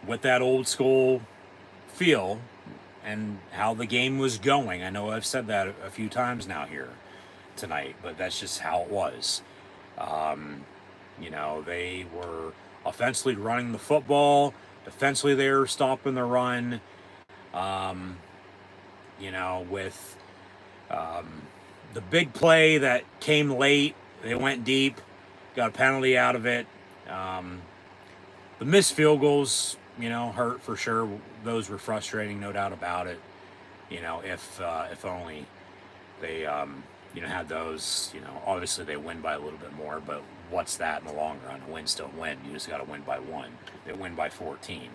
with that old school feel and how the game was going. I know I've said that a few times now here tonight, but that's just how it was. They were offensively running the football. Defensively, they were stopping the run. With the big play that came late, they went deep, got a penalty out of it. The missed field goals, hurt for sure. Those were frustrating, no doubt about it. If only they, had those. Obviously they win by a little bit more, but what's that in the long run? A win still win. You just got to win by 1. They win by 14.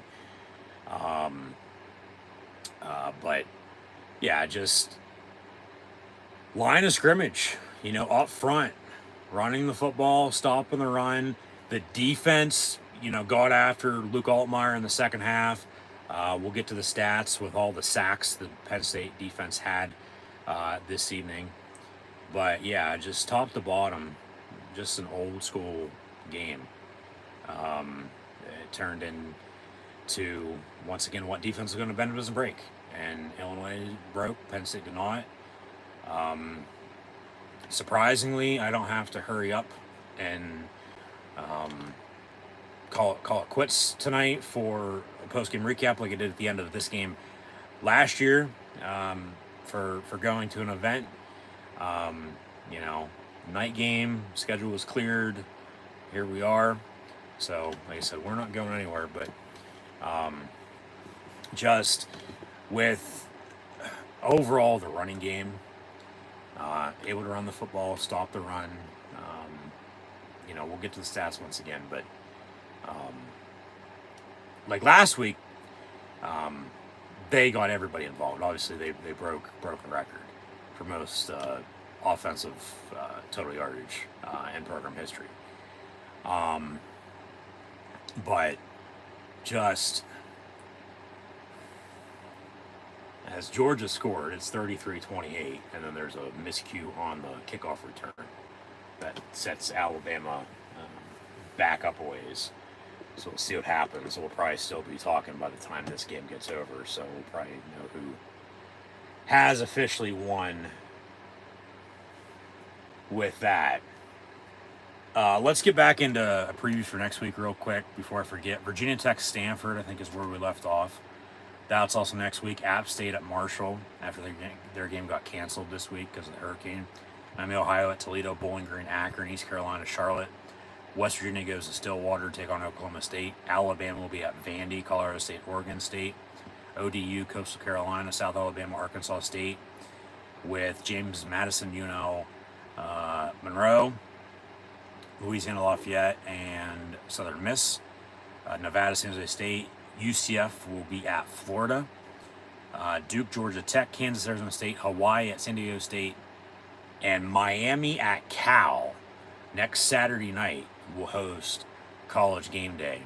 But yeah, just line of scrimmage, up front, running the football, stopping the run. The defense, got after Luke Altmaier in the second half. We'll get to the stats with all the sacks the Penn State defense had this evening. But yeah, just top to bottom, just an old school game. It turned into, once again, what defense is going to bend doesn't break. And Illinois broke, Penn State did not. Surprisingly, I don't have to hurry up and call it quits tonight for a post-game recap like I did at the end of this game last year, for going to an event. Night game, schedule was cleared. Here we are. So, like I said, we're not going anywhere, but just with overall the running game, able to run the football, stop the run. We'll get to the stats once again, but like last week, they got everybody involved. Obviously, they broke a record for most offensive total yardage in program history. But just as Georgia scored, it's 33-28, and then there's a miscue on the kickoff return that sets Alabama back up a ways. So we'll see what happens. We'll probably still be talking by the time this game gets over, so we'll probably know who has officially won with that. Let's get back into a preview for next week real quick before I forget. Virginia Tech Stanford, I think, is where we left off. That's also next week. App State at Marshall after their game got canceled this week because of the hurricane. Miami, Ohio at Toledo, Bowling Green, Akron, East Carolina, Charlotte. West Virginia goes to Stillwater to take on Oklahoma State. Alabama will be at Vandy, Colorado State, Oregon State. ODU, Coastal Carolina, South Alabama, Arkansas State. With James Madison, Monroe, Louisiana Lafayette, and Southern Miss. Nevada, San Jose State. UCF will be at Florida. Duke, Georgia Tech, Kansas, Arizona State, Hawaii at San Diego State, and Miami at Cal. Next Saturday night will host College Game Day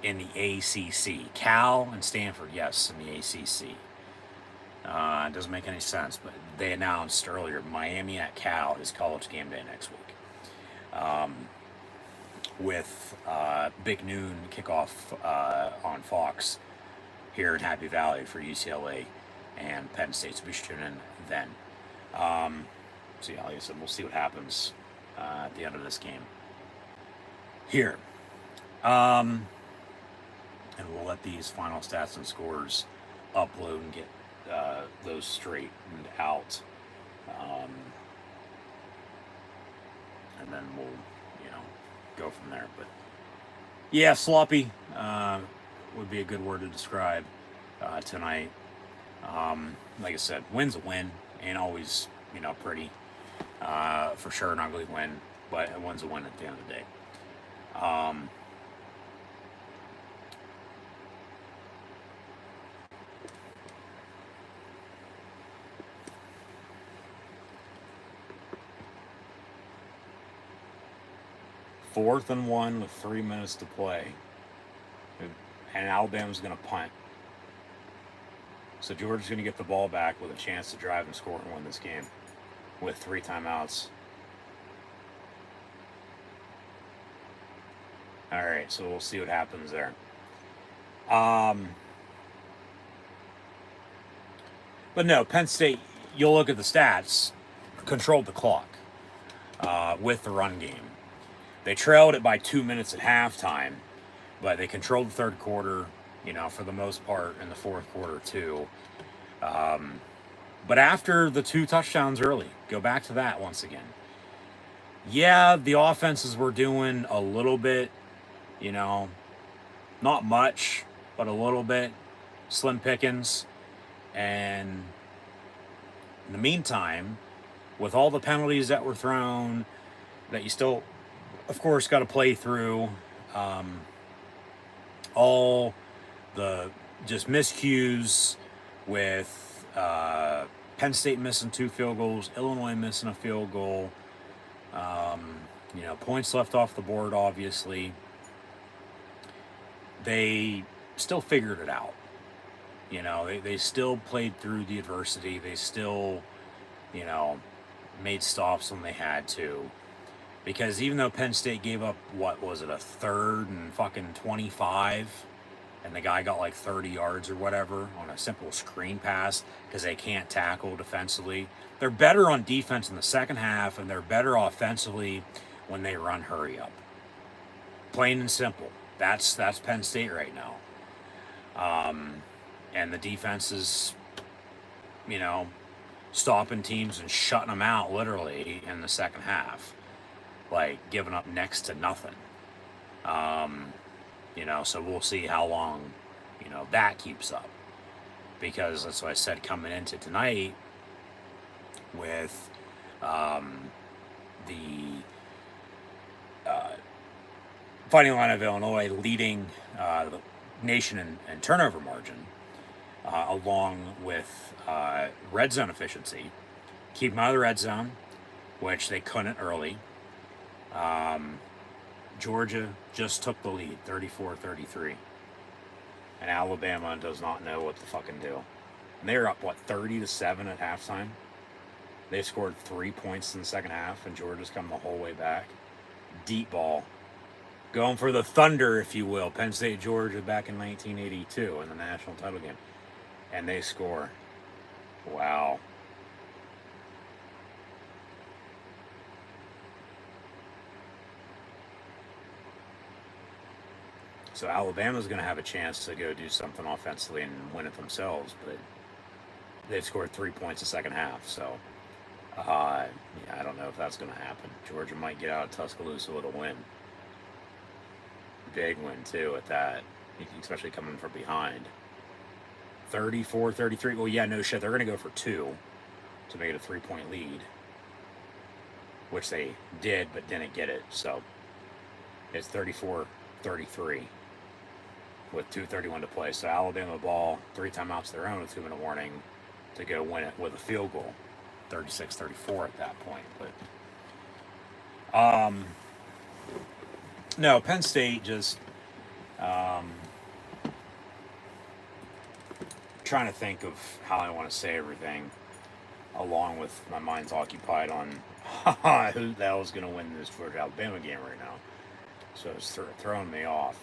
in the ACC. Cal and Stanford, yes, in the ACC. It doesn't make any sense, but they announced earlier Miami at Cal is College Game Day next week. with big noon kickoff on Fox here in Happy Valley for UCLA and Penn State. So be sure to tune in then. So yeah, like I said, we'll see what happens at the end of this game here. And we'll let these final stats and scores upload and get those straightened out. And then we'll, go from there. But yeah, sloppy would be a good word to describe tonight. Like I said, win's a win. Ain't always, pretty. For sure, an ugly win, but a win's a win at the end of the day. Fourth and 1 with 3 minutes to play. And Alabama's going to punt. So Georgia's going to get the ball back with a chance to drive and score and win this game with 3 timeouts. All right, so we'll see what happens there. But no, Penn State, you'll look at the stats, controlled the clock with the run game. They trailed it by 2 minutes at halftime, but they controlled the third quarter, for the most part, in the fourth quarter too. But after the 2 touchdowns early, go back to that once again. Yeah, the offenses were doing a little bit, not much, but a little bit, slim pickings. And in the meantime, with all the penalties that were thrown, that you still, of course, got to play through, all the just miscues with Penn State missing 2 field goals, Illinois missing a field goal, points left off the board, obviously. They still figured it out. They still played through the adversity. They still, made stops when they had to. Because even though Penn State gave up, what was it, a 3rd and fucking 25, and the guy got like 30 yards or whatever on a simple screen pass because they can't tackle defensively. They're better on defense in the second half, and they're better offensively when they run hurry up. Plain and simple. That's Penn State right now. And the defense is, stopping teams and shutting them out literally in the second half. Like giving up next to nothing. So we'll see how long, that keeps up. Because that's what I said coming into tonight with the Fighting Illini of Illinois leading the nation in turnover margin, along with red zone efficiency. Keep them out of the red zone, which they couldn't early. Georgia just took the lead, 34-33. And Alabama does not know what to fucking do. And they were up, 30-7 at halftime? They scored 3 points in the second half, and Georgia's come the whole way back. Deep ball. Going for the Thunder, if you will. Penn State, Georgia back in 1982 in the national title game. And they score. Wow. So Alabama's going to have a chance to go do something offensively and win it themselves, but they've scored 3 points the second half. So, I don't know if that's going to happen. Georgia might get out of Tuscaloosa with a win. Big win, too, at that, especially coming from behind. 34-33. Well, yeah, no shit. They're going to go for 2 to make it a 3-point lead, which they did, but didn't get it. So, it's 34-33. With 2:31 to play. So Alabama ball, 3 timeouts of their own with 2-minute warning to go win it with a field goal. 36-34 at that point. But no, Penn State just trying to think of how I want to say everything, along with my mind's occupied on who the hell is going to win this Georgia-Alabama game right now. So it's throwing me off.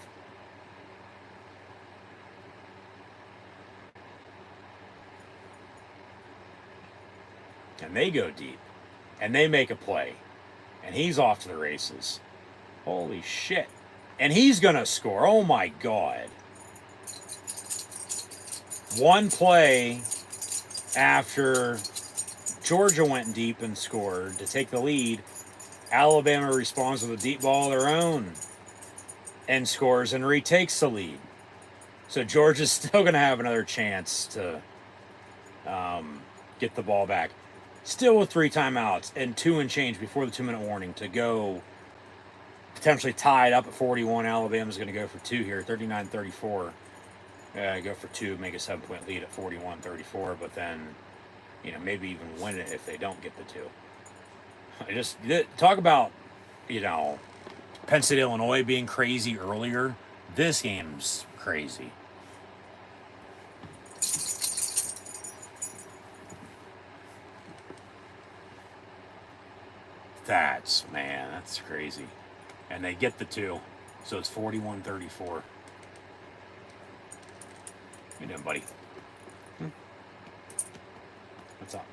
And they go deep. And they make a play. And he's off to the races. Holy shit. And he's going to score. Oh my God. One play after Georgia went deep and scored to take the lead, Alabama responds with a deep ball of their own and scores and retakes the lead. So Georgia's still going to have another chance to get the ball back. Still with 3 timeouts and 2 and change before the 2-minute warning to go potentially tied up at 41. Alabama's going to go for 2 here, 39-34. Go for 2, make a 7-point lead at 41-34, but then, maybe even win it if they don't get the 2. I just talk about, Penn State, Illinois being crazy earlier. This game's crazy. That's crazy. And they get the 2. So it's 41-34. How you doing, buddy? What's up?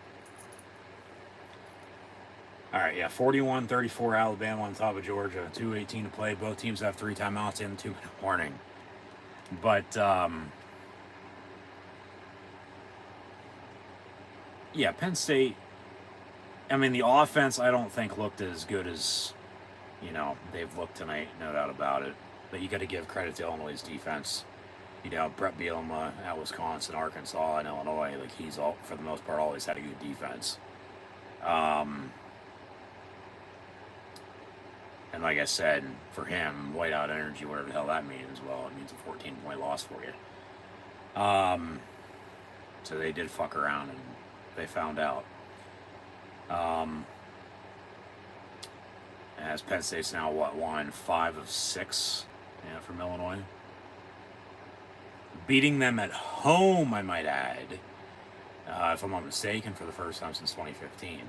All right, yeah, 41-34 Alabama on top of Georgia. 2:18 to play. Both teams have 3 timeouts and 2-minute warning. But, yeah, Penn State, the offense I don't think looked as good as, they've looked tonight, no doubt about it. But you got to give credit to Illinois' defense. Brett Bielema at Wisconsin, Arkansas, and Illinois, he's for the most part always had a good defense. And like I said, for him, whiteout energy, whatever the hell that means, well, it means a 14-point loss for you. So they did fuck around and they found out. As Penn State's now, won 5 of 6 from Illinois. Beating them at home, I might add, if I'm not mistaken, for the first time since 2015.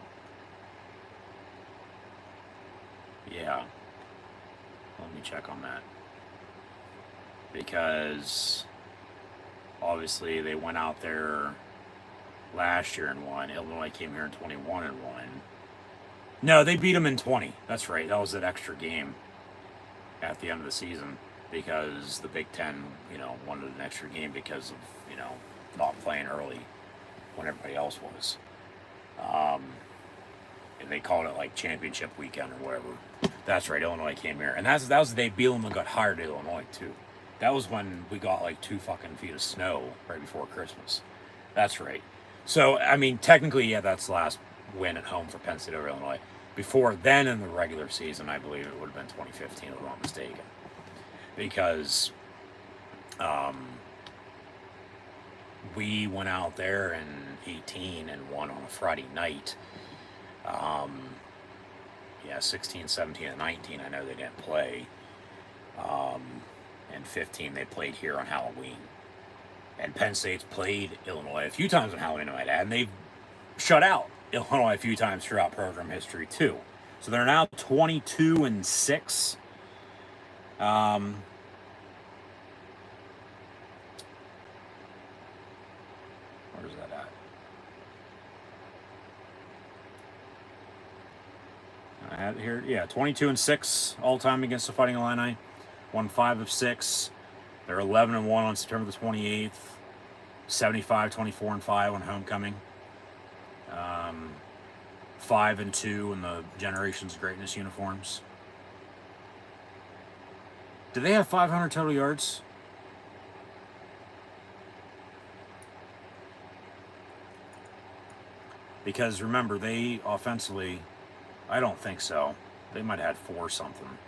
Yeah. Let me check on that. Because obviously they went out there last year and won. Illinois came here in 21 and won. No, they beat them in 20. That's right. That was that extra game at the end of the season because the Big Ten, wanted an extra game because of, not playing early when everybody else was. And they called it championship weekend or whatever. That's right. Illinois came here. And that was the day Bielema got hired to Illinois, too. That was when we got 2 fucking feet of snow right before Christmas. That's right. So, technically, yeah, that's the last win at home for Penn State over Illinois. Before then, in the regular season, I believe it would have been 2015, if I'm not mistaken. Because we went out there in 18 and won on a Friday night. 16, 17, and 19, I know they didn't play. And 15, they played here on Halloween. And Penn State's played Illinois a few times on Halloween, I might add, and they've shut out Illinois a few times throughout program history, too. So they're now 22 and 6. Where's that at? I have it here. Yeah, 22 and 6 all time against the Fighting Illini. Won 5 of 6. They're 11 and 1 on September the 28th. 75, 24 and 5 on homecoming. 5 and 2 in the Generations of Greatness uniforms. Do they have 500 total yards? Because remember, they offensively, I don't think so. They might have had 4 something.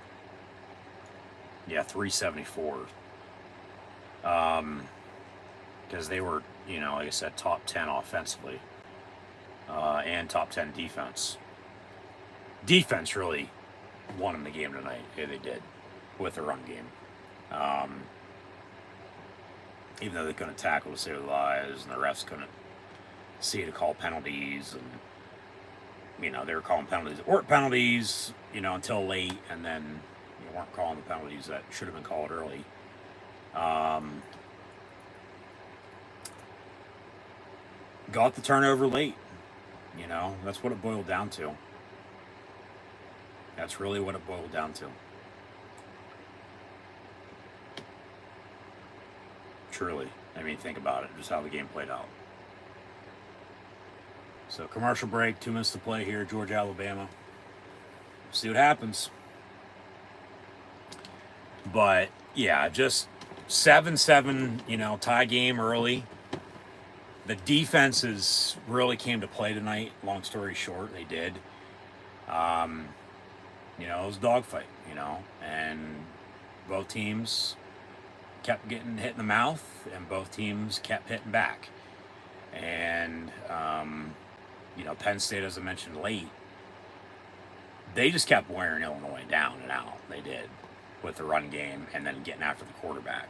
Yeah, 374. Because they were, like I said, top 10 offensively. And top 10 defense. Defense really won in the game tonight. Yeah, they did. With the run game. Even though they couldn't tackle to save their lives, and the refs couldn't see to call penalties, and they were calling penalties that weren't penalties, until late, and then weren't calling the penalties that should have been called early. Got the turnover late. You know, that's what it boiled down to. That's really what it boiled down to. Truly. I mean, think about it, just how the game played out. So, commercial break, 2 minutes to play here, Georgia, Alabama. See what happens. But, yeah, just 7-7, you know, tie game early. The defenses really came to play tonight. Long story short, they did. You know, it was a dogfight, you know, and both teams kept getting hit in the mouth, and both teams kept hitting back. And, you know, Penn State, as I mentioned late, they just kept wearing Illinois down and out. They did, with the run game and then getting after the quarterback.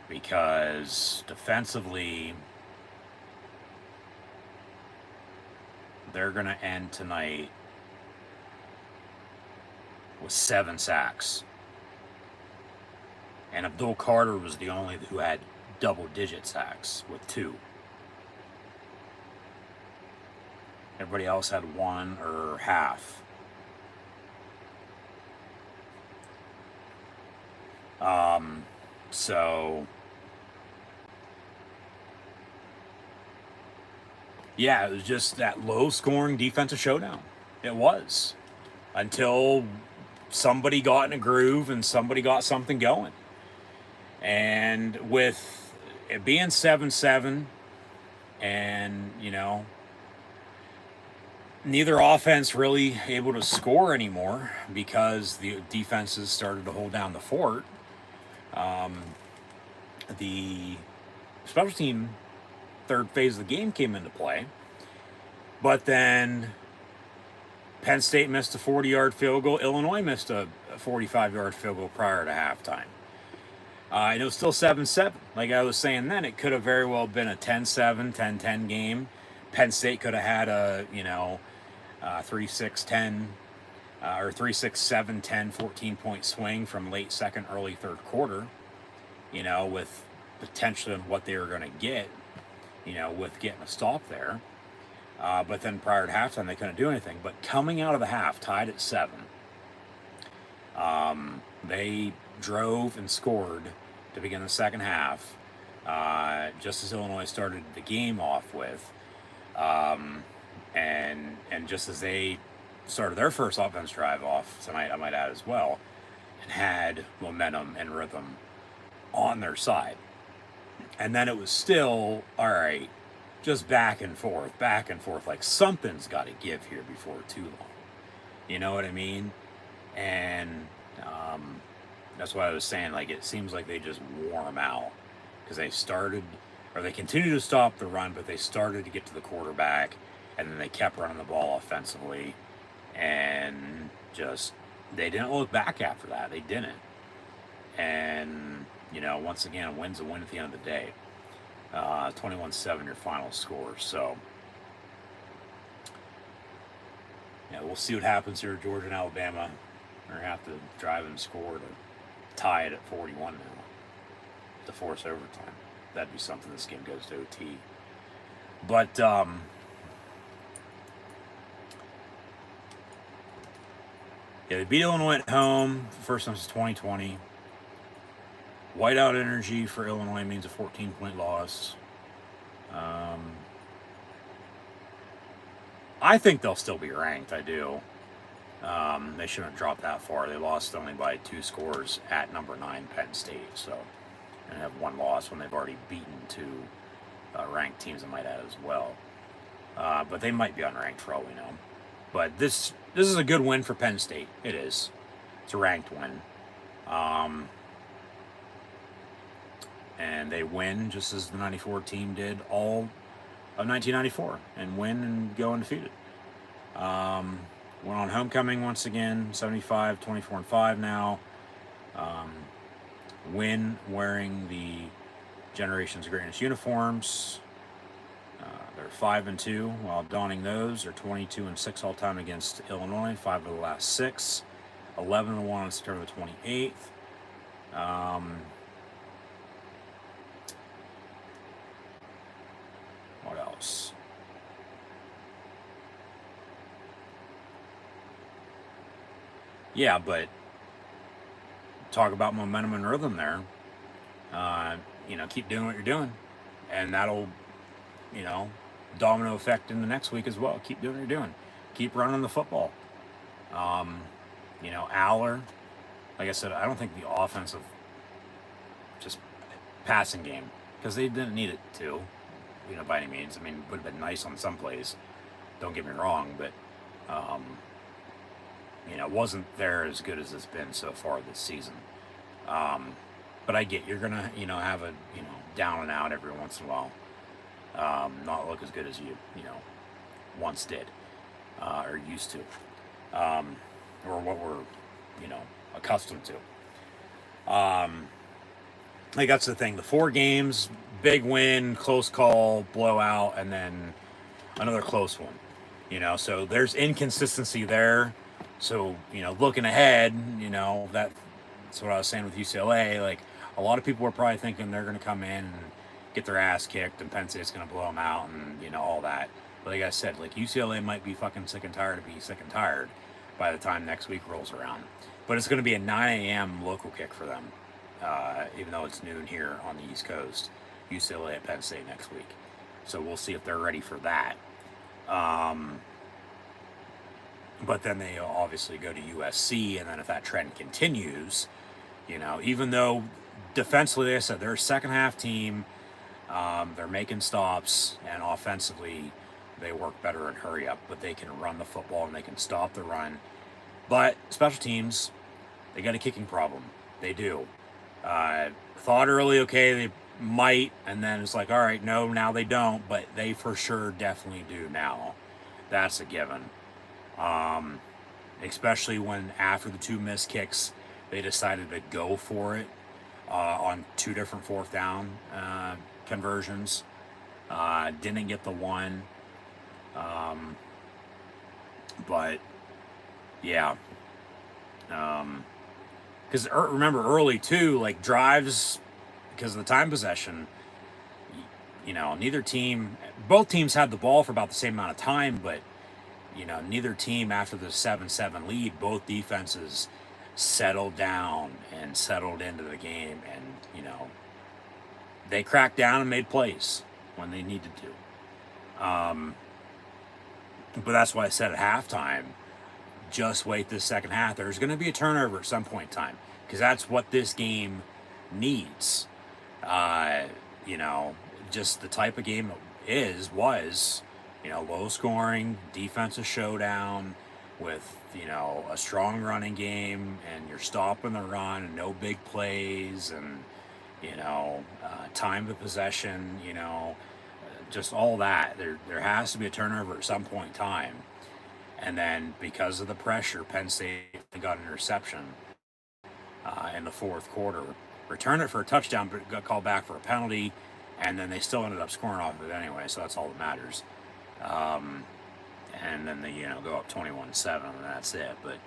Because defensively, they're going to end tonight with 7 sacks. And Abdul Carter was the only who had double-digit sacks with 2. Everybody else had 1 or half. So, yeah, it was just that low-scoring defensive showdown. It was. Until somebody got in a groove and somebody got something going. And with it being 7-7 and, you know, neither offense really able to score anymore because the defenses started to hold down the fort. The special team third phase of the game came into play. But then Penn State missed a 40-yard field goal. Illinois missed a 45-yard field goal prior to halftime. And it was still 7-7. Like I was saying then, it could have very well been a 10-7, 10-10 game. Penn State could have had a, you know, 3-6-10 or 3-6-7-10 14-point swing from late second, early third quarter, you know, with potentially what they were going to get, you know, with getting a stop there. But then prior to halftime, they couldn't do anything. But coming out of the half, tied at 7, they drove and scored to begin the second half, just as Illinois started the game off with. And just as they started their first offense drive off tonight, I might add as well, and had momentum and rhythm on their side. And then it was still, all right, just back and forth, like something's got to give here before too long. You know what I mean? And that's why I was saying, like, it seems like they just wore them out because they started, or they continued to stop the run, but they started to get to the quarterback, and then they kept running the ball offensively, and just, they didn't look back after that. They didn't. And, you know, once again, a win's a win at the end of the day. 21-7 your final score. So, yeah, we'll see what happens here at Georgia and Alabama. We're going to have to drive and score to tie it at 41 now to force overtime. That'd be something this game goes to OT. But, yeah, they beat Illinois at home. First time since 2020. Whiteout energy for Illinois means a 14-point loss. I think they'll still be ranked. I do. They shouldn't drop that far. They lost only by 2 scores at number 9 Penn State. So, and have 1 loss when they've already beaten 2 ranked teams, I might add as well. But they might be unranked for all we know. But this is a good win for Penn State. It is. It's a ranked win. And they win just as the 94 team did all of 1994 and win and go undefeated. Went on homecoming once again, 75, 24-5 now. Win wearing the Generation's Greatness uniforms. They're 5-2 while donning those. They're 22-6 all time against Illinois, 5 of the last 6. 11-1 on September the 28th. What else? Yeah, but talk about momentum and rhythm there. Keep doing what you're doing, and that'll, domino effect in the next week as well. Keep doing what you're doing. Keep running the football. Aller, like I said, I don't think the offensive just passing game, because they didn't need it to, by any means. I mean, it would have been nice on some plays. Don't get me wrong, but wasn't there as good as it's been so far this season. But I get you're gonna, have a, down and out every once in a while. Not look as good as you once did, or used to, or what we're, accustomed to. I think that's the thing. The 4 games, big win, close call, blowout, and then another close one. So there's inconsistency there. So, looking ahead, that's what I was saying with UCLA. Like, a lot of people were probably thinking they're going to come in and get their ass kicked and Penn State's going to blow them out and, all that. But like I said, like, UCLA might be fucking sick and tired of being sick and tired by the time next week rolls around. But it's going to be a 9 a.m. local kick for them, even though it's noon here on the East Coast. UCLA at Penn State next week. So we'll see if they're ready for that. But then they obviously go to USC, and then if that trend continues, even though defensively, like I said, they're a second half team, they're making stops, and offensively, they work better and hurry up, but they can run the football and they can stop the run. But special teams, they got a kicking problem. They do. Thought early, okay, they might, and then it's like, all right, no, now they don't, but they for sure definitely do now. That's a given. Especially when after the 2 missed kicks, they decided to go for it on 2 different 4th down conversions. Didn't get the one. But yeah. Because remember early too, like drives, because of the time possession, both teams had the ball for about the same amount of time, but neither team after the 7-7 lead, both defenses settled down and settled into the game, and they cracked down and made plays when they needed to. But that's why I said at halftime, just wait this second half. There's going to be a turnover at some point in time, because that's what this game needs. Just the type of game it was, low scoring, defensive showdown with, a strong running game, and you're stopping the run and no big plays, and, time of possession, just all that. There has to be a turnover at some point in time. And then because of the pressure, Penn State got an interception in the 4th quarter. Returned it for a touchdown, but got called back for a penalty, and then they still ended up scoring off of it anyway, so that's all that matters. And then they, go up 21-7, and that's it. But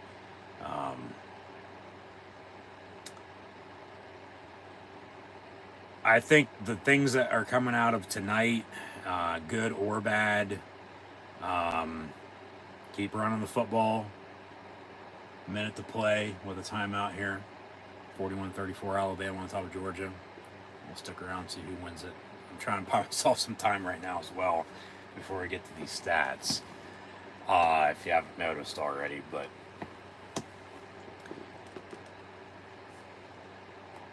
I think the things that are coming out of tonight, good or bad, keep running the football. A minute to play with a timeout here. 41-34 Alabama on top of Georgia. We'll stick around and see who wins it. I'm trying to buy myself some time right now as well before we get to these stats. If you haven't noticed already, but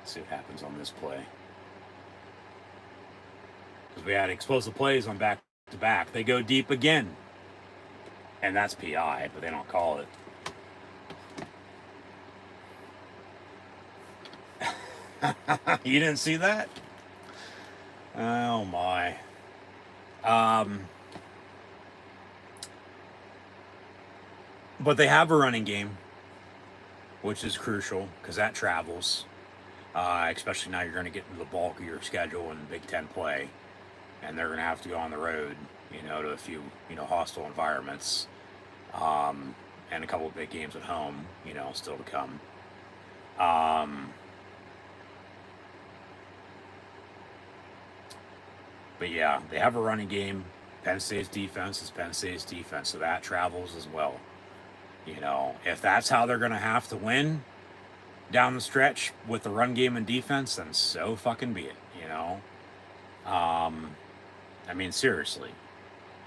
let's see what happens on this play. Because we had explosive plays on back-to-back. They go deep again. And that's PI, but they don't call it. You didn't see that? Oh my. But they have a running game, which is crucial because that travels. Especially now you're going to get into the bulk of your schedule in Big Ten play, and they're going to have to go on the road, to a few, hostile environments. and a couple of big games at home, still to come. But yeah, they have a running game. Penn State's defense is Penn State's defense, so that travels as well. If that's how they're going to have to win down the stretch with the run game and defense, then so fucking be it, I mean, seriously.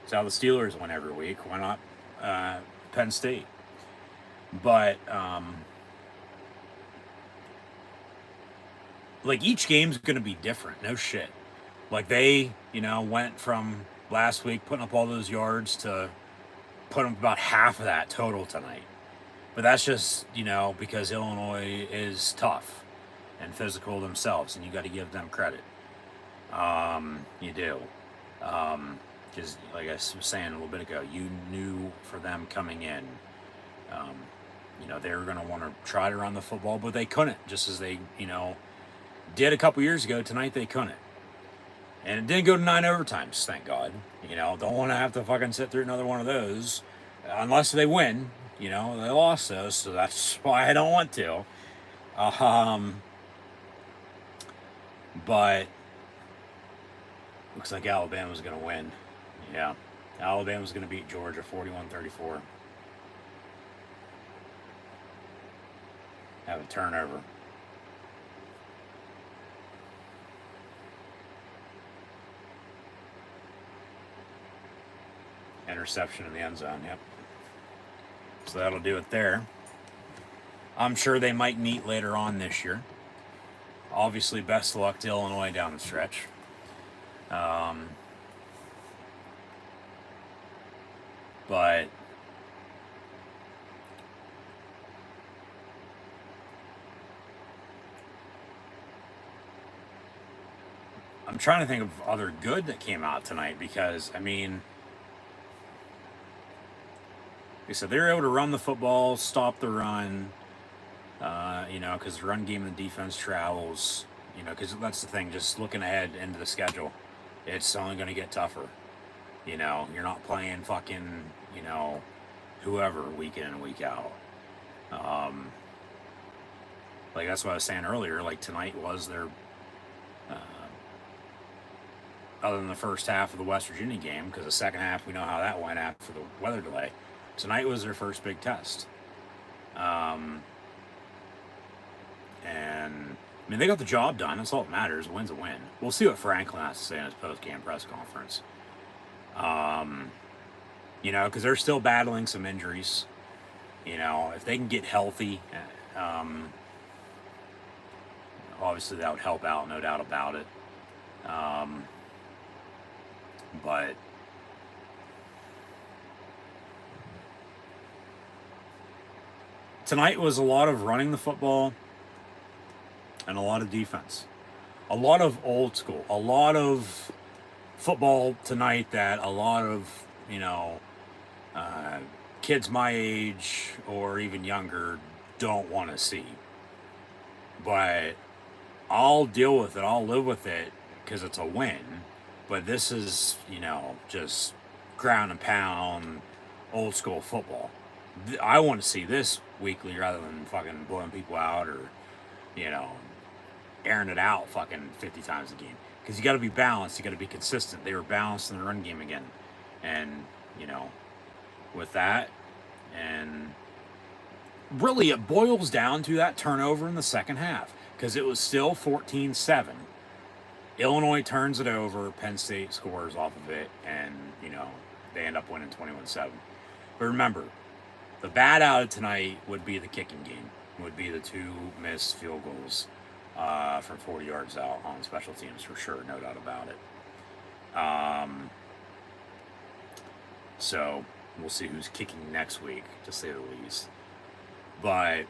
It's how the Steelers win every week. Why not Penn State? But, like, each game's going to be different. No shit. Like, they, went from last week putting up all those yards to putting up about half of that total tonight. But that's just, because Illinois is tough and physical themselves, and you got to give them credit. You do. Because, like I was saying a little bit ago, you knew for them coming in, they were going to want to try to run the football, but they couldn't, just as they, did a couple years ago. Tonight they couldn't. And it didn't go to 9 overtimes, thank God. Don't want to have to fucking sit through another one of those, unless they win. They lost those, so that's why I don't want to. But looks like Alabama's going to win. Yeah, Alabama's going to beat Georgia 41-34. Have a turnover. Interception in the end zone, yep. So that'll do it there. I'm sure they might meet later on this year. Obviously, best of luck to Illinois down the stretch. But I'm trying to think of other good that came out tonight because, I mean, like I said, they were able to run the football, stop the run, because the run game and the defense travels, because that's the thing, just looking ahead into the schedule, it's only going to get tougher. You're not playing fucking, whoever week in and week out. Like, that's what I was saying earlier, like, tonight was their, other than the first half of the West Virginia game, because the second half, we know how that went after the weather delay. Tonight was their first big test. And, I mean, they got the job done. That's all that matters. A win's a win. We'll see what Franklin has to say in his post-game press conference. Because they're still battling some injuries. If they can get healthy, obviously that would help out, no doubt about it. But tonight was a lot of running the football and a lot of defense. A lot of old school. A lot of football tonight that a lot of, kids my age or even younger don't want to see. But I'll deal with it. I'll live with it because it's a win. But this is, just ground and pound, old school football. I want to see this weekly rather than fucking blowing people out or, airing it out fucking 50 times a game. Because you got to be balanced. You got to be consistent. They were balanced in the run game again. And, with that, and really it boils down to that turnover in the second half. Because it was still 14-7. Illinois turns it over, Penn State scores off of it, and, they end up winning 21-7. But remember, the bad out of tonight would be the kicking game, would be the 2 missed field goals from 40 yards out on special teams for sure, no doubt about it. So we'll see who's kicking next week, to say the least. But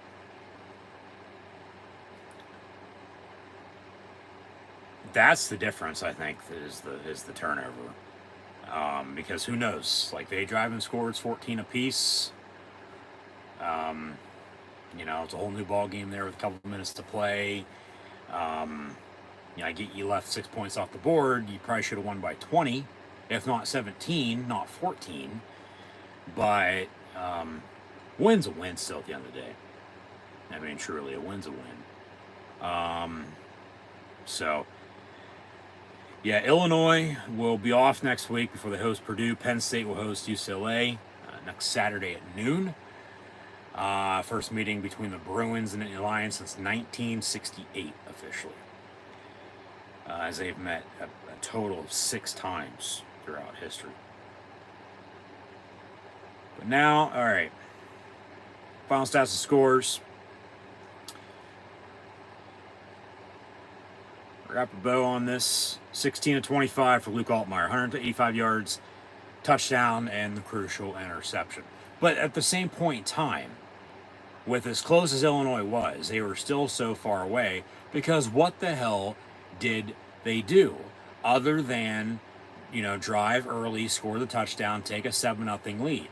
that's the difference, I think, is the turnover. Because who knows? Like, they drive and score, it's 14 apiece. It's a whole new ball game there with a couple of minutes to play. You left 6 points off the board. You probably should have won by 20, if not 17, not 14. But Win's a win still at the end of the day. I mean, truly, a win's a win. So, yeah, Illinois will be off next week before they host Purdue. Penn State will host UCLA next Saturday at noon. First meeting between the Bruins and the Alliance since 1968 officially. As they've met a total of 6 times throughout history. But now, all right. Final stats and scores. Wrap a bow on this. 16 of 25 for Luke Altmaier. 185 yards, touchdown, and the crucial interception. But at the same point in time, with as close as Illinois was, they were still so far away because what the hell did they do other than, drive early, score the touchdown, take a 7-0 lead?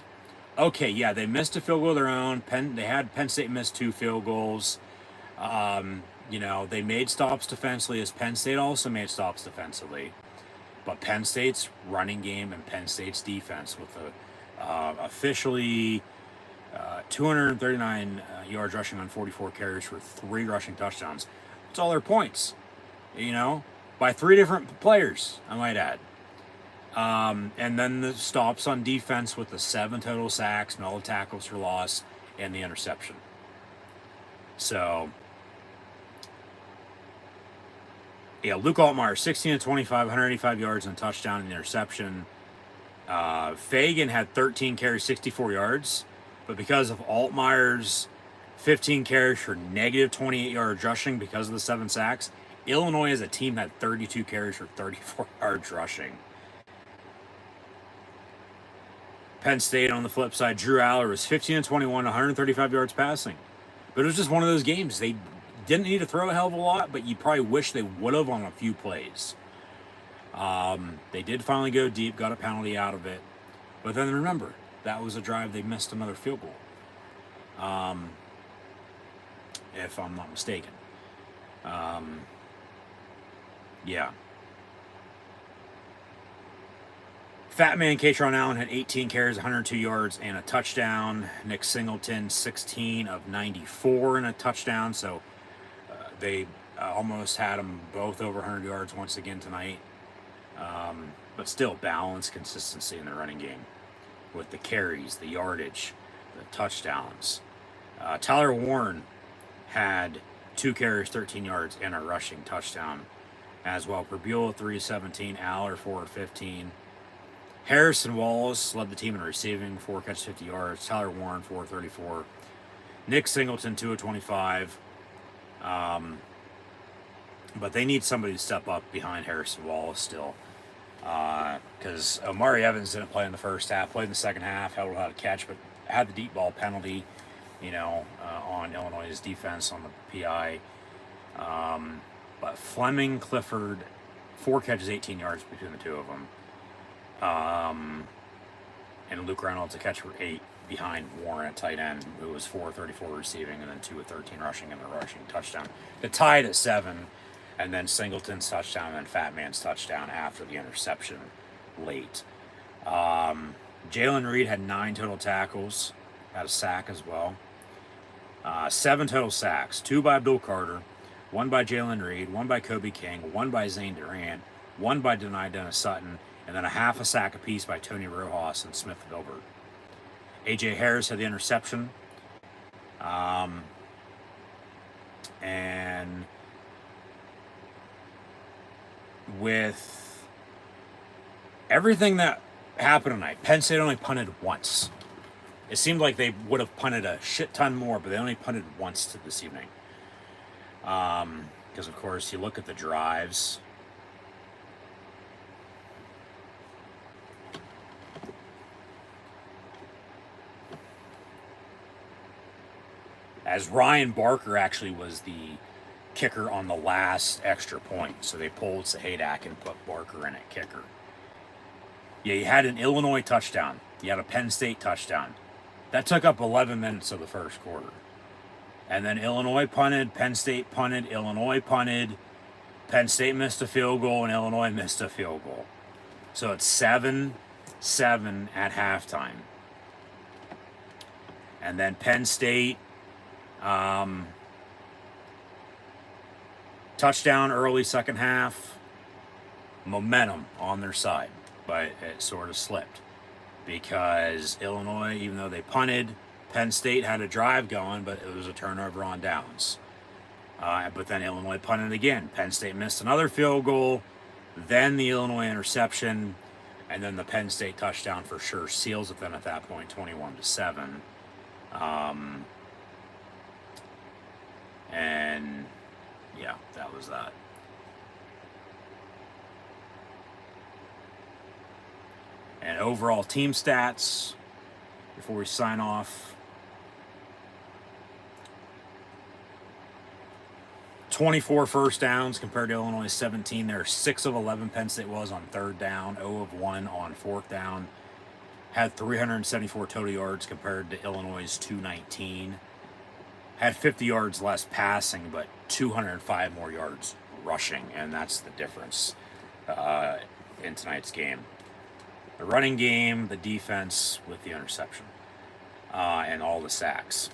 Okay, yeah, they missed a field goal of their own. They had Penn State miss 2 field goals. They made stops defensively, as Penn State also made stops defensively. But Penn State's running game and Penn State's defense with officially 239 yards rushing on 44 carries for 3 rushing touchdowns. That's all their points, by 3 different players, I might add. And then the stops on defense with the 7 total sacks and all the tackles for loss and the interception. So, yeah, Luke Altmaier, 16 of 25, 185 yards and a touchdown and interception. Fagan had 13 carries, 64 yards. But because of Altmaier's 15 carries for negative 28 yards rushing because of the 7 sacks, Illinois as a team had 32 carries for 34 yards rushing. Penn State on the flip side, Drew Aller was 15 of 21, 135 yards passing. But it was just one of those games. They didn't need to throw a hell of a lot, but you probably wish they would have on a few plays. They did finally go deep, got a penalty out of it. But then remember, that was a drive they missed another field goal. If I'm not mistaken. Yeah. Fat man Katron Allen had 18 carries, 102 yards, and a touchdown. Nick Singleton, 16 of 94 and a touchdown. So they almost had them both over 100 yards once again tonight. But still, balance, consistency in the running game with the carries, the yardage, the touchdowns. Tyler Warren had 2 carries, 13 yards, and a rushing touchdown as well. Perbula, 3-17. Aller, 4-15. Harrison Wallace led the team in receiving, 4 catches, 50 yards. Tyler Warren, 4-34. Nick Singleton, 2-25. But they need somebody to step up behind Harrison Wallace still. Because Omari Evans didn't play in the first half, played in the second half, held out a catch, but had the deep ball penalty, on Illinois' defense on the PI. But Fleming, Clifford, 4 catches, 18 yards between the two of them. And Luke Reynolds a catch for 8 behind Warren at tight end, who was 4-34 receiving and then 2 of 13 rushing and a rushing touchdown. It tied at 7, and then Singleton's touchdown and then Fat Man's touchdown after the interception late. Jalen Reed had 9 total tackles, had a sack as well. 7 total sacks, 2 by Abdul Carter, 1 by Jalen Reed, 1 by Kobe King, 1 by Zane Durant, 1 by Dennis Sutton, and then a half a sack apiece by Tony Rojas and Smith Gilbert. A.J. Harris had the interception. And with everything that happened tonight, Penn State only punted once. It seemed like they would have punted a shit ton more, but they only punted once this evening. Because, of course, you look at the drives. As Ryan Barker actually was the kicker on the last extra point. So they pulled Sahadak and put Barker in at kicker. Yeah, you had an Illinois touchdown. You had a Penn State touchdown. That took up 11 minutes of the first quarter. And then Illinois punted, Penn State punted, Illinois punted. Penn State missed a field goal and Illinois missed a field goal. So it's 7-7 at halftime. And then Penn State, touchdown early second half, momentum on their side, but it sort of slipped because Illinois, even though they punted, Penn State had a drive going, but it was a turnover on downs. But then Illinois punted again. Penn State missed another field goal, then the Illinois interception, and then the Penn State touchdown for sure seals it then at that point, 21-7. And yeah, that was that. And overall team stats before we sign off. 24 first downs compared to Illinois 17. There are 6 of 11 Penn State was on third down, 0 of 1 on fourth down. Had 374 total yards compared to Illinois' 219. Had 50 yards less passing, but 205 more yards rushing, and that's the difference in tonight's game. The running game, the defense with the interception, and all the sacks.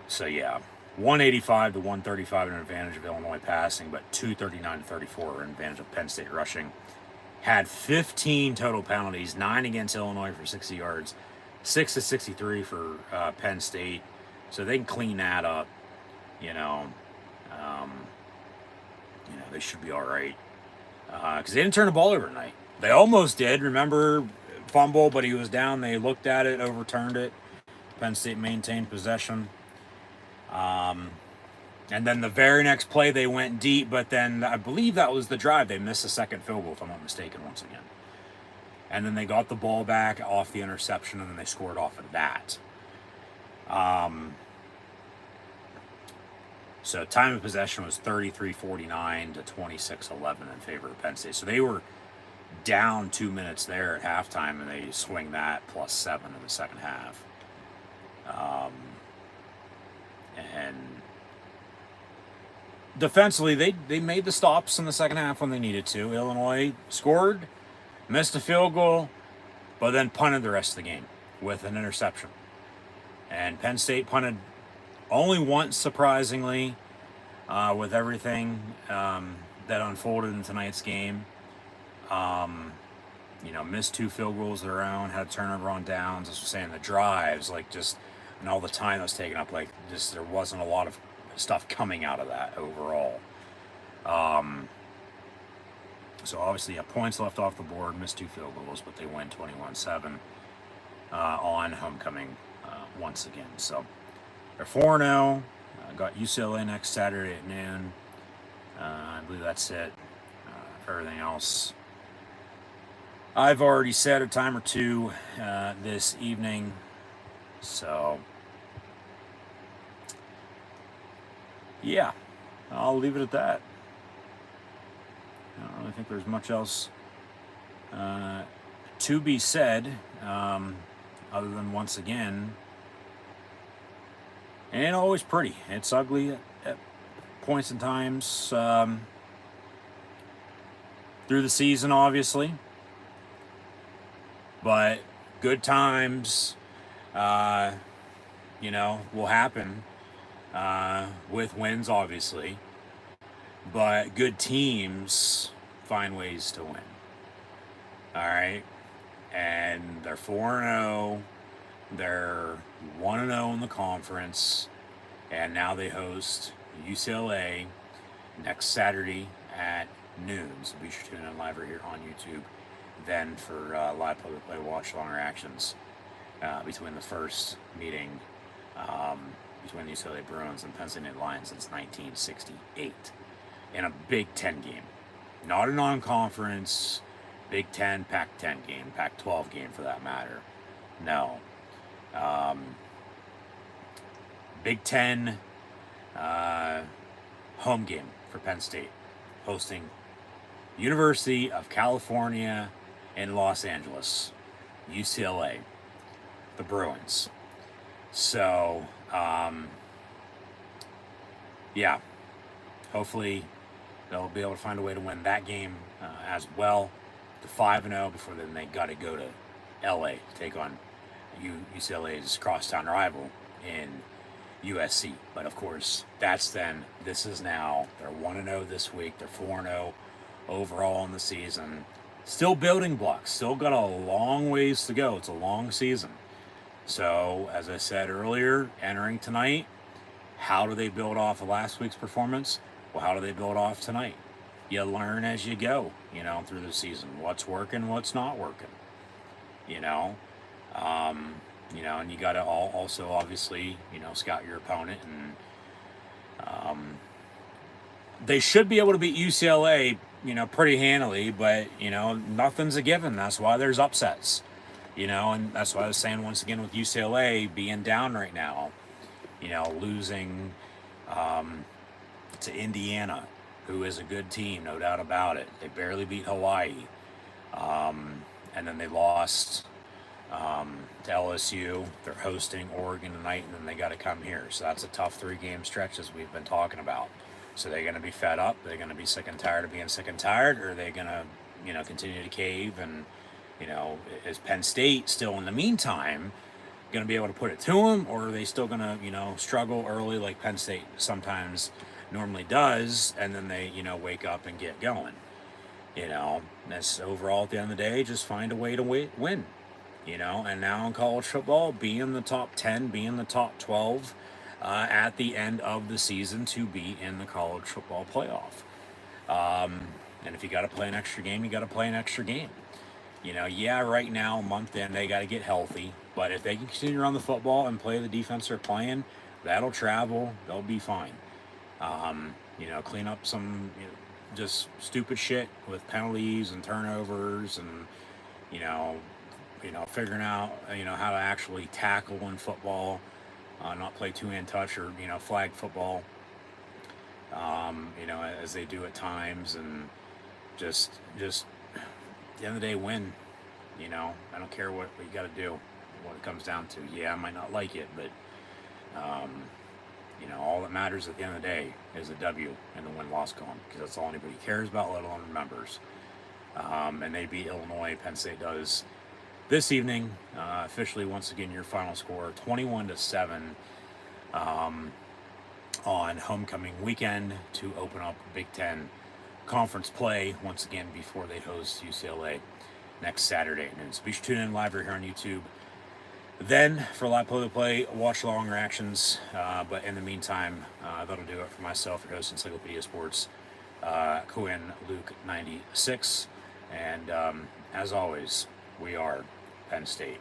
So yeah, 185 to 135 an advantage of Illinois passing, but 239 to 34 an advantage of Penn State rushing. Had 15 total penalties, 9 against Illinois for 60 yards, 6 to 63 for Penn State. So they can clean that up, they should be all right. Because they didn't turn the ball over tonight. They almost did. Remember, fumble, but he was down. They looked at it, overturned it. Penn State maintained possession. And then the very next play, they went deep, but then I believe that was the drive. They missed a second field goal, if I'm not mistaken, once again. And then they got the ball back off the interception, and then they scored off of that. So time of possession was 33-49 to 26-11 in favor of Penn State. So they were down 2 minutes there at halftime, and they swing that plus 7 in the second half. And defensively, they made the stops in the second half when they needed to. Illinois scored, missed a field goal, but then punted the rest of the game with an interception. And Penn State punted only once, surprisingly, with everything that unfolded in tonight's game. Missed 2 field goals of their own, had a turnover on downs. As I was saying, the drives, and all the time that was taken up, there wasn't a lot of stuff coming out of that overall. So obviously, points left off the board, missed 2 field goals, but they win 21-7 on homecoming once again. So they're 4-0. Got UCLA next Saturday at noon. I believe that's it. For everything else, I've already said a time or two this evening. So, yeah, I'll leave it at that. I don't really think there's much else to be said, other than once again, it ain't always pretty. It's ugly at points and times through the season, obviously, but good times, will happen with wins, obviously. But good teams find ways to win. All right? And they're 4-0. They're 1-0 in the conference. And now they host UCLA next Saturday at noon. So be sure to tune in live right here on YouTube. Then for live play-by-play watch-along reactions between the first meeting between the UCLA Bruins and Penn State Lions since 1968. In a Big Ten game. Not a non-conference, Big Ten, Pac-10 game, Pac-12 game for that matter. No. Big Ten home game for Penn State, hosting University of California in Los Angeles, UCLA, the Bruins. So, yeah, hopefully they'll be able to find a way to win that game as well. To 5-0 before then they got to go to LA to take on UCLA's crosstown rival in USC. But of course, this is now, they're 1-0 this week, they're 4-0 overall in the season. Still building blocks, still got a long ways to go. It's a long season. So, as I said earlier, entering tonight, how do they build off of last week's performance? Well, how do they build off tonight? You learn as you go, through the season. What's working, what's not working, and you got to also obviously, scout your opponent. And they should be able to beat UCLA, pretty handily, but, nothing's a given. That's why there's upsets, and that's why I was saying once again with UCLA being down right now, losing to Indiana, who is a good team, no doubt about it. They barely beat Hawaii. And then they lost to LSU. They're hosting Oregon tonight, and then they got to come here. So that's a tough 3-game stretch, as we've been talking about. So they're going to be fed up. They're going to be sick and tired of being sick and tired, or are they going to, continue to cave? And, is Penn State still in the meantime going to be able to put it to them, or are they still going to, struggle early like Penn State sometimes normally does, and then they, wake up and get going? That's overall at the end of the day, just find a way to win. And now in college football, be in the top 10, be in the top 12 at the end of the season to be in the college football playoff. And if you got to play an extra game, you got to play an extra game. Right now, month in, they got to get healthy. But if they can continue to run the football and play the defense they're playing, that'll travel. They'll be fine. Clean up some just stupid shit with penalties and turnovers, and figuring out how to actually tackle in football, not play two-hand touch or flag football, as they do at times, and just at the end of the day, win. I don't care what you got to do, what it comes down to. Yeah, I might not like it, but all that matters at the end of the day is a W and the win-loss column, because that's all anybody cares about, let alone remembers. And they beat Illinois. Penn State does this evening. Officially, once again, your final score 21-7 on homecoming weekend to open up Big Ten conference play once again before they host UCLA next Saturday at noon. So be sure to tune in live right here on YouTube. Then for live play-to-play, watch along reactions. But in the meantime, that'll do it for myself, your host, Encyclopedia Sports, Quinn Luke 96. And as always, we are Penn State.